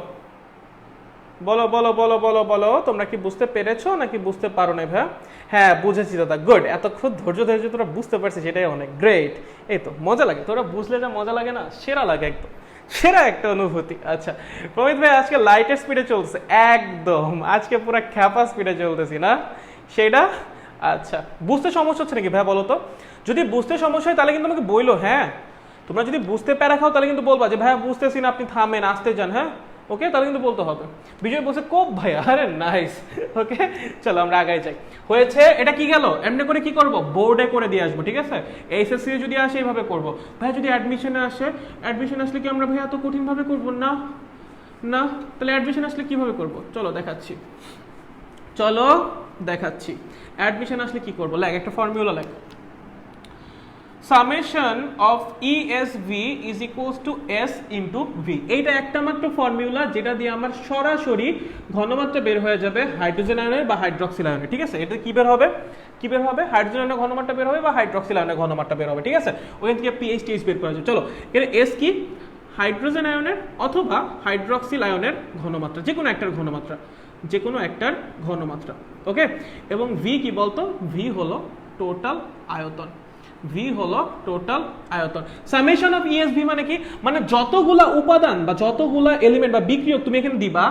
বলো বলো বলো বলো বলো তোমরা কি বুঝতে পেরেছো নাকি বুঝতে পারো না ভাইয়া? হ্যাঁ বুঝেছি দাদা, গুড। এতক্ষণ ধৈর্য ধৈর্য তোরা বুঝতে পারছিস, সেটাই অনেক গ্রেট। এই তো মজা লাগে, তোরা বুঝলে যা মজা লাগে না, সেরা লাগে একদম, সেরা একটা অনুভূতি। আচ্ছা প্রমিত ভাই, আজকে লাইটের স্পিডে চলছে একদম, আজকে পুরো খ্যাপা স্পিডে চলতেছি না সেটা? আচ্ছা, বুঝতে সমস্যা হচ্ছে নাকি ভাই বলো তো? যদি বুঝতে সমস্যা হয় তাহলে কিন্তু আমাকে বইলো। হ্যাঁ, তোমরা যদি বুঝতে প্যারা খাও তাহলে কিন্তু বলবা যে ভাইয়া বুঝতেছি না, আপনি থামেন, আসতে যান। হ্যাঁ ওকে, তাহলে কিন্তু বলতে হবে। বিজয় বলছে কোপ ভাইয়া, আরে নাইস। ওকে চলো আমরা আগাই যাই। হয়েছে, এটা কি গেল? এমনি করে কি করব? বোর্ডে করে দিয়ে আসবো, ঠিক আছে? এইচএসসি যদি আসে এইভাবে করবো। ভাই যদি অ্যাডমিশনে আসে, অ্যাডমিশন আসলে কি আমরা ভাইয়া এত কঠিন ভাবে করবো? না না, তাহলে অ্যাডমিশন আসলে কিভাবে করব? চলো দেখাচ্ছি, চলো দেখাচ্ছি। অ্যাডমিশন আসলে কি করবো? লেখ একটা ফর্মুলা, লেখ summation of ESV is equals two S into V। এইটা একটা মাত্র ফর্মুলা যেটা দিয়ে আমার সরাসরি ঘনমাত্রা বের হয়ে যাবে হাইড্রোজেন আয়নের বা হাইড্রক্সিল আয়নের, ঠিক আছে? এটা কি বের হবে? কি বের হবে? হাইড্রোজেন আয়নের ঘনমাত্রা বের হবে বা হাইড্রক্সিল আয়নের ঘনমাত্রা বের হবে, ঠিক আছে? ওখান থেকে PH বের করা যাবে। চলো এর S কি? হাইড্রোজেন আয়নের অথবা হাইড্রক্সিল আয়নের ঘনমাত্রা, যে কোনো একটার ঘনমাত্রা, যে কোনো একটার ঘনমাত্রা। ওকে, এবং V কি বলতো? V হলো টোটাল আয়তন। V হলো টোটাল আয়তন। সামেশন অফ ESV মানে কি? মানে যতগুলা উপাদান বা যতগুলা এলিমেন্ট বা বিক্রিয়ক তুমি এখানে দিবা,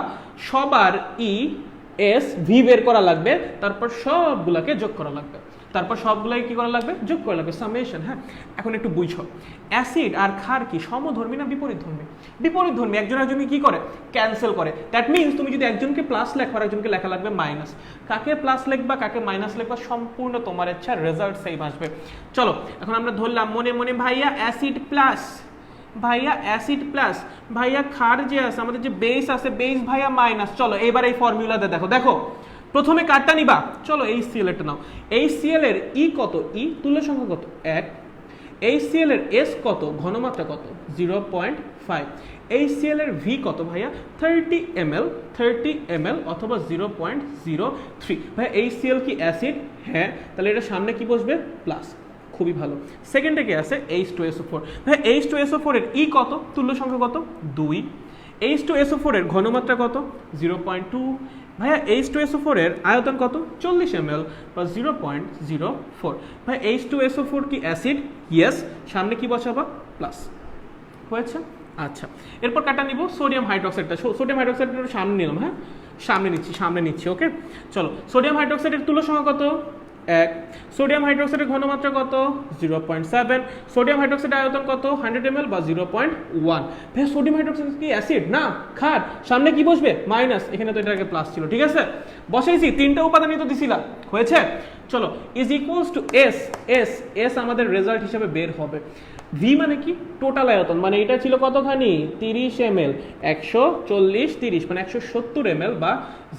সবার ESV বের করা লাগবে, তারপর সবগুলাকে যোগ করা লাগবে। তারপর সবগুলাই কি করা লাগবে, যোগ করা লাগবে, সামেশন। হ্যাঁ, এখন একটু বুঝো, অ্যাসিড আর ক্ষার কি সমধর্মী না বিপরীতধর্মী? বিপরীতধর্মী। একজন একজনকে কি করে, ক্যান্সেল করে। দ্যাট মিনস তুমি যদি একজনকে প্লাস লেখো আর একজনকে লেখা লাগবে মাইনাস। কাকে প্লাস লিখবা কাকে মাইনাস লিখবা সম্পূর্ণ তোমার ইচ্ছা, রেজাল্ট সেম আসবে। চলো এখন আমরা ধরলাম মনে মনে ভাইয়া অ্যাসিড প্লাস, ভাইয়া অ্যাসিড প্লাস, ভাইয়া ক্ষার যে আছে আমাদের যে বেস আছে বেস ভাইয়া মাইনাস। চলো এবার এই ফর্মুলাতে দেখো, দেখো প্রথমে কারটা নিবা, চলো এই সিএল এরটা নাও। এই সিএল এর ই কত, ই তুল্য সংখ্যা কত 1। এই সিএল এর এস কত, ঘনমাত্রা কত 0.5। এই সিএল এর ভি কত ভাইয়া 30 ml, 30 ml অথবা 0.03। ভাইয়া এই সিএল কি অ্যাসিড? হ্যাঁ, তাহলে এটা সামনে কি বসবে, প্লাস। খুবই ভালো। সেকেন্ডে কি আছে, H2SO4। ভাই H2SO4 এর ই কত, তুল্য সংখ্যা কত 2। H2SO4 এর ঘনমাত্রা কত 0.2। ভাইয়া H2SO4 এর আয়তন কত 40 ml বা 0.04। ভাই H2SO4 কি অ্যাসিড? ইয়েস, সামনে কি বসাবা, প্লাস। হয়েছে? আচ্ছা, এরপর কাটা নিব সোডিয়াম হাইড্রোক্সাইডটা। সোডিয়াম হাইড্রোক্সাইডটা সামনে নিলাম। হ্যাঁ, সামনে নিচ্ছি। ওকে, চলো সোডিয়াম হাইড্রোক্সাইডের তুল্য সংখ্যা কত 1। সোডিয়াম হাইড্রোক্সাইডের ঘনমাত্রা কত 0.7। সোডিয়াম হাইড্রোক্সাইডের আয়তন কত 100 ml বা 0.1। ভাই সোডিয়াম হাইড্রোক্সাইড কি অ্যাসিড? না, ক্ষার। সামনে কি বসবে, মাইনাস। এখানে তো এটা আগে প্লাস ছিল, ঠিক আছে, বসাইছি। তিনটা উপাদানই তো দিছিলাম, হয়েছে। চলো is equals two S. S আমাদের রেজাল্ট হিসেবে বের হবে। ভি মানে কি, টোটাল আয়তন, মানে এটা ছিল কতখানি 30 ml, 140 30 মানে 170 ml বা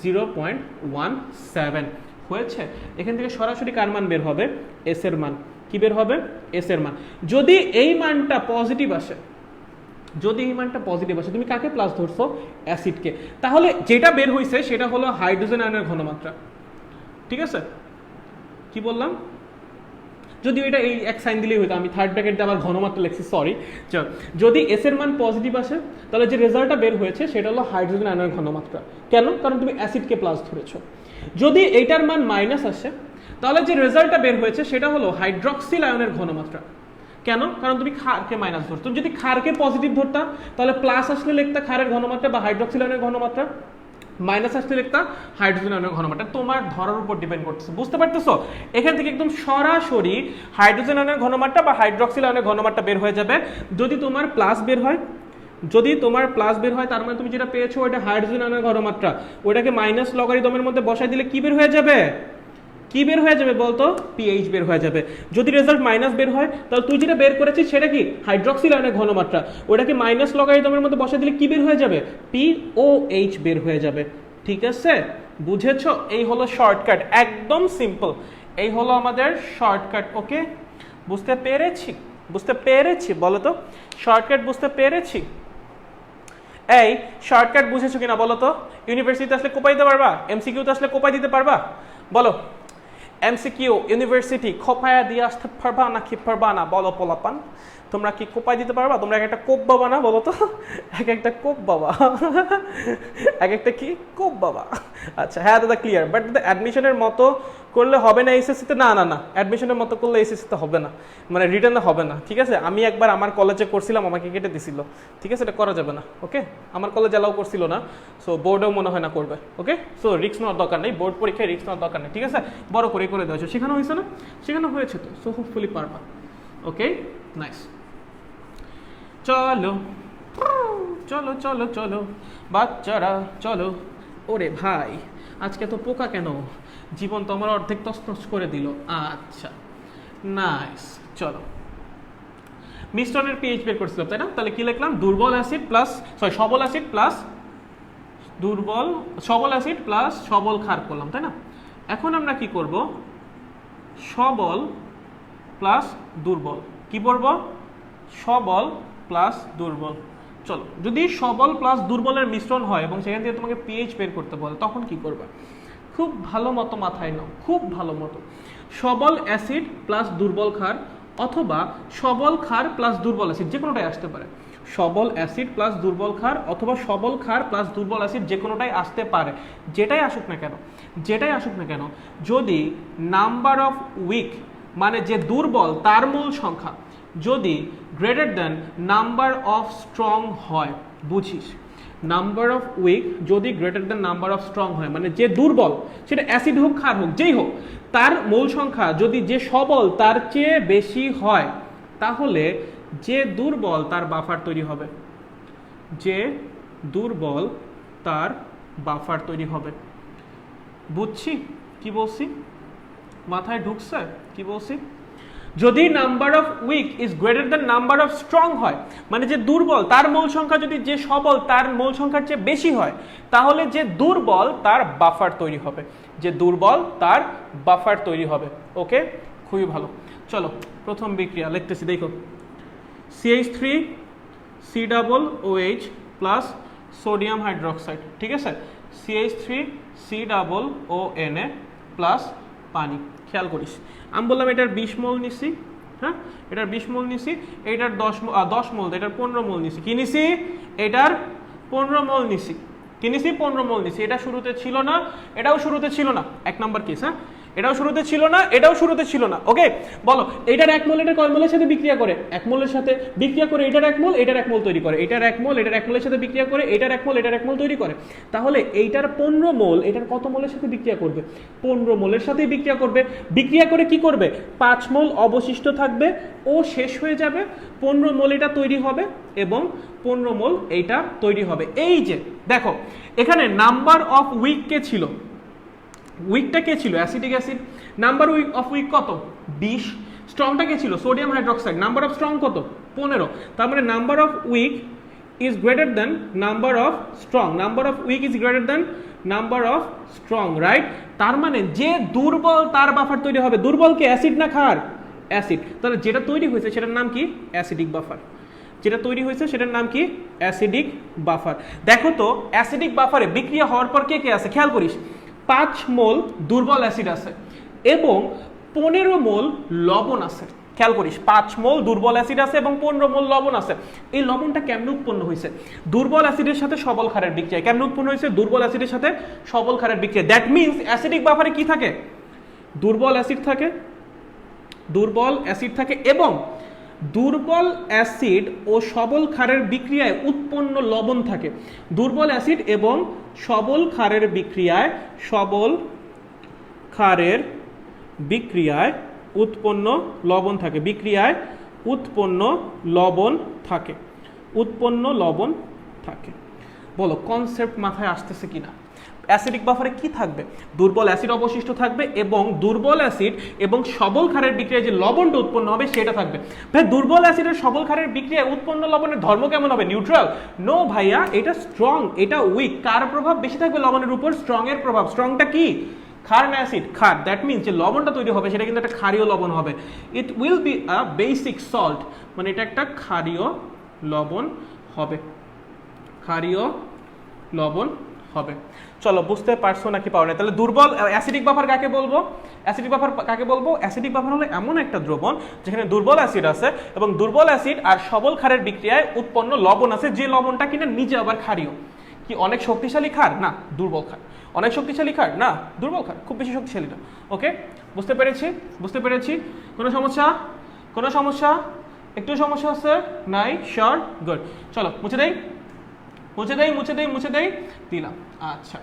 0.17। হয়েছে। এখান থেকে সরাসরি কার মান বের হবে, এস এর মান। কি বের হবে, এস এর মান। যদি এই মানটা পজিটিভ আসে, যদি এই মানটা পজিটিভ আসে, তুমি কাকে প্লাস ধরছো, অ্যাসিডকে, তাহলে যেটা বের হইছে সেটা হলো হাইড্রোজেন আয়নের ঘনমাত্রা। ঠিক আছে, কি বললাম, যদি এটা এই এক সাইন দিলেই হইতো, আমি থার্ড ব্র্যাকেট দিয়ে আবার ঘনমাত্রা লিখছি, সরি। চল, যদি এস এর মান পজিটিভ আসে তাহলে যে রেজাল্টটা বের হয়েছে সেটা হলো হাইড্রোজেন আয়নের ঘনমাত্রা। কেন, কারণ তুমি অ্যাসিডকে প্লাস ধরেছো। যদি এইটার মান মাইনাস আসে তাহলে যে রেজাল্টটা বের হয়েছে সেটা হলো হাইড্রক্সিল আয়নের ঘনমাত্রা। কেন, কারণ তুমি ক্ষারকে মাইনাস ধরছো। তুমি যদি ক্ষারকে পজিটিভ ধরতা তাহলে প্লাস আসলে লিখতা ক্ষারের ঘনমাত্রা বা হাইড্রক্সিল আয়নের ঘনমাত্রা, মাইনাস আসলে লিখতা হাইড্রোজেন আয়নের ঘনমাত্রা। তোমার ধরার উপর ডিপেন্ড করতেছে, বুঝতে পারতেছো? এখান থেকে একদম সরাসরি হাইড্রোজেন আয়নের ঘনমাত্রা বা হাইড্রক্সিল আয়নের ঘনমাত্রা বের হয়ে যাবে। যদি তোমার প্লাস বের হয়, তার মানে তুমি যেটা পেয়েছো ওইটা হাইড্রোজেন আয়নের ঘনমাত্রা, ওইটাকে মাইনাস লগারিদমের মধ্যে বসাই দিলে কি বের হয়ে যাবে, কি বের হয়ে যাবে বলতো, পিএইচ বের হয়ে যাবে। যদি রেজাল্ট মাইনাস বের হয় তাহলে তুই যেটা বের করেছিস সেটা কি হাইড্রক্সিল আয়নের ঘনমাত্রা, ওটাকে মাইনাস লগারিদমের মধ্যে বসাই দিলে কি বের হয়ে যাবে, পিওএইচ বের হয়ে যাবে। ঠিক আছে, বুঝেছো? এই হলো শর্টকাট, একদম সিম্পল। এই হলো আমাদের শর্টকাট। ওকে, বুঝতে পেরেছি বলো তো, শর্টকাট বুঝতে পেরেছি? এই শর্টকাট বুঝেছো কিনা বলো তো? ইউনিভার্সিটিতে আসলে কোপাই দিতে পারবা? এমসিকিউতে আসলে কোপাই দিতে পারবা? বলো, এমসিকিউ ইউনিভার্সিটি খোপায়া দিয়ে আসতে পারবা নাকি পারবা না? বলো পোলাপান, তোমরা কি কোপাই দিতে পারবা? তোমরা এক একটা কোপ বাবা না, বলো তো? এক একটা কোপ বাবা, এক একটা কি কোপ বাবা। আচ্ছা, হ্যাঁ দাদা ক্লিয়ার। বাট অ্যাডমিশনের মতো করলে হবে না এসএসসিতে, না অ্যাডমিশনের মতো করলে এসএসসিতে হবে না, মানে রিটার্নে হবে না। ঠিক আছে, আমি একবার আমার কলেজে করছিলাম, আমাকে কেটে দিছিল। ঠিক আছে, এটা করা যাবে না। ওকে, আমার কলেজ অ্যালাউ করছিল না, সো বোর্ডেও মনে হয় না করবে। ওকে, সো রিস্ক নেওয়ার দরকার নেই, বোর্ড পরীক্ষায় রিস্ক নেওয়ার দরকার নেই। ঠিক আছে, বড় করে দেওয়া হয়েছে, শেখানো হয়েছে না, শেখানো হয়েছে তো, সো হোপফুলি পারবা। ওকে, নাইস। চলো চলো চলো চলো বাচ্চারা চলো। ওরে ভাই, আজকে তো পোকা কেন, জীবন তো আমার অর্ধেক তছনছ করে দিল। আচ্ছা, নাইস। চলো, মিশ্রণের পিএইচ বের করছিলাম তাই না? তাহলে কি লিখলাম, সবল অ্যাসিড প্লাস সবল ক্ষার করলাম তাই না? এখন আমরা কি করব, সবল প্লাস দুর্বল। কি করব, সবল প্লাস দুর্বল। চলো, যদি সবল প্লাস দুর্বলের মিশ্রণ হয় এবং সেখান থেকে তোমাকে পিএইচ বের করতে বলে, তখন কি করবে? খুব ভালো মতো মাথায় নাও, খুব ভালো মতো। সবল অ্যাসিড প্লাস দুর্বল ক্ষার অথবা সবল ক্ষার প্লাস দুর্বল অ্যাসিড, যে কোনোটাই আসতে পারে। সবল অ্যাসিড প্লাস দুর্বল ক্ষার অথবা সবল ক্ষার প্লাস দুর্বল অ্যাসিড, যে কোনোটাই আসতে পারে। যেটাই আসুক না কেন, যদি নাম্বার অফ উইক মানে যে দুর্বল তার মূল সংখ্যা যদি greater than number of strong হয়, বুঝিস নাম্বার অফ উইক যদি greater than number of strong হয়, মানে যে দুর্বল সেটা অ্যাসিড হোক ক্ষার হোক যেই হোক, তার মোল সংখ্যা যদি যে সবল তার চেয়ে বেশি হয়, তাহলে যে দুর্বল তার বাফার তৈরি হবে, যে দুর্বল তার বাফার তৈরি হবে। বুঝছি কি বলছি? মাথায় ঢুকছে কি বলছি? যদি number of weak is greater than number of strong হয়, মানে যে দুর্বল তার মোল সংখ্যা যদি যে সবল তার মোল সংখ্যার চেয়ে বেশি হয়, তাহলে যে দুর্বল তার বাফার তৈরি হবে, যে দুর্বল তার বাফার তৈরি হবে। ওকে, খুবই ভালো। চলো প্রথম বিক্রিয়া লিখতেছি, দেখো CH3 COOH plus sodium hydroxide, ঠিক আছে, CH3 COONA প্লাস পানি। খেয়াল করিস আমি বললাম এটার 20 মোল নিছি, হ্যাঁ এটার 20 মোল নিছি, এটার 10 মোল, এটার 15 মোল নিছি। কি নিছি? এটার 15 মোল নিছি। কি নিছি? 15 মোল নিছি। এটা শুরুতে ছিল না, এটাও শুরুতে ছিল না, 1 নাম্বার কেস। হ্যাঁ এটাও শুরুতে ছিল না, এটাও শুরুতে ছিল না। ওকে, বলো এটার 1 মোল এটার কয় মোলের সাথে বিক্রিয়া করে? 1 মোলের সাথে বিক্রিয়া করে এটার 1 মোল, এটার 1 মোল তৈরি করে, এটার 1 মোল এটার 1 মোলের সাথে বিক্রিয়া করে এটার 1 মোল, এটার 1 মোল তৈরি করে। তাহলে এইটার 15 মোল এটার কত মোলের সাথে বিক্রিয়া করবে? 15 মোলের সাথেই বিক্রিয়া করবে। বিক্রিয়া করে কি করবে? 5 মোল অবশিষ্ট থাকবে, ও শেষ হয়ে যাবে, 15 মোল এটা তৈরি হবে এবং 15 মোল এইটা তৈরি হবে। এই যে দেখো এখানে নাম্বার অফ উইক কে ছিল? উইকটা কে ছিল? Acetic acid. Number of weak কত? 20। স্ট্রংটা কে ছিল? Sodium hydroxide. Number of strong কত? 15। তার মানে number of weak is greater than number of strong. Number of weak is greater than number of strong, right? তার মানে যে দুর্বল তার বাফার তৈরি হবে। দুর্বল কে? অ্যাসিড না ক্ষার? অ্যাসিড। তাহলে যেটা তৈরি হয়েছে সেটার নাম কি? Acidic buffer. যেটা তৈরি হয়েছে সেটার নাম কি? Acidic buffer. দেখো তো অ্যাসিডিক বাফারে বিক্রিয়া হওয়ার পর কে কে আছে খেয়াল করিস। 5 মোল দুর্বল অ্যাসিড আছে এবং 15 মোল লবণ আছে। খেয়াল করিস 5 মোল দুর্বল অ্যাসিড আছে এবং 15 মোল লবণ আছে। এই লবণটা কেমনে উৎপন্ন হয়েছে? দুর্বল অ্যাসিডের সাথে সবল ক্ষারের বিক্রিয়া। কেমনে উৎপন্ন হয়েছে? দুর্বল অ্যাসিডের সাথে সবল ক্ষারের বিক্রিয়া। দ্যাট মিন্স অ্যাসিডিক বাফারে কি থাকে? দুর্বল অ্যাসিড থাকে, দুর্বল অ্যাসিড থাকে এবং দুর্বল অ্যাসিড ও সবল ক্ষারের বিক্রিয়ায় উৎপন্ন লবণ থাকে। দুর্বল অ্যাসিড এবং সবল ক্ষারের বিক্রিয়ায়, সবল ক্ষারের বিক্রিয়ায় উৎপন্ন লবণ থাকে, বিক্রিয়ায় উৎপন্ন লবণ থাকে, উৎপন্ন লবণ থাকে। বলো কনসেপ্ট মাথায় আসতেছে কিনা? অ্যাসিডিক বাফারে কি থাকবে? দুর্বল অ্যাসিড অবশিষ্ট থাকবে এবং দুর্বল অ্যাসিড এবং সবল ক্ষারের বিক্রিয়ায় যে লবণটা উৎপন্ন হবে সেটা থাকবে। ভাই দুর্বল অ্যাসিডের সবল ক্ষারের বিক্রিয়ায় উৎপন্ন লবণের ধর্ম কেমন হবে? নিউট্রাল? নো ভাইয়া, এটা স্ট্রং, এটা উইক। কার প্রভাব বেশি থাকবে লবণের উপর? স্ট্রং এর প্রভাব। স্ট্রংটা কি? ক্ষার না অ্যাসিড? ক্ষার। দ্যাট মিনস যে লবণটা তৈরি হবে সেটা কিন্তু একটা ক্ষারীয় লবণ হবে। It will be a basic salt, মানে এটা একটা ক্ষারীয় লবণ হবে, ক্ষারীয় লবণ হবে। চলো বুঝতে পারছো নাকি পারো না? তাহলে দুর্বল অ্যাসিডিক বাফার কাকে বলবো? অ্যাসিডিক বাফার কাকে বলবো? অ্যাসিডিক বাফার হলো এমন একটা দ্রবণ যেখানে দুর্বল অ্যাসিড আছে এবং দুর্বল অ্যাসিড আর সবল ক্ষারের বিক্রিয়ায় উৎপন্ন লবণ আছে, যে লবণটা কিনা নিজে আবার ক্ষারীয়। কি অনেক শক্তিশালী ক্ষার? না, দুর্বল ক্ষার। অনেক শক্তিশালী ক্ষার? না, দুর্বল ক্ষার। খুব বেশি শক্তিশালী না। ওকে, বুঝতে পেরেছি? বুঝতে পেরেছি? কোনো সমস্যা? কোনো সমস্যা? একটু সমস্যা আছে? নাই? শিওর? গুড। চলো মুছে দেই, মুছে দেই, মুছে দেই, মুছে দেই, দিলাম। আচ্ছা,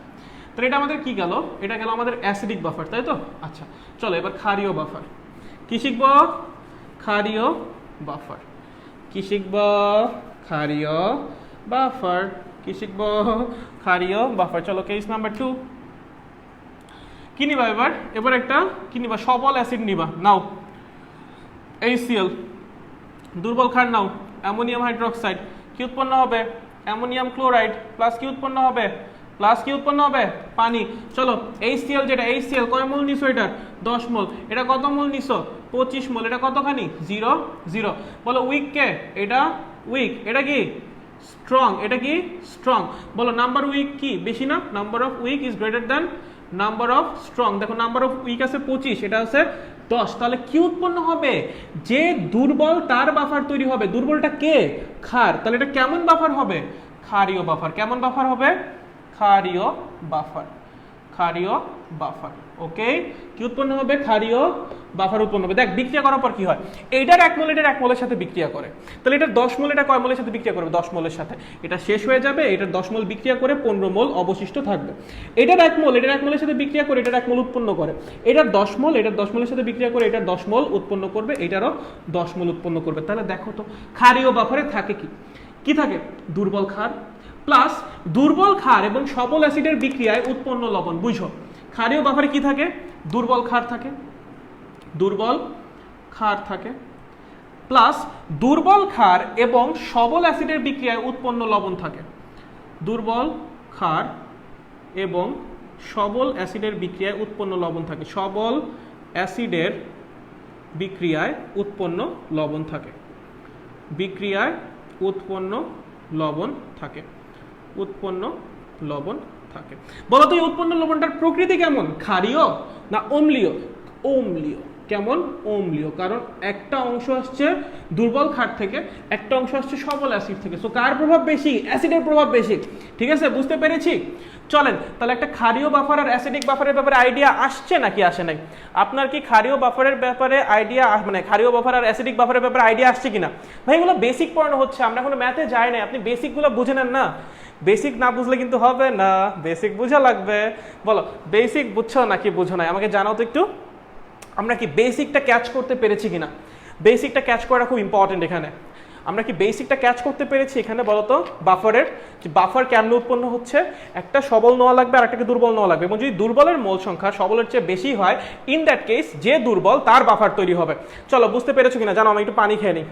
তাহলে এটা আমাদের কি গেল? এটা গেল আমাদের অ্যাসিডিক বাফার, তাই তো? আচ্ছা চলো এবার ক্ষারীয় বাফার। কি শিখব? ক্ষারীয় বাফার। কি শিখব? ক্ষারীয় বাফার। কি শিখব? ক্ষারীয় বাফার। চলো কেস নাম্বার 2 কি নিবা এবার? এবার একটা কি নিবা? সবল অ্যাসিড নিবা। নাও HCl, দুর্বল ক্ষার নাও, অ্যামোনিয়াম হাইড্রোক্সাইড। কি উৎপন্ন হবে? অ্যামোনিয়াম ক্লোরাইড প্লাস কি উৎপন্ন হবে? প্লাস কি উৎপন্ন হবে? পানি। চলো HCl, যেটা HCl কয় মোল নিছো? এটা 10 মোল। এটা কত মোল নিছো? 25 মোল। এটা কতখানি? 0 0। বলো উইক কে? এটা উইক। এটা কি? স্ট্রং। এটা কি? স্ট্রং। বলো নাম্বার উইক কি? বেশি না? Number of weak is greater than number of strong. দেখো নাম্বার অফ উইক আছে 25, এটা আছে 10। তাহলে কি উৎপন্ন হবে? যে দুর্বল তার বাফার তৈরি হবে। দুর্বলটা কে? ক্ষার। তাহলে এটা কেমন বাফার হবে? ক্ষারীয় বাফার। কেমন বাফার হবে? ক্ষারীয় বাফার। ক্ষারীয় বাফার। ওকে, কি উৎপন্ন হবে? ক্ষারীয় বাফার উৎপন্ন হবে। দেখ বিক্রিয়া করার পর কি হয়, এইটার 1 মোল এটার 1 মোলের সাথে বিক্রিয়া করে, তাহলে এটার 10 মোল এটা কয় মোলের সাথে বিক্রিয়া করবে? 10 মোলের সাথে। এটা শেষ হয়ে যাবে, এটার 10 মোল বিক্রিয়া করে 15 মোল অবশিষ্ট থাকবে। এটার 1 মোল এটার 1 মোলের সাথে বিক্রিয়া করে এটার 1 মোল উৎপন্ন করে, এটার 10 মোল এটার 10 মোলের সাথে বিক্রিয়া করে এটার 10 মোল উৎপন্ন করবে, এটারও 10 মোল উৎপন্ন করবে। তাহলে দেখো তো ক্ষারীয় বাফারে থাকে কি কি থাকে? দুর্বল ক্ষার প্লাস দুর্বল ক্ষার এবং সবল অ্যাসিডের বিক্রিয়ায় উৎপন্ন লবণ। বুঝো, ক্ষারীয় বাফারে কি থাকে? দুর্বল ক্ষার থাকে, দুর্বল ক্ষার থাকে প্লাস দুর্বল ক্ষার এবং সবল অ্যাসিডের বিক্রিয়ায় উৎপন্ন লবণ থাকে। দুর্বল ক্ষার এবং সবল অ্যাসিডের বিক্রিয়ায় উৎপন্ন লবণ থাকে, সবল অ্যাসিডের বিক্রিয়ায় উৎপন্ন লবণ থাকে, বিক্রিয়ায় উৎপন্ন লবণ থাকে, উৎপন্ন লবণ থাকে। বলো তো এই উৎপন্ন লবণটার প্রকৃতি কেমন? ক্ষারীয় না অম্লীয়? অম্লীয়। কেমন? অম্লীয়। কারণ একটা অংশ আসছে দুর্বল ক্ষার থেকে, একটা অংশ আসছে সবল অ্যাসিড থেকে। সো কার প্রভাব বেশি? অ্যাসিডের প্রভাব বেশি। ঠিক আছে, বুঝতে পেরেছি? চলেন তাহলে একটা ক্ষারীয় বাফার আর অ্যাসিডিক বাফারের ব্যাপারে আইডিয়া আসছে নাকি আসে নাই? আপনার কি ক্ষারীয় বাফারের ব্যাপারে আইডিয়া, মানে ক্ষারীয় বাফার আর অ্যাসিডিক বাফারের ব্যাপারে আইডিয়া আসছে কিনা? ভাই এগুলো বেসিক পড়ানো হচ্ছে, আমরা এখনো ম্যাথে যাই নাই, আপনি বেসিকগুলো বুঝে নেন না। বেসিক না বুঝলে কিন্তু হবে না, বেসিক বোঝা লাগবে। বলো বেসিক বুঝছো নাকি বুঝো নাই, আমাকে জানাও তো একটু। আমরা কি বেসিকটা ক্যাচ করতে পেরেছি কিনা? বেসিকটা ক্যাচ করা খুব ইম্পর্টেন্ট এখানে। আমরা কি বেসিকটা ক্যাচ করতে পেরেছি এখানে? বলো তো বাফারের বাফার কেমনে উৎপন্ন হচ্ছে? একটা সবল নেওয়া লাগবে আর একটাকে দুর্বল নেওয়া লাগবে, এবং যদি দুর্বলের মোল সংখ্যা সবলের চেয়ে বেশি হয়, ইন দ্যাট কেস যে দুর্বল তার বাফার তৈরি হবে। চলো বুঝতে পেরেছো কিনা জানো, আমি একটু পানি খেয়ে নিই।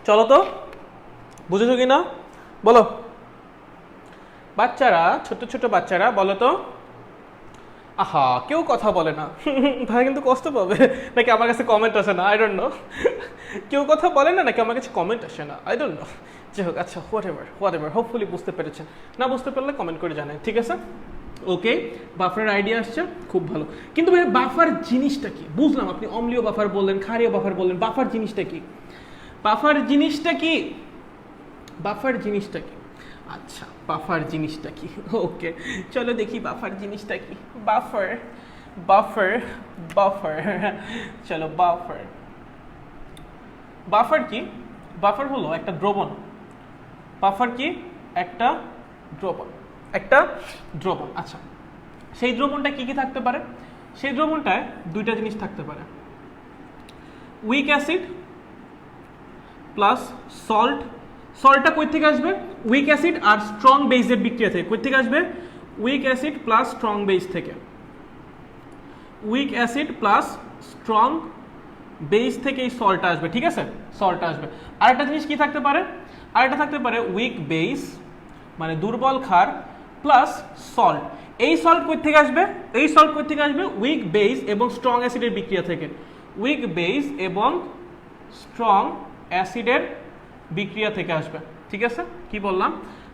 চলো তো বুঝেছো কিনা বলো। বাচ্চারা, ছোট ছোট বাচ্চারা বলো তো। আহা, কেউ কথা বলে না ভাই, কিন্তু কষ্ট পাবে নাকি আমার কাছে কমেন্ট আসে না? I don't know. কেউ কথা বলে না নাকি আমার কাছে কমেন্ট আসে না? I don't know. যাই হোক, আচ্ছা হোয়াট এভার, হোপফুলি বুঝতে পেরেছেন। না বুঝতে পারলে কমেন্ট করে জানাই, ঠিক আছে? ওকে, বাফারের আইডিয়া আসছে, খুব ভালো। কিন্তু ভাই বাফার জিনিসটা কি? বুঝলাম আপনি অম্লীয় বাফার বললেন, ক্ষারীয় বাফার বললেন, বাফার জিনিসটা কি? বাফার জিনিসটা কি? বাফার জিনিসটা কি? আচ্ছা, বাফার জিনিসটা কি? ওকে, চলো দেখি বাফার জিনিসটা কি। বাফার বাফার বাফার চলো বাফার। বাফার কি? বাফার হলো একটা দ্রবণ। বাফার কি? একটা দ্রবণ, একটা দ্রবণ। আচ্ছা, সেই দ্রবণটা কি কি থাকতে পারে? সেই দ্রবণটায় দুইটা জিনিস থাকতে পারে, উইক অ্যাসিড প্লাস সল্ট। সল্টটা কই থেকে আসবে? উইক অ্যাসিড আর স্ট্রং বেসের বিক্রিয়া থেকে। কই থেকে আসবে? Weak acid plus strong base থেকে। Weak acid plus strong base থেকে এই সল্টটা আসবে, ঠিক আছে? সল্টটা আসবে। আরেকটা জিনিস কি থাকতে পারে? আরেকটা থাকতে পারে উইক বেস, মানে দুর্বল ক্ষার প্লাস সল্ট। এই সল্ট কই থেকে আসবে? এই সল্ট কই থেকে আসবে? উইক বেস এবং স্ট্রং অ্যাসিডের বিক্রিয়া থেকে। উইক বেস এবং স্ট্রং অ্যাসিডের বিক্রিয়া থেকে আসবে, ঠিক আছে? কি বললাম?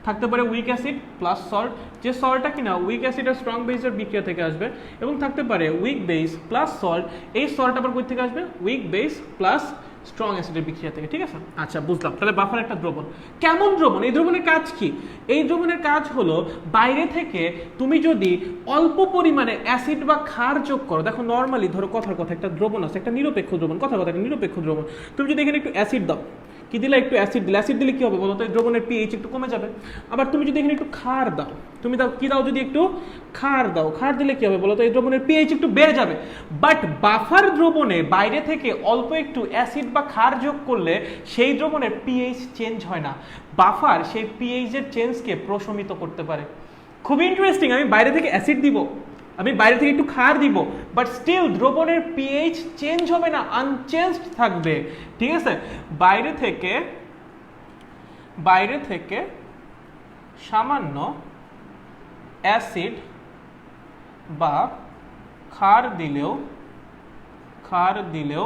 থাকতে পারে উইক অ্যাসিড প্লাস সল্ট, যে সল্টটা কিনা উইক অ্যাসিড আর স্ট্রং বেসের বিক্রিয়া থেকে আসবে, এবং থাকতে পারে উইক বেস প্লাস সল্ট। এই সল্ট আবার কই থেকে আসবে? উইক বেস প্লাস স্ট্রং অ্যাসিডের বিক্রিয়া থেকে, ঠিক আছে? আচ্ছা, বুঝলাম। তাহলে বাফার একটা দ্রবণ। কেমন দ্রবণ? এই দ্রবণের কাজ কি? এই দ্রবণের কাজ হলো বাইরে থেকে তুমি যদি অল্প পরিমাণে অ্যাসিড বা ক্ষার যোগ করো। দেখো নর্মালি ধরো কথার কথা একটা দ্রবণ আছে, একটা নিরপেক্ষ দ্রবণ, কথার কথা একটা নিরপেক্ষ দ্রবণ। তুমি যদি এখানে একটু অ্যাসিড দাও, কি দিলে? একটু অ্যাসিড দিলে। অ্যাসিড দিলে কি হবে বলো তো? এই দ্রবণের পিএইচ একটু কমে যাবে। আবার তুমি যদি এখানে একটু ক্ষার দাও, তুমি দাও কি দাও? যদি একটু ক্ষার দাও, ক্ষার দিলে কি হবে বলো তো? এই দ্রবণের পিএইচ একটু বেড়ে যাবে। বাট বাফার দ্রবণে বাইরে থেকে অল্প একটু অ্যাসিড বা ক্ষার যোগ করলে সেই দ্রবণের পিএইচ চেঞ্জ হয় না। বাফার সেই পিএইচের চেঞ্জকে প্রশমিত করতে পারে। খুব ইন্টারেস্টিং। আমি বাইরে থেকে অ্যাসিড দিব, আমি বাইরে থেকে একটু ক্ষার দিব, বাট স্টিল দ্রবণের পিএইচ চেঞ্জ হবে না, আনচেঞ্জড থাকবে, ঠিক আছে? বাইরে থেকে সামান্য অ্যাসিড বা ক্ষার দিলেও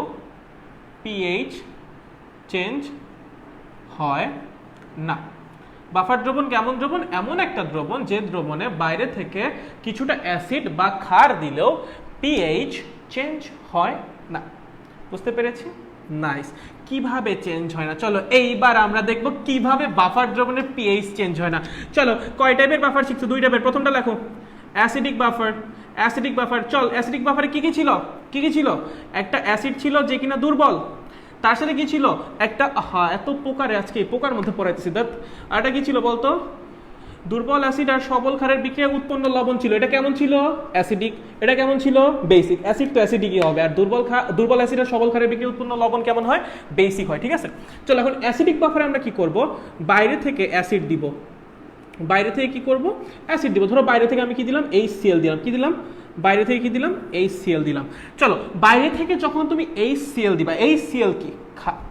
পিএইচ চেঞ্জ হয় না। বাফার দ্রবণ কেমন দ্রবণ? এমন একটা দ্রবণ যে দ্রবণে বাইরে থেকে কিছুটা অ্যাসিড বা ক্ষার দিলেও পিএইচ চেঞ্জ হয় না। বুঝতে পেরেছি? নাইস। কিভাবে চেঞ্জ হয় না, চলো এইবার আমরা দেখব কিভাবে বাফার দ্রবণের পিএইচ চেঞ্জ হয় না। চলো কয় টাইপের বাফার শিখছো? 2 টাইপের। প্রথমটা লেখো, অ্যাসিডিক বাফার। অ্যাসিডিক বাফার, চল অ্যাসিডিক বাফারে কি কি ছিল? কি কি ছিল? একটা অ্যাসিড ছিল যে কিনা দুর্বল, তার সাথে কি ছিল? একটা, এত পোকারে আজকে পোকার মধ্যে পড়াইতেছি দাঁত। আর এটা কি ছিল বলতো? দুর্বল অ্যাসিড আর সবল ক্ষারের বিক্রিয়া উৎপন্ন লবণ ছিল। এটা কেমন ছিল? অ্যাসিডিক। এটা কেমন ছিল? বেসিক। অ্যাসিড তো অ্যাসিডিকই হবে, আর দুর্বল অ্যাসিড আর সবল ক্ষারের বিক্রিয়া উৎপন্ন লবণ কেমন হয়? বেসিক হয়। ঠিক আছে, চলো এখন অ্যাসিডিক বাফারে আমরা কি করব? বাইরে থেকে অ্যাসিড দিব। বাইরে থেকে কি করব? অ্যাসিড দিব। ধরো বাইরে থেকে আমি কি দিলাম? HCl দিলাম। কি দিলাম? বাইরে থেকে কি দিলাম? HCl দিলাম। চলো বাইরে থেকে যখন তুমি HCl দিবা, HCl কি?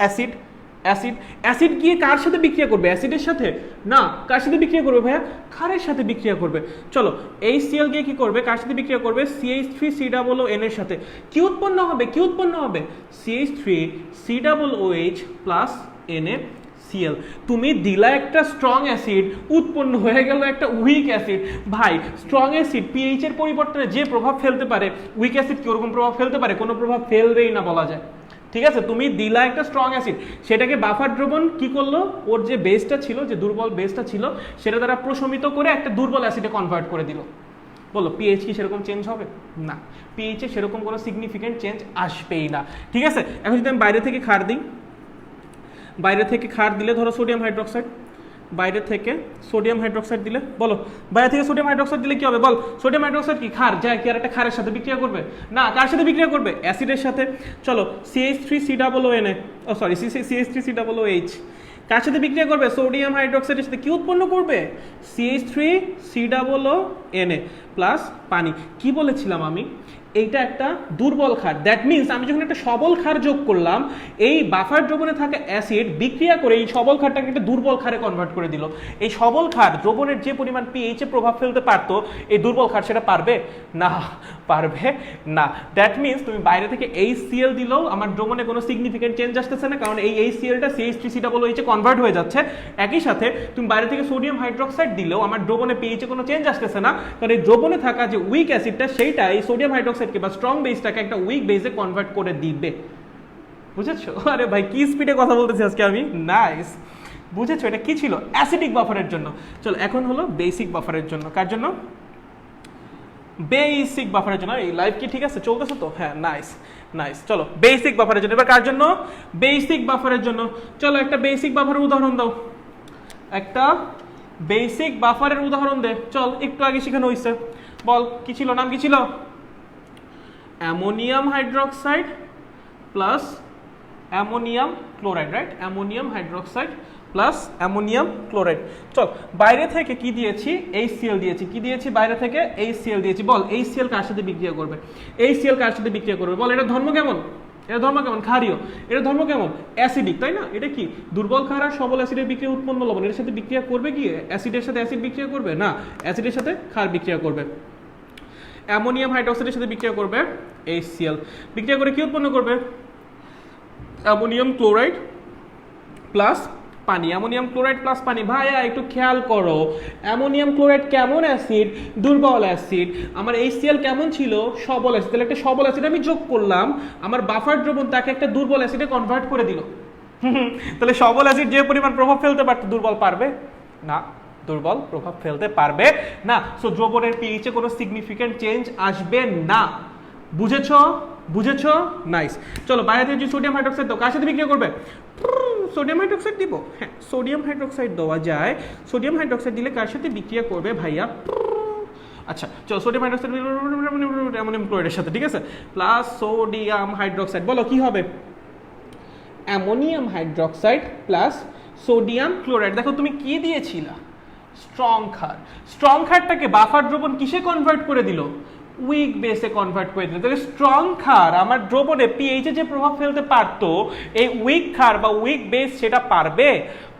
অ্যাসিড। অ্যাসিড অ্যাসিড গিয়ে কার সাথে বিক্রিয়া করবে? অ্যাসিডের সাথে না। কার সাথে বিক্রিয়া করবে ভাইয়া? ক্ষারের সাথে বিক্রিয়া করবে। চলো HCl গিয়ে কি করবে? কার সাথে বিক্রিয়া করবে? CH3COON এর সাথে। কি উৎপন্ন হবে? কি উৎপন্ন হবে? CH3COOH plus NaCl। তুমি দিলা একটা স্ট্রং অ্যাসিড, উৎপন্ন হয়ে গেল একটা উইক অ্যাসিড। ভাই স্ট্রং অ্যাসিড পিএইচ এর পরিবর্তনে যে প্রভাব ফেলতে পারে, উইক অ্যাসিড কি ওরকম প্রভাব ফেলতে পারে? কোনো প্রভাব ফেলবেই না বলা যায়। ঠিক আছে, তুমি দিলা একটা স্ট্রং অ্যাসিড, সেটাকে বাফার দ্রবণ কি করলো? ওর যে বেসটা ছিল, যে দুর্বল বেসটা ছিল, সেটা দ্বারা প্রশমিত করে একটা দুর্বল অ্যাসিডে কনভার্ট করে দিল। বলো পিএইচ কি সেরকম চেঞ্জ হবে? না, পিএইচে সেরকম কোনো সিগনিফিকেন্ট চেঞ্জ আসবেই না। ঠিক আছে, এখন যদি আমি বাইরে থেকে ক্ষার দিই, বাইরে থেকে ক্ষার দিলে ধরো সোডিয়াম হাইড্রোক্সাইড, বাইরে থেকে সোডিয়াম হাইড্রোক্সাইড দিলে, বলো বাইরে থেকে সোডিয়াম হাইড্রোক্সাইড দিলে কি হবে? বল, সোডিয়াম হাইড্রোক্সাইড কি ক্ষার? যায় কি আর একটা ক্ষারের সাথে বিক্রিয়া করবে? না, কার সাথে বিক্রিয়া করবে? অ্যাসিডের সাথে। চলো CH3COON, ও সরি CH3COOH কার সাথে বিক্রিয়া করবে? সোডিয়াম হাইড্রোক্সাইডের সাথে। কি উৎপন্ন করবে? CH3COON প্লাস পানি। কি বলেছিলাম আমি? এইটা একটা দুর্বল ক্ষার। দ্যাট মিনস আমি যখন একটা সবল ক্ষার যোগ করলাম, এই বাফার দ্রবণে থাকা অ্যাসিড বিক্রিয়া করে এই সবল ক্ষারটাকে একটা দুর্বল ক্ষারে কনভার্ট করে দিল। এই সবল ক্ষার দ্রবণের যে পরিমাণ পিএইচে প্রভাব ফেলতে পারতো, এই দুর্বল ক্ষার সেটা পারবে না, পারবে না। দ্যাট মিনস তুমি বাইরে থেকে HCl দিলেও আমার দ্রবণে কোনো সিগনিফিকেন্ট চেঞ্জ আসতেছে না, কারণ এই HClটা CH3COOH এ কনভার্ট হয়ে যাচ্ছে। একই সাথে তুমি বাইরে থেকে সোডিয়াম হাইড্রোক্সাইড দিলেও আমার দ্রবণে পিএইচে কোনো চেঞ্জ আসতেছে না, কারণ এই দ্রবণে থাকা যে উইক অ্যাসিডটা, সেইটা এই সোডিয়াম হাইড্রোক্সাইডকে বা স্ট্রং বেসটাকে একটা উইক বেসে কনভার্ট করে দিবে। বুঝেছো? আরে ভাই কি স্পিডে কথা বলতেছি আজকে আমি। নাইস, বুঝেছো? এটা কি ছিল? অ্যাসিডিক বাফারের জন্য। চলো এখন হলো বেসিক বাফারের জন্য। কার জন্য? বেসিক বাফারের জন্য। এই লাইভ কি ঠিক আছে? চলতেছে তো? হ্যাঁ, নাইস নাইস। চলো বেসিক বাফারের জন্য। এবার কার জন্য? বেসিক বাফারের জন্য। চলো একটা বেসিক বাফারের উদাহরণ দাও। একটা বেসিক বাফারের উদাহরণ দে। চল, একটু আগে শেখানো হয়েছে। বল কি ছিল? নাম কি ছিল? Ammonium hydroxide plus ammonium chloride, right? Ammonium hydroxide plus ammonium chloride. চল বাইরে থেকে কি দিয়েছি? HCl দিয়েছি। কি দিয়েছি? বাইরে থেকে HCl দিয়েছি। বল HCl কার সাথে বিক্রিয়া করবে? HCl কার সাথে বিক্রিয়া করবে? বল এটা ধর্ম কেমন? এটা ধর্ম কেমন? ক্ষারীয়। এটা ধর্ম কেমন? অ্যাসিডিক, তাই না? এটা কি? দুর্বল ক্ষার আর সবল অ্যাসিডের বিক্রিয়া উৎপন্ন লবণ, এর সাথে বিক্রিয়া করবে কি? অ্যাসিডের সাথে অ্যাসিড বিক্রিয়া করবে না, অ্যাসিডের সাথে ক্ষার বিক্রিয়া করবে। অ্যামোনিয়াম হাইড্রোক্সাইডের সাথে বিক্রিয়া করবে HCl। বিক্রিয়া করে কি উৎপন্ন করবে? অ্যামোনিয়াম ক্লোরাইড প্লাস পানি। অ্যামোনিয়াম ক্লোরাইড প্লাস পানি। ভাইয়া একটু খেয়াল করো, অ্যামোনিয়াম ক্লোরাইড কেমন অ্যাসিড? দুর্বল অ্যাসিড। আমার HCl কেমন ছিল? সবল অ্যাসিড। তাহলে একটা সবল অ্যাসিড আমি যোগ করলাম, আমার বাফার দ্রবণ তাকে একটা দুর্বল অ্যাসিডে কনভার্ট করে দিল। তাহলে সবল অ্যাসিড যে পরিমাণ প্রভাব ফেলতে পারতো, দুর্বল পারবে না, দুর্বল প্রভাব ফেলতে পারবে না। সো দ্রবণের পিএইচে কোনো সিগনিফিকেন্ট চেঞ্জ আসবে না। বুঝেছো? বুঝেছো? নাইস। চলো বাইরে থেকে যে সোডিয়াম হাইড্রোক্সাইড দাও, কার সাথে বিক্রিয়া করবে? সোডিয়াম হাইড্রোক্সাইড দিব। হ্যাঁ, সোডিয়াম হাইড্রোক্সাইড দেওয়া যায়। সোডিয়াম হাইড্রোক্সাইড দিলে কার সাথে বিক্রিয়া করবে ভাইয়া? আচ্ছা চলো, সোডিয়াম হাইড্রোক্সাইড অ্যামোনিয়াম ক্লোরাইডের সাথে, ঠিক আছে? Plus sodium hydroxide. বলো কি হবে? Ammonium hydroxide plus sodium chloride. দেখো তুমি কি দিয়েছিলা? স্ট্রং ক্ষার। স্ট্রং ক্ষারটাকে বাফার দ্রবণ কিসে কনভার্ট করে দিল? উইক বেসে কনভার্ট করে দিল। তাহলে স্ট্রং ক্ষার আমার দ্রবণে পিএইচে যে প্রভাব ফেলতে পারতো, এই উইক ক্ষার বা উইক বেস সেটা পারবে?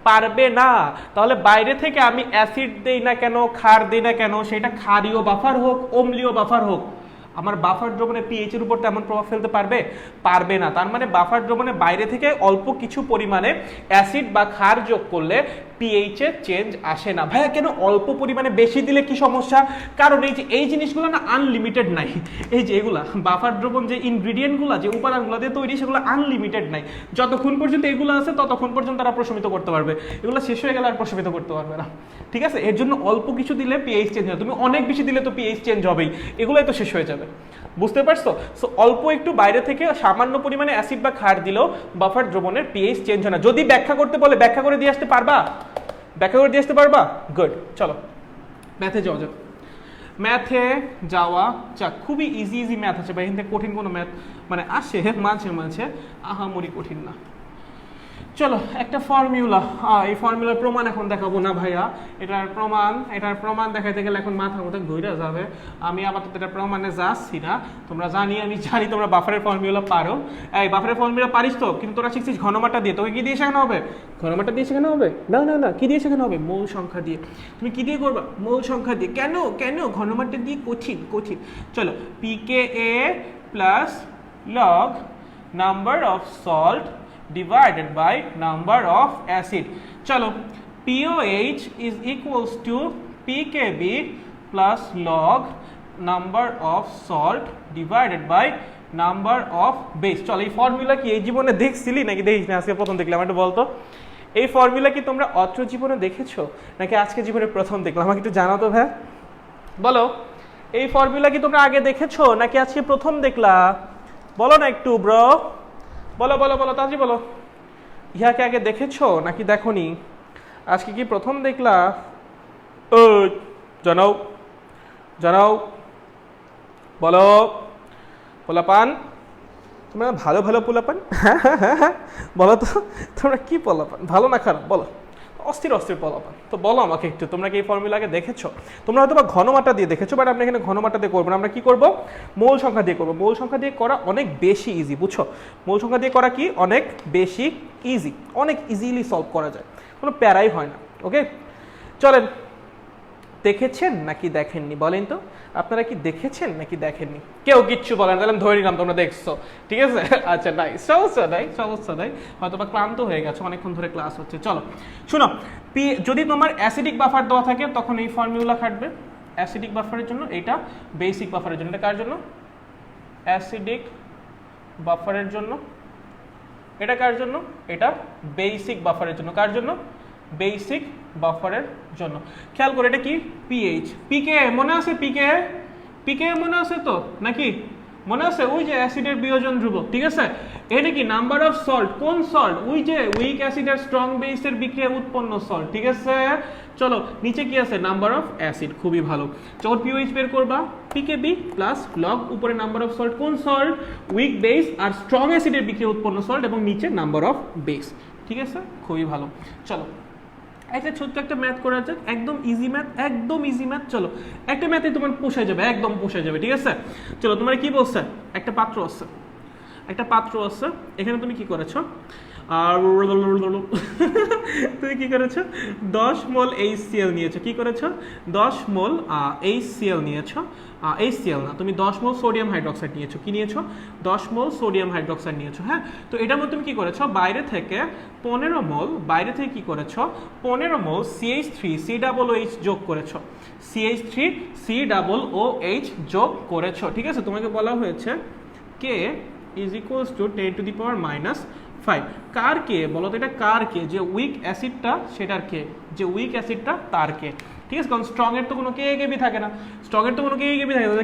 পারবে না। তাহলে বাইরে থেকে আমি অ্যাসিড দেই না কেন, ক্ষার দেই না কেন, সেটা ক্ষারীয় বাফার হোক, অম্লীয় বাফার হোক, আমার বাফার দ্রবণে পিএইচ এর উপর তেমন প্রভাব ফেলতে পারবে? পারবে না। তার মানে বাফার দ্রবণে বাইরে থেকে অল্প কিছু পরিমাণে অ্যাসিড বা ক্ষার যোগ করলে পিএইচ এর চেঞ্জ আসে না। ভাইয়া কেন অল্প পরিমাণে বেশি দিলে কি সমস্যা? কারণ এই জিনিসগুলো না আনলিমিটেড নাই। এই যে এগুলা বাফার দ্রবণ যে ইনগ্রিডিয়েন্টগুলো যে উপাদানগুলো দিয়ে তৈরি সেগুলো আনলিমিটেড নাই। যতক্ষণ পর্যন্ত এগুলো আছে ততক্ষণ পর্যন্ত তারা প্রশমিত করতে পারবে, এগুলো শেষ হয়ে গেলে আর প্রশমিত করতে পারবে না। ঠিক আছে, এর জন্য অল্প কিছু দিলে পিএইচ চেঞ্জ হয়, তুমি অনেক বেশি দিলে তো পিএইচ চেঞ্জ হবেই, এগুলোই তো শেষ হয়ে যাবে। বুঝতে পারছো? সো অল্প একটু বাইরে থেকে সামান্য পরিমাণে অ্যাসিড বা ক্ষার দিলেও বাফার দ্রবণের পিএইচ চেঞ্জ হয় না। যদি ব্যাখ্যা করতে বলে ব্যাখ্যা করে দিয়ে আসতে পারবা? ব্যাখ্যা করে দিয়ে আসতে পারবা? গুড, চলো ম্যাথে যাওয়া যাক। ম্যাথে যাওয়া যাক, খুবই ইজি ম্যাথ আছে ভাই, এখান থেকে কঠিন কোনো ম্যাথ মানে আসে মাঝে মাঝে, আহামরি কঠিন না। চলো একটা ফর্মুলা, এই ফর্মুলার প্রমাণ এখন দেখাবো না ভাইয়া, এটার প্রমাণ দেখাইতে গেলে এখন মাথার মধ্যে ঘুরে যাবে। আমি আপাতত এটা প্রমাণে যাচ্ছি না, আমি জানি তোমরা বাফারের ফর্মুলা পারো। এই বাফারের ফর্মুলা পারিস তো, কিন্তু তোরা শিখছিস ঘনমাত্রা দিয়ে। তোকে কি দিয়ে শেখানো হবে? ঘনমাত্রা দিয়ে শেখানো হবে? না, কি দিয়ে শেখানো হবে? মৌল সংখ্যা দিয়ে। তুমি কি দিয়ে করবা? মৌল সংখ্যা দিয়ে। কেন ঘনমাত্রা দিয়ে কঠিন। চলো, pKa plus log number of salt divided by number of acid. চলো, POH is equals to PKB plus log number of salt divided by number of base. চলো, এই ফর্মুলা কি এই জীবনে দেখছিলি নাকি দেখিস না? আজকে প্রথম দেখলাম, একটু বলতো এই ফর্মুলা কি তোমরা অত্র জীবনে দেখেছো নাকি আজকে জীবনে প্রথম দেখলাম? আমাকে একটু জানাও তো ভাই, বলো এই ফর্মুলা কি তোমরা আগে দেখেছো নাকি আজকে প্রথম দেখলা? বলো না একটু ব্রো, বলো তাড়াতাড়ি বলো। ইহাকে আগে দেখেছো নাকি দেখোনি? আজকে কি প্রথম দেখলা? ও জানাও বলো। পোলাপান, তোমরা ভালো পোলাপান? হ্যাঁ বলো তো, তোমরা কি পোলাপান, ভালো না খারাপ? বলো। অস্থির পোলাপান। তো বলো আমাকে একটু, তোমরা কি এই ফর্মুলা আগে দেখেছো? তোমরা হয়তো বা ঘনমাত্রা দিয়ে দেখেছো, বাট আমরা এখানে ঘনমাত্রা দিয়ে করবো না। আমরা কি করবো? মৌল সংখ্যা দিয়ে করবো। মৌল সংখ্যা দিয়ে করা অনেক বেশি ইজি, বুঝছো? মৌল সংখ্যা দিয়ে করা কি অনেক বেশি ইজি, অনেক ইজিলি সলভ করা যায়, কোনো প্যারাই হয় না। ওকে, চলেন। দেখেছেন নাকি দেখেননি বলেন তো? আপনারা কি দেখেছেন নাকি দেখেননি? কেউ কিচ্ছু বলেন, তাহলে আমি ধরে নিলাম তোমরা দেখছো। ঠিক আছে, আচ্ছা নাই, সমস্যা নাই, হয়তো বা ক্লান্ত হয়ে গেছে, অনেকক্ষণ ধরে ক্লাস হচ্ছে। চলো শোনো, যদি তোমার অ্যাসিডিক বাফার দেওয়া থাকে তখন এই ফর্মুলা খাটবে অ্যাসিডিক বাফারের জন্য, এটা বেসিক বাফারের জন্য। এটা কার জন্য? অ্যাসিডিক বাফারের জন্য। এটা কার জন্য? এটা বেসিক বাফারের জন্য। কার জন্য? বেসিক বাফারের জন্য। খেয়াল করে, এটা কি? পিএইচ। পিকেএ মনে আছে? পিকেএ মনে আছে তো নাকি? মনে আছে? ওই যে অ্যাসিডের বিয়োজন ধ্রুবক। ঠিক আছে, এটা কি নাম্বার অফ সল্ট। কোন সল্ট? ওই যে উইক অ্যাসিড আর স্ট্রং বেসের বিক্রিয়া উৎপন্ন সল্ট। ঠিক আছে, চলো নিচে কি আছে? Number of acid. খুবই ভালো। যখন পিওএইচ বের করবা, পিকেবি প্লাস লগ, উপরে নাম্বার অফ সল্ট। কোন সল্ট? উইক বেস আর স্ট্রং অ্যাসিডের বিক্রিয়া উৎপন্ন সল্ট, এবং নিচে নাম্বার অফ বেস। ঠিক আছে, খুবই ভালো। চলো একটা ছোট্ট একটা ম্যাথ করা যাক, একদম ইজি ম্যাথ। চলো, একটা ম্যাথে তোমার পোষায় যাবে, একদম পোষায় যাবে। ঠিক আছে, চলো, তোমার কি বলছে? একটা পাত্র আছে, এখানে তুমি কি করেছো? তুমি কি করেছো? 10 মোল HCl নিয়েছো। কি করেছো? 10 মোল HCl নিয়েছো। HCl না, তুমি 10 মোল সোডিয়াম হাইড্রোক্সাইড নিয়েছো। কি নিয়েছো? 10 মোল সোডিয়াম হাইড্রোক্সাইড নিয়েছো। হ্যাঁ, তো এটার মধ্যে তুমি কি করেছো? বাইরে থেকে 15 মোল, বাইরে থেকে কি করেছো? 15 মোল CH3COOH যোগ করেছো। CH3COOH যোগ করেছো। ঠিক আছে, তোমাকে বলা হয়েছে K is equals to 10 to the power minus 5। কার কে বলো তো? এটা কার কে? যে উইক অ্যাসিডটা সেটার কে, যে উইক অ্যাসিডটা তার কে। ঠিক আছে, কারণ স্ট্রং এর তো কোনো কে বি থাকে না,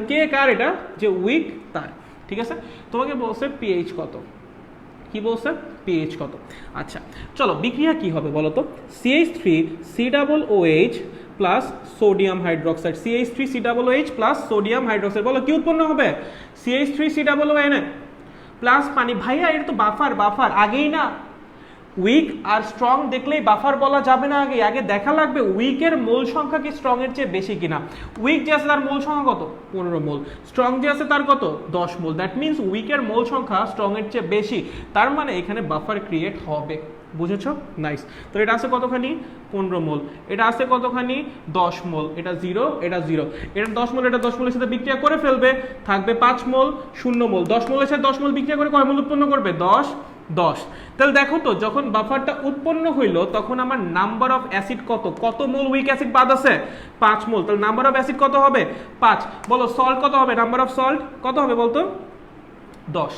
কে কার? এটা যে উইক তার। ঠিক আছে, তোমাকে বলছে পিএইচ কত। কি বলছে? পিএইচ কত। আচ্ছা চলো, বিক্রিয়া কি হবে বলো তো? CH3COOH plus sodium hydroxide. CH3COOH plus sodium hydroxide, বলো কি উৎপন্ন হবে? CH3COON প্লাস পানি। ভাইয়া এটা তো বাফার আগেই না, উইক আর স্ট্রং দেখলেই বাফার বলা যাবে না। আগে দেখা লাগবে উইকের মোল সংখ্যা কি স্ট্রং এর চেয়ে বেশি কিনা। উইক যে আছে তার মোল সংখ্যা কত? 15 মোল। স্ট্রং যে আছে তার কত? 10 মোল। দ্যাট মিনস উইকের মোল সংখ্যা স্ট্রং এর চেয়ে বেশি, তার মানে এখানে বাফার ক্রিয়েট হবে। বুঝেছো? নাইস। তো এটা আছে কতখানি? 15 মোল। এটা আছে কতখানি? 10 মোল। এটা 0, এটা 0। এটা 10 মোল, এটা 10 মোলের সাথে বিক্রিয়া করে ফেলবে, থাকবে 5 মোল, 0 মোল। 10 মোলের সাথে 10 মোল বিক্রিয়া করে কয় মোল উৎপন্ন করবে? 10 10। তাহলে দেখো তো যখন বাফারটা উৎপন্ন হইলো তখন আমার নাম্বার অফ অ্যাসিড কত, কত মোল উইক অ্যাসিড বাদ আছে 5 মোল। তাহলে নাম্বার অফ অ্যাসিড কত হবে 5। বলো সল্ট কত হবে, নাম্বার অফ সল্ট কত হবে বলতো 10।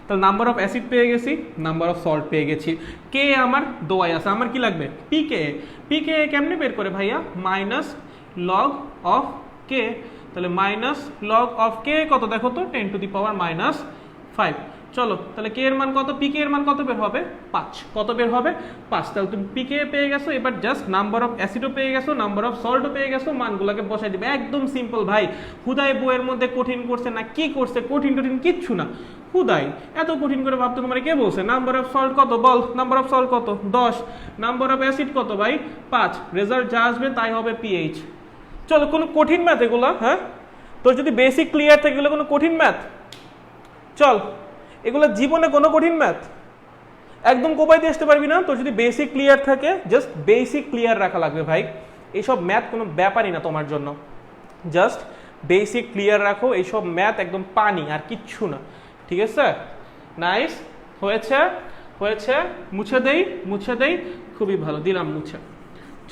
তাহলে নাম্বার অফ অ্যাসিড পেয়ে গেছি, নাম্বার অফ সল্ট পেয়ে গেছি। কে আমার দোয়াই আছে, আমার কি লাগবে পিকে। পিকে কেমনে বের করে ভাইয়া, মাইনাস লগ অফ কে। তাহলে মাইনাস লগ অফ কে কত দেখো তো 10 টু দি পাওয়ার মাইনাস 5। চলো তাহলে কে এর মান কত, পিকে এর মান কত বের হবে 5। কত বের হবে 5। তাহলে তুমি পিকে পেয়ে গেছো, এবার জাস্ট নাম্বার অফ অ্যাসিডও পেয়ে গেছো, নাম্বার অফ সল্টও পেয়ে গেছো, মানগুলোকে বসাই দিবে। একদম সিম্পল ভাই, হুদাই বইয়ের মধ্যে কঠিন করছে না, কি করছে কঠিন টঠিন কিচ্ছু না, হুদাই এত কঠিন করে ভাবতে তোমার কে বলছে। নাম্বার অফ সল্ট কত বল, নাম্বার অফ সল্ট কত 10, নাম্বার অফ অ্যাসিড কত ভাই 5, রেজাল্ট যা আসবে তাই হবে পিএইচ। চলো কোনো কঠিন ম্যাথ এগুলো, হ্যাঁ তোর যদি বেসিক ক্লিয়ার থাকে এগুলো কোনো কঠিন ম্যাথ, চল এগুলো জীবনে কোনো কঠিন ম্যাথ একদম কোপাই দিয়ে আসতে পারবি না। তোর যদি বেসিক ক্লিয়ার থাকে, জাস্ট বেসিক ক্লিয়ার রাখা লাগবে ভাই, এইসব ম্যাথ কোনো ব্যাপারই না তোমার জন্য, জাস্ট বেসিক ক্লিয়ার রাখো, এইসব ম্যাথ একদম পানি আর কিচ্ছু না, ঠিক আছে? নাইস, হয়েছে হয়েছে, মুছে দেই মুছে দেই, খুবই ভালো, দিলাম মুছে।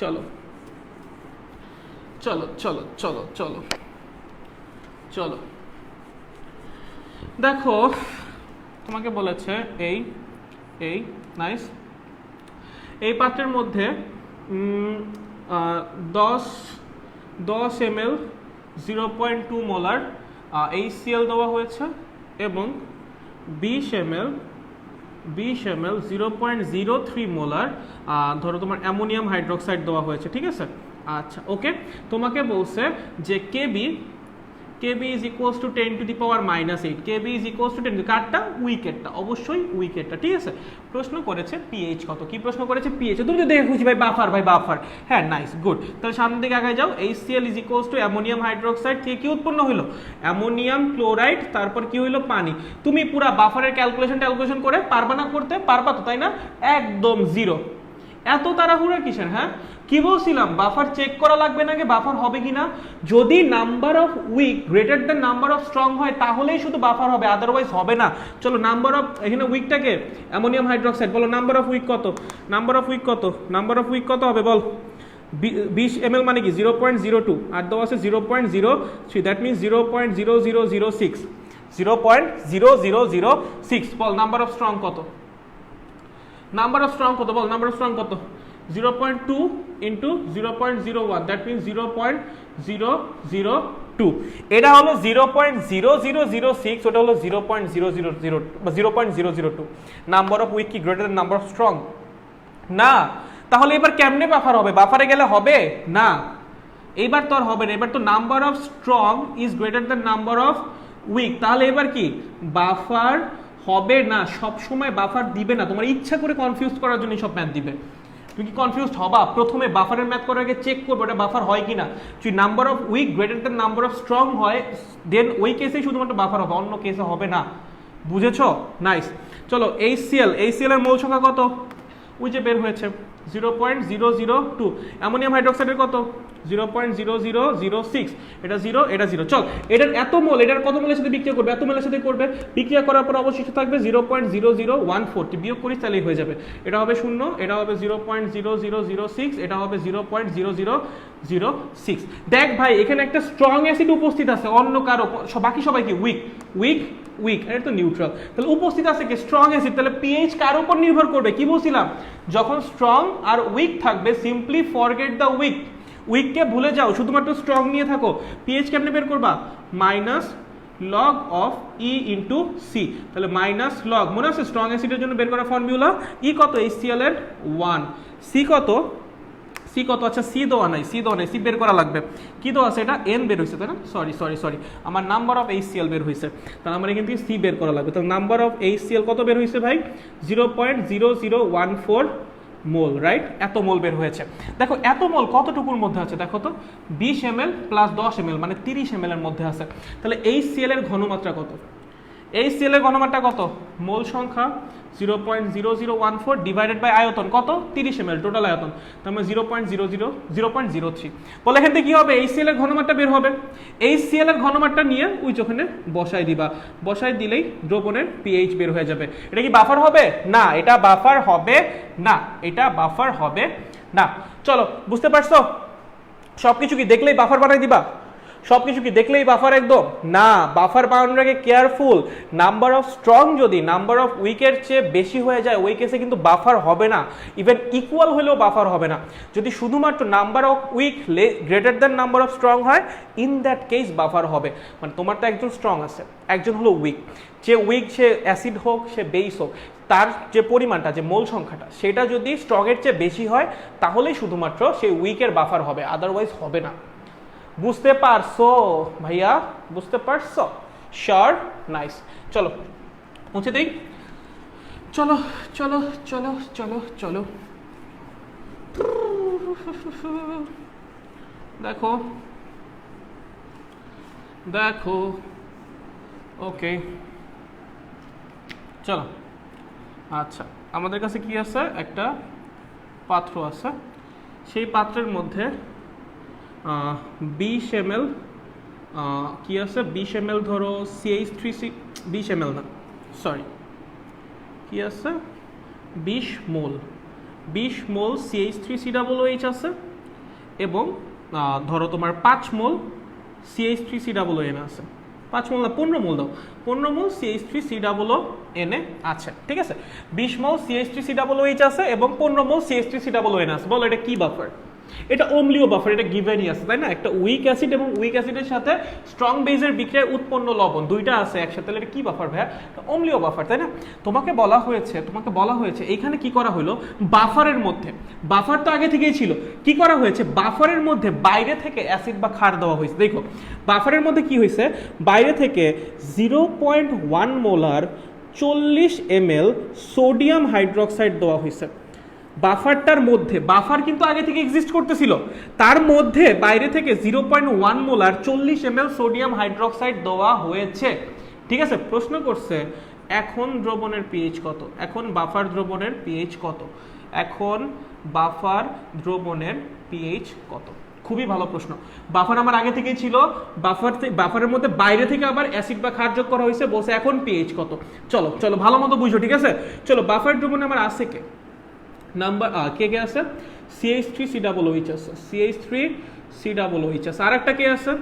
চলো চলো চলো চলো চলো চলো, দেখো তোমাকে বলেছে এই এই নাইস, এই পাত্রের মধ্যে 10 ml 0.2 মোলার HCl দেওয়া হয়েছে এবং 20 ml 0.03 মোলার ধরো তোমার অ্যামোনিয়াম হাইড্রোক্সাইড দেওয়া হয়েছে, ঠিক আছে? আচ্ছা ওকে, তোমাকে বলছে যে Kb is equals to 10 to the power minus 8, Kb is equals to 10, কারটা উইকেটটা, অবশ্যই উইকেটটা, ঠিক আছে? প্রশ্ন করেছে পিএইচ কত, কি প্রশ্ন করেছে পিএইচ, তুমি তো দেখে খুশি ভাই বাফার, ভাই বাফার, হ্যাঁ নাইস গুড। তাহলে সামনের দিকে আগায় যাও, HCl is equals two ammonium hydroxide থেকে কি উৎপন্ন হলো অ্যামোনিয়াম ক্লোরাইড, তারপর কি হইলো পানি। তুমি পুরা বাফারের ক্যালকুলেশন করে পারবা না করতে, পারবা তো তাই না? একদম জিরো, এত তাড়াহুড়া কিসের? হ্যাঁ কি বলছিলাম, বাফার চেক করা লাগবে না, বাফার হবে কিনা, যদি number of weak greater than number of strong হয় তাহলেই শুধু বাফার হবে, আদারওয়াইজ হবে না। চলো নাম্বার অফ, এখানে উইকটাকে অ্যামোনিয়াম হাইড্রোক্সাইড, বলো নাম্বার অফ উইক কত, নাম্বার অফ উইক কত, নাম্বার অফ উইক কত হবে বল, 20 ml মানে কি 0.02, আর দেওয়া আছে 0.03, that means 0.0006, 0.0006। Ball number of strong কত, নাম্বার অফ স্ট্রং কত বল, নাম্বার অফ স্ট্রং কত, 0.2 ইন্টু 0.01, দ্যাট মিনস 0.002। এটা হলো 0.0006, ওটা হলো 0.000 বা 0.002। নাম্বার অফ উইক কি greater than number of strong না, তাহলে এবার কেমনে বাফার হবে, বাফারে গেলে হবে না, এইবার তো আর হবে না, এবার তো number of strong is greater than number of weak, তাহলে এবার কি বাফার হবে না, সব সময় বাফার দিবে না, তোমার ইচ্ছা করে কনফিউজ করার জন্য সব ম্যাথ দিবে। তুমি কি কনফিউজড হবা, প্রথমে বাফারের ম্যাথ করার আগে চেক করবে ওটা বাফার হয় কিনা, যদি number of weak greater than number of strong হয় দেন ওই কেসেই শুধুমাত্র বাফার হবে, অন্য কেসে হবে না, বুঝেছো? নাইস। চলো HCl এর মোল সংখ্যা কত, ওই যে বের হয়েছে 0.002, অ্যামোনিয়াম হাইড্রোক্সাইডের কত 0.0006, এটা 0 এটা 0। চল এটার এত মোল, এটার কত মোলের সাথে বিক্রিয়া করবে, এত মোলের সাথে করবে, বিক্রিয়া করার পর অবশিষ্ট থাকবে 0.0014, বিয়োগ করিস তাহলেই হয়ে যাবে, এটা হবে 0, এটা হবে 0.0006, এটা হবে 0.0006। দেখ ভাই এখানে একটা স্ট্রং অ্যাসিড উপস্থিত আছে, অন্য কারো বাকি সবাই কি উইক উইক উইক, এটা তো নিউট্রাল, তাহলে উপস্থিত আছে কি স্ট্রং অ্যাসিড, তাহলে পিএইচ কার উপর নির্ভর করবে, কি বলছিলাম, যখন স্ট্রং আর উইক থাকবে সিম্পলি ফরগেট দ্য উইক, উইককে ভুলে যাও, শুধুমাত্র স্ট্রং নিয়ে থাকো। পিএইচ কেমনে বের করবা, minus log of E into C, তাহলে মাইনাস লগ, মনে আছে স্ট্রং অ্যাসিডের জন্য বের করা ফর্মুলা, ই কত HCl এর 1, সি কত, সি কত, আচ্ছা সি দেওয়া নাই, সি বের করা লাগবে, কি দেওয়া আছে, এটা এন বের হয়েছে তাই না, সরি আমার নাম্বার অফ HCl বের হয়েছে, তাহলে আমার এখান থেকে সি বের করা লাগবে, তাহলে নাম্বার অফ HCl কত বের হয়েছে ভাই 0.0014 মোল, রাইট? এত মোল বের হয়েছে। দেখো এত মোল কতটুকুর মধ্যে আছে দেখো তো, 20 ml প্লাস 10 ml মানে 30 ml এর মধ্যে আছে, তাহলে HCl এর ঘনমাত্রা কত, HCl এর ঘনমাত্রা কত? মোল সংখ্যা 0.0014 ডিভাইডেড বাই আয়তন কত? 30 ml টোটাল আয়তন, তার মানে 0.03। বলে এখান থেকে কি হবে? HCl এর ঘনমাত্রা বের হবে। HCl এর ঘনমাত্রা নিয়ে ওই ওখানে বসাই দিবা, বসাই দিলেই দ্রবণের পিএইচ বের হয়ে যাবে। এটা কি বাফার হবে? না, এটা বাফার হবে না, এটা বাফার হবে না। চলো, বুঝতে পারছো? সবকিছু কি দেখলেই বাফার বানাই দিবা? সবকিছু কি দেখলেই বাফার একদম না? বাফার বানানোর আগে কেয়ারফুল। নাম্বার অফ স্ট্রং যদি নাম্বার অফ উইকের চেয়ে বেশি হয়ে যায় ওই কেসে কিন্তু বাফার হবে না, ইভেন ইকুয়াল হলেও বাফার হবে না। যদি শুধুমাত্র number of weak greater than number of strong হয়, ইন দ্যাট কেস বাফার হবে। মানে তোমার তো একজন স্ট্রং আছে, একজন হলো উইক। যে উইক, সে অ্যাসিড হোক, সে বেস হোক, তার যে পরিমাণটা, যে মোল সংখ্যাটা, সেটা যদি স্ট্রংয়ের চেয়ে বেশি হয় তাহলেই শুধুমাত্র সেই উইকের বাফার হবে, আদারওয়াইজ হবে না। বুঝতে পারছো ভাইয়া? বুঝতে পারছো? শিওর? নাইস। চলো মুছে দেই। চলো চলো চলো চলো চলো, দেখো দেখো, ওকে চলো। আচ্ছা, আমাদের কাছে কি আছে? একটা পাত্র আছে, সেই পাত্রের মধ্যে 20 ml কি আছে? 20 ml ধরো CH3C, 20 ml না, সরি, কি আছে? 20 মোল, 20 মোল CH3COOH আছে, এবং ধরো তোমার 5 মোল CH3COON আছে। 5 মোল না, 15 মোল দাও, 15 মোল CH3COON আছে, ঠিক আছে? 20 মোল CH3COOH আছে এবং 15 মোল CH3COON আছে। বলো এটা কি বাফার? এটা অম্লীয় বাফার, এটা গিভেনই আছে, তাই না? একটা উইক অ্যাসিড এবং উইক অ্যাসিডের সাথে স্ট্রং বেজের বিক্রিয়ায় উৎপন্ন লবণ, দুইটা আছে একসাথে, তাহলে এটা কি বাফার ভাইয়া? অম্লীয় বাফার, তাই না? তোমাকে বলা হয়েছে এখানে কি করা হলো? বাফারের মধ্যে, বাফার তো আগে থেকেই ছিল, কি করা হয়েছে? বাফারের মধ্যে বাইরে থেকে অ্যাসিড বা ক্ষার দেওয়া হয়েছে। দেখো বাফারের মধ্যে কি হয়েছে? বাইরে থেকে 0.1 মোলার 40 ml সোডিয়াম হাইড্রোক্সাইড দেওয়া হয়েছে। বাফারটার মধ্যে, বাফার কিন্তু আগে থেকে এক্সিস্ট করতেছিল, তার মধ্যে বাইরে থেকে 0.1 মোলার 40 ml সোডিয়াম হাইড্রোক্সাইড দেওয়া হয়েছে, ঠিক আছে? প্রশ্ন করছে এখন দ্রবণের পিএইচ কত? এখন বাফার দ্রবণের পিএইচ কত? এখন বাফার দ্রবণের পিএইচ কত? খুবই ভালো প্রশ্ন। বাফার আমার আগে থেকেই ছিল, বাফারের মধ্যে বাইরে থেকে আবার অ্যাসিড বা ক্ষার যোগ করা হয়েছে, বলছে এখন পিএইচ কত। চলো চলো ভালো মতো বুঝো, ঠিক আছে? চলো, বাফার দ্রবণে আমার আছে কে? নাম্বার কে কে আছে? CH3COOH আছে, CH3COOH আছে, আর একটা কে আছে?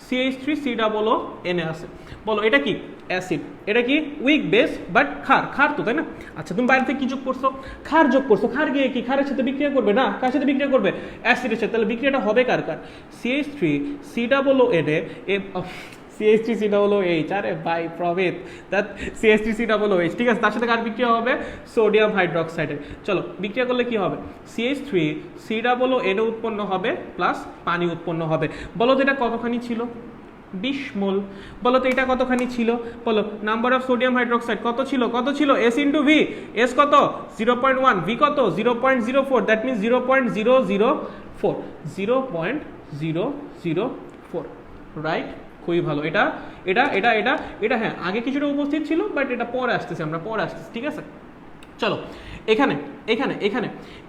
CH3COON আছে। বলো এটা কি? অ্যাসিড। এটা কি? উইক বেস বাট ক্ষার, ক্ষার তো, তাই না? আচ্ছা, তুমি বাইরে থেকে কি যোগ করছো? ক্ষার যোগ করছো। ক্ষার গিয়ে কি ক্ষারের সাথে বিক্রিয়া করবে? না, কার সাথে বিক্রিয়া করবে? অ্যাসিডের সাথে। তাহলে বিক্রিয়াটা হবে কার কার? CH3COON, CH3COOH, আরে ভাই প্রভেদ, দ্যাট CH3COOH, ঠিক আছে? তার সাথে কার বিক্রিয়া হবে? সোডিয়াম হাইড্রোক্সাইডের। চলো, বিক্রিয়া করলে কি হবে? CH3COON উৎপন্ন হবে প্লাস পানি উৎপন্ন হবে। বলো তো এটা কতখানি ছিল? 20 মোল। বলো তো এটা কতখানি ছিল? বলো, নাম্বার অফ সোডিয়াম হাইড্রোক্সাইড কত ছিল? কত ছিল? S into V. এস কত? 0.1, ভি কত? 0.04, দ্যাট মিনস 0.004, 0.004, রাইট? খুবই ভালো। এটা এটা এটা এটা এটা হ্যাঁ, আগে কিছুটা উপস্থিত ছিল, বাট এটা পরে আসতেছে, আমরা পরে আসতেছি, ঠিক আছে? চলো, এখানে এখানে এখানে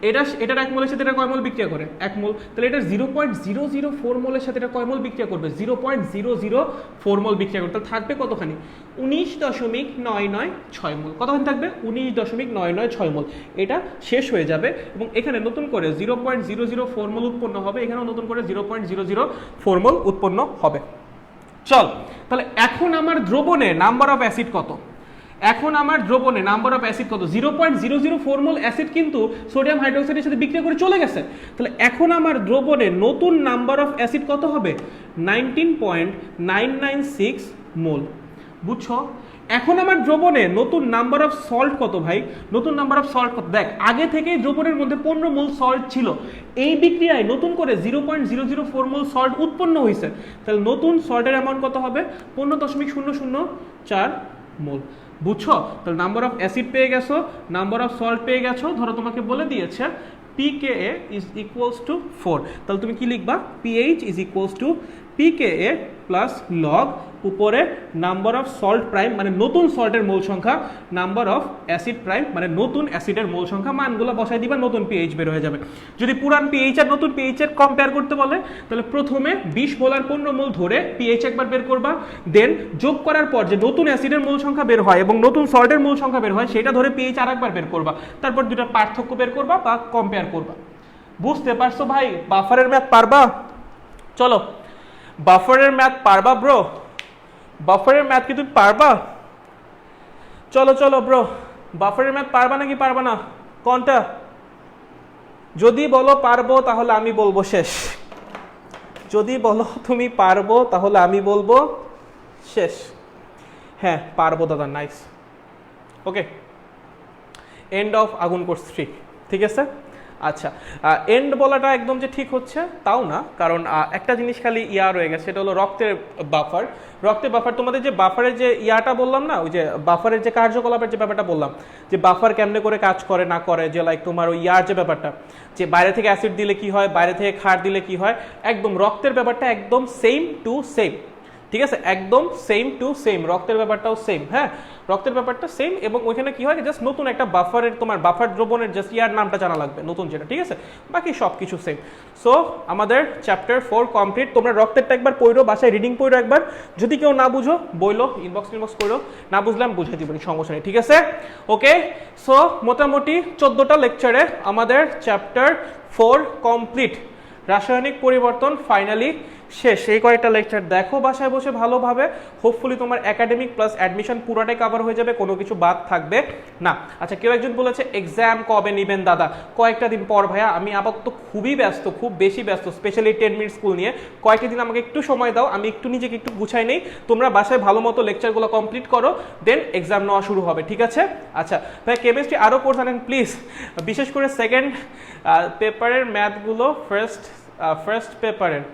এটার 1 মোলের সাথে এটা কয় মোল বিক্রিয়া করে? 1 মোল। তাহলে এটা 0.004 মোলের সাথে এটা কয় মোল বিক্রিয়া করবে? 0.004 মোল বিক্রিয়া করবে। তাহলে থাকবে কতখানি? 19.996 মোল। কতখানি থাকবে? 19.996 মোল। এটা শেষ হয়ে যাবে এবং এখানে নতুন করে 0.004 মোল উৎপন্ন হবে, এখানেও নতুন করে 0.004 মোল উৎপন্ন হবে। চল, তাহলে এখন আমার দ্রবণে নাম্বার অফ অ্যাসিড কত? এখন আমার দ্রবণে নাম্বার অফ অ্যাসিড কত? 0.004 মোল অ্যাসিড কিন্তু সোডিয়াম হাইড্রোক্সাইডের সাথে বিক্রিয়া করে চলে গেছে। তাহলে এখন আমার দ্রবণে নতুন নাম্বার অফ অ্যাসিড কত হবে? 19.996 মোল। বুঝছো? এখন আমার দ্রবণে নতুন নাম্বার অফ সল্ট কত ভাই? নতুন নাম্বার অফ সল্ট কত? দেখ, আগে থেকেই দ্রবণের মধ্যে 15 মোল সল্ট ছিল, এই বিক্রিয়ায় নতুন করে 0.004 মোল সল্ট উৎপন্ন হয়েছে। তাহলে নতুন সল্টের অ্যামাউন্ট কত হবে? 15.004 মোল। বুঝছো? তাহলে নাম্বার অফ অ্যাসিড পেয়ে গেছো, নাম্বার অফ সল্ট পেয়ে গেছো। ধরো তোমাকে বলে দিয়েছে pKa is equals to 4, তাহলে তুমি কি লিখবা? pH is equals to pKa plus log উপরে নাম্বার অফ সল্ট প্রাইম মানে নতুন সল্টের মোল সংখ্যা, নাম্বার অফ অ্যাসিড প্রাইম মানে নতুন অ্যাসিডের মোল সংখ্যা, মানগুলো বসাই দিবা, নতুন পিএইচ বের হয়ে যাবে। যদি পুরান পিএইচ আর নতুন পিএইচ এর কম্পেয়ার করতে বলে তাহলে প্রথমে 20 মোল আর 15 মোল ধরে পিএইচ একবার বের করবা, দেন যোগ করার পর যে নতুন অ্যাসিডের মোল সংখ্যা বের হয় এবং নতুন সল্টের মোল সংখ্যা বের হয় সেটা ধরে পিএইচ আরেকবার বের করবা, তারপর দুটার পার্থক্য বের করবা বা কম্পেয়ার করবা। বুঝতে পারছো ভাই? বাফারের ম্যাথ পারবা? চলো বাফারের ম্যাথ পারবা ব্রো? বাফারের ম্যাথ কি তুমি পারবা? চলো চলো ব্রো, বাফারের ম্যাথ পারবা নাকি পারবা না কোনটা? যদি বলো পারবো তাহলে আমি বলবো শেষ, যদি বলো তুমি পারবো তাহলে আমি বলবো শেষ। হ্যাঁ পারবো দাদা, নাইস। ওকে, এন্ড অফ আগুন কোর্স 3, ঠিক আছে? আচ্ছা, এন্ড বলাটা একদম যে ঠিক হচ্ছে তাও না, কারণ একটা জিনিস খালি ইয়া রয়ে গেছে, সেটা হলো রক্তের বাফার। রক্তের বাফার, তোমাদের যে বাফারের যে ইয়াটা বললাম না, ওই যে বাফারের যে কার্যকলাপের যে ব্যাপারটা বললাম, যে বাফার কেমনে করে কাজ করে না করে, যে লাইক তোমার ওই ইয়ার যে ব্যাপারটা, যে বাইরে থেকে অ্যাসিড দিলে কি হয়, বাইরে থেকে ক্ষার দিলে কি হয়, একদম রক্তের ব্যাপারটা একদম সেম টু সেম, ঠিক আছে? একদম সেম টু সেম, রক্তের ব্যাপারটাও সেম। হ্যাঁ, রক্তের ব্যাপারটা সেম, এবং ওইখানে কি হয়, জাস্ট নতুন একটা বাফারের, তোমার বাফার দ্রবণের জাস্ট ইয়ার নামটা জানা লাগবে নতুন যেটা, ঠিক আছে? বাকি সব কিছু সেম। সো আমাদের চ্যাপ্টার 4 কমপ্লিট। তোমরা রক্তেরটা একবার পড়ো, বাসায় রিডিং পড়ো একবার, যদি কেউ না বুঝো বইলো, ইনবক্স করো, না বুঝলাম বুঝে দিব, সমস্যা নেই, ঠিক আছে? ওকে, সো মোটামুটি 14টা লেকচারে আমাদের চ্যাপ্টার 4 কমপ্লিট। রাসায়নিক পরিবর্তন ফাইনালি শেষ। এই কয়েকটা লেকচার দেখো বাসায় বসে ভালোভাবে, হোপফুলি তোমার একাডেমিক প্লাস অ্যাডমিশন পুরোটাই কভার হয়ে যাবে, কোনো কিছু বাদ থাকবে না। আচ্ছা, কেউ একজন বলেছে এক্সাম কবে নেবেন দাদা? কয়েকটা দিন পর ভাইয়া, আমি আপাতত খুবই ব্যস্ত, খুব বেশি ব্যস্ত, স্পেশালি 10 মিনিট স্কুল নিয়ে। কয়েকটা দিন আমাকে একটু সময় দাও, আমি একটু নিজেকে একটু গুছাই নেই, তোমরা বাসায় ভালো মতো লেকচারগুলো কমপ্লিট করো, দেন এক্সাম নেওয়া শুরু হবে, ঠিক আছে? আচ্ছা ভাই, কেমিস্ট্রি আরও কোর্স আনেন প্লিজ, বিশেষ করে সেকেন্ড পেপারের ম্যাথগুলো, ফার্স্ট পেপারের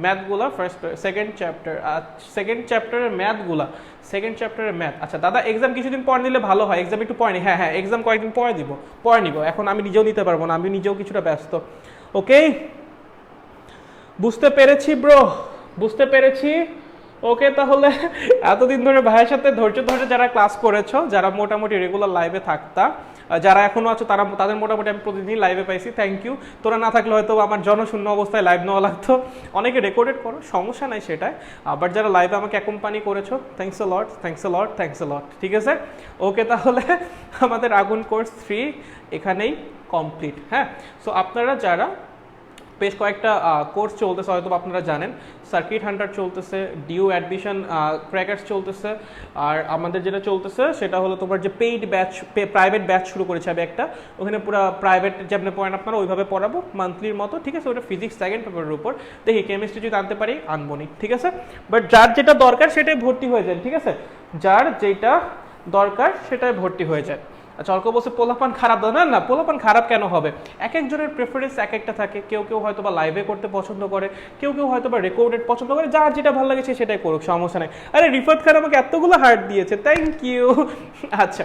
ম্যাথগুলো, সেকেন্ড চ্যাপ্টারের ম্যাথগুলো, সেকেন্ড চ্যাপ্টারের ম্যাথ। আচ্ছা দাদা, এক্সাম কিছুদিন পর নিলে ভালো হয়, এক্সাম একটু পরে নি। হ্যাঁ, এক্সাম কয়েকদিন পরে নিব, এখন আমি নিজেও নিতে পারবো না, আমি নিজেও কিছুটা ব্যস্ত। ওকে, বুঝতে পেরেছি ব্রো, বুঝতে পেরেছি। ওকে, তাহলে এতদিন ধরে ভাইয়ের সাথে ধৈর্য ধরে যারা ক্লাস করেছো, যারা মোটামুটি রেগুলার লাইভে থাকতা, যারা এখনো আছো তাদের মোটামুটি আমি প্রতিদিন লাইভে পাইছি, থ্যাংক ইউ। তোরা না থাকলে হয়তো আমার জনশূন্য অবস্থায় লাইভ নেওয়া লাগতো। অনেকে রেকর্ডেড করো, সমস্যা নাই সেটাই, আবার যারা লাইভে আমাকে অ্যাকম্পানি করেছো, থ্যাংকস এ লট, ঠিক আছে? ওকে, তাহলে আমাদের আগুন কোর্স 3 এখানেই কমপ্লিট। হ্যাঁ, সো আপনারা যারা বেশ কয়েকটা কোর্স চলতেছে, হয়তো আপনারা জানেন, সার্কিট হান্টার চলতেছে, ডিউ অ্যাডমিশন ক্র্যাকার্স চলতেছে, আর আমাদের যেটা চলতেছে সেটা হলো তোমার যে পেইড ব্যাচ, প্রাইভেট ব্যাচ শুরু করেছে আমি একটা, ওখানে পুরো প্রাইভেট যেমন পড়েন আপনারা ওইভাবে পড়াবো মান্থলির মতো, ঠিক আছে? ওটা ফিজিক্স সেকেন্ড পেপারের উপর, দেখি কেমিস্ট্রি যদি আনতে পারি আনবনি, ঠিক আছে? বাট যার যেটা দরকার সেটাই ভর্তি হয়ে যায়, ঠিক আছে? যার যেটা দরকার সেটাই ভর্তি হয়ে যায়। আচ্ছা, অল্প বসে পোলাপান খারাপ দাও, না পোলাপান খারাপ কেন হবে? এক একজনের প্রেফারেন্স এক একটা থাকে, কেউ হয়তো বা লাইভে করতে পছন্দ করে, কেউ হয়তো বা রেকর্ডেড পছন্দ করে, যার যেটা ভালো লাগে সেটাই করুক, সমস্যা নেই। আরে রিফাত খান আমাকে এতগুলো হার্ট দিয়েছে, থ্যাংক ইউ। আচ্ছা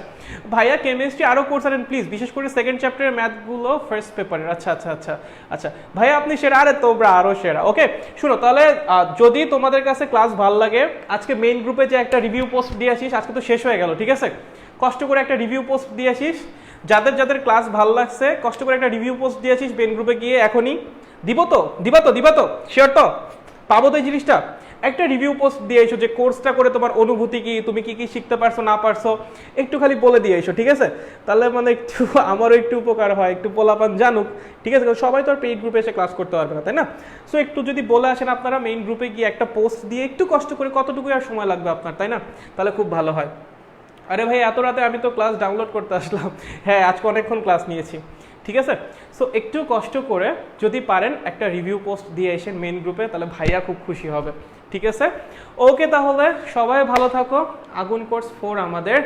ভাইয়া, কেমিস্ট্রি আরও কোর্স আনেন প্লিজ, বিশেষ করে সেকেন্ড চ্যাপ্টারের ম্যাথগুলো ফার্স্ট পেপারের। আচ্ছা ভাইয়া আপনি সেরা, আরে তোমরা আরও সেরা। ওকে, শুনো তাহলে, যদি তোমাদের কাছে ক্লাস ভালো লাগে, আজকে মেইন গ্রুপে যে একটা রিভিউ পোস্ট দিয়ে আসিস, আজকে তো শেষ হয়ে গেল, ঠিক আছে? কষ্ট করে একটা রিভিউ পোস্ট দিয়ে আসিস, যাদের ক্লাস ভালো লাগছে কষ্ট করে একটা রিভিউ পোস্ট দিয়ে আসিস মেন গ্রুপে গিয়ে। এখনই দিবা তো শিওর তো? পাবো তো এই জিনিসটা? একটা রিভিউ পোস্ট দিয়ে এসো যে কোর্সটা করে তোমার অনুভূতি কি, তুমি কি শিখতে পারছো না পারছো, একটু খালি বলে দিয়ে এসো, ঠিক আছে? তাহলে মানে একটু আমারও একটু উপকার হয়, একটু পোলাপান জানুক, ঠিক আছে? সবাই তো আর পেইড গ্রুপে এসে ক্লাস করতে পারবে না, তাই না? সো একটু যদি বলে আসেন আপনারা মেইন গ্রুপে গিয়ে একটা পোস্ট দিয়ে, একটু কষ্ট করে, কতটুকু আর সময় লাগবে আপনার, তাই না? তাহলে খুব ভালো হয়। আরে ভাই, এত রাতে আমি তো ক্লাস ডাউনলোড করতে আসলাম। হ্যাঁ, আজকে অনেকক্ষণ ক্লাস নিয়েছি, ঠিক আছে? সো একটু কষ্ট করে যদি পারেন একটা রিভিউ পোস্ট দিয়ে এসেন মেইন গ্রুপে, তাহলে ভাইয়া খুব খুশি হবে, ঠিক আছে? ওকে, তাহলে সবাই ভালো থাকো। আগুন কোর্স 4 আমাদের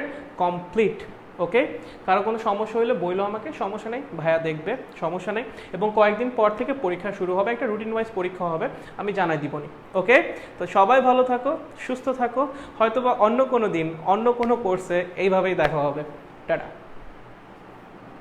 কমপ্লিট। ওকে, কারো কোনো সমস্যা হলে বইলো আমাকে, সমস্যা নেই, ভাইয়া দেখবে, সমস্যা নেই। এবং কয়েকদিন পর থেকে পরীক্ষা শুরু হবে, একটা রুটিন ওয়াইজ পরীক্ষা হবে, আমি জানাই দিবনি। ওকে, তো সবাই ভালো থাকো, সুস্থ থাকো, হয়তো বা অন্য কোনো দিন অন্য কোনো কোর্সে এইভাবেই দেখা হবে। টাটা।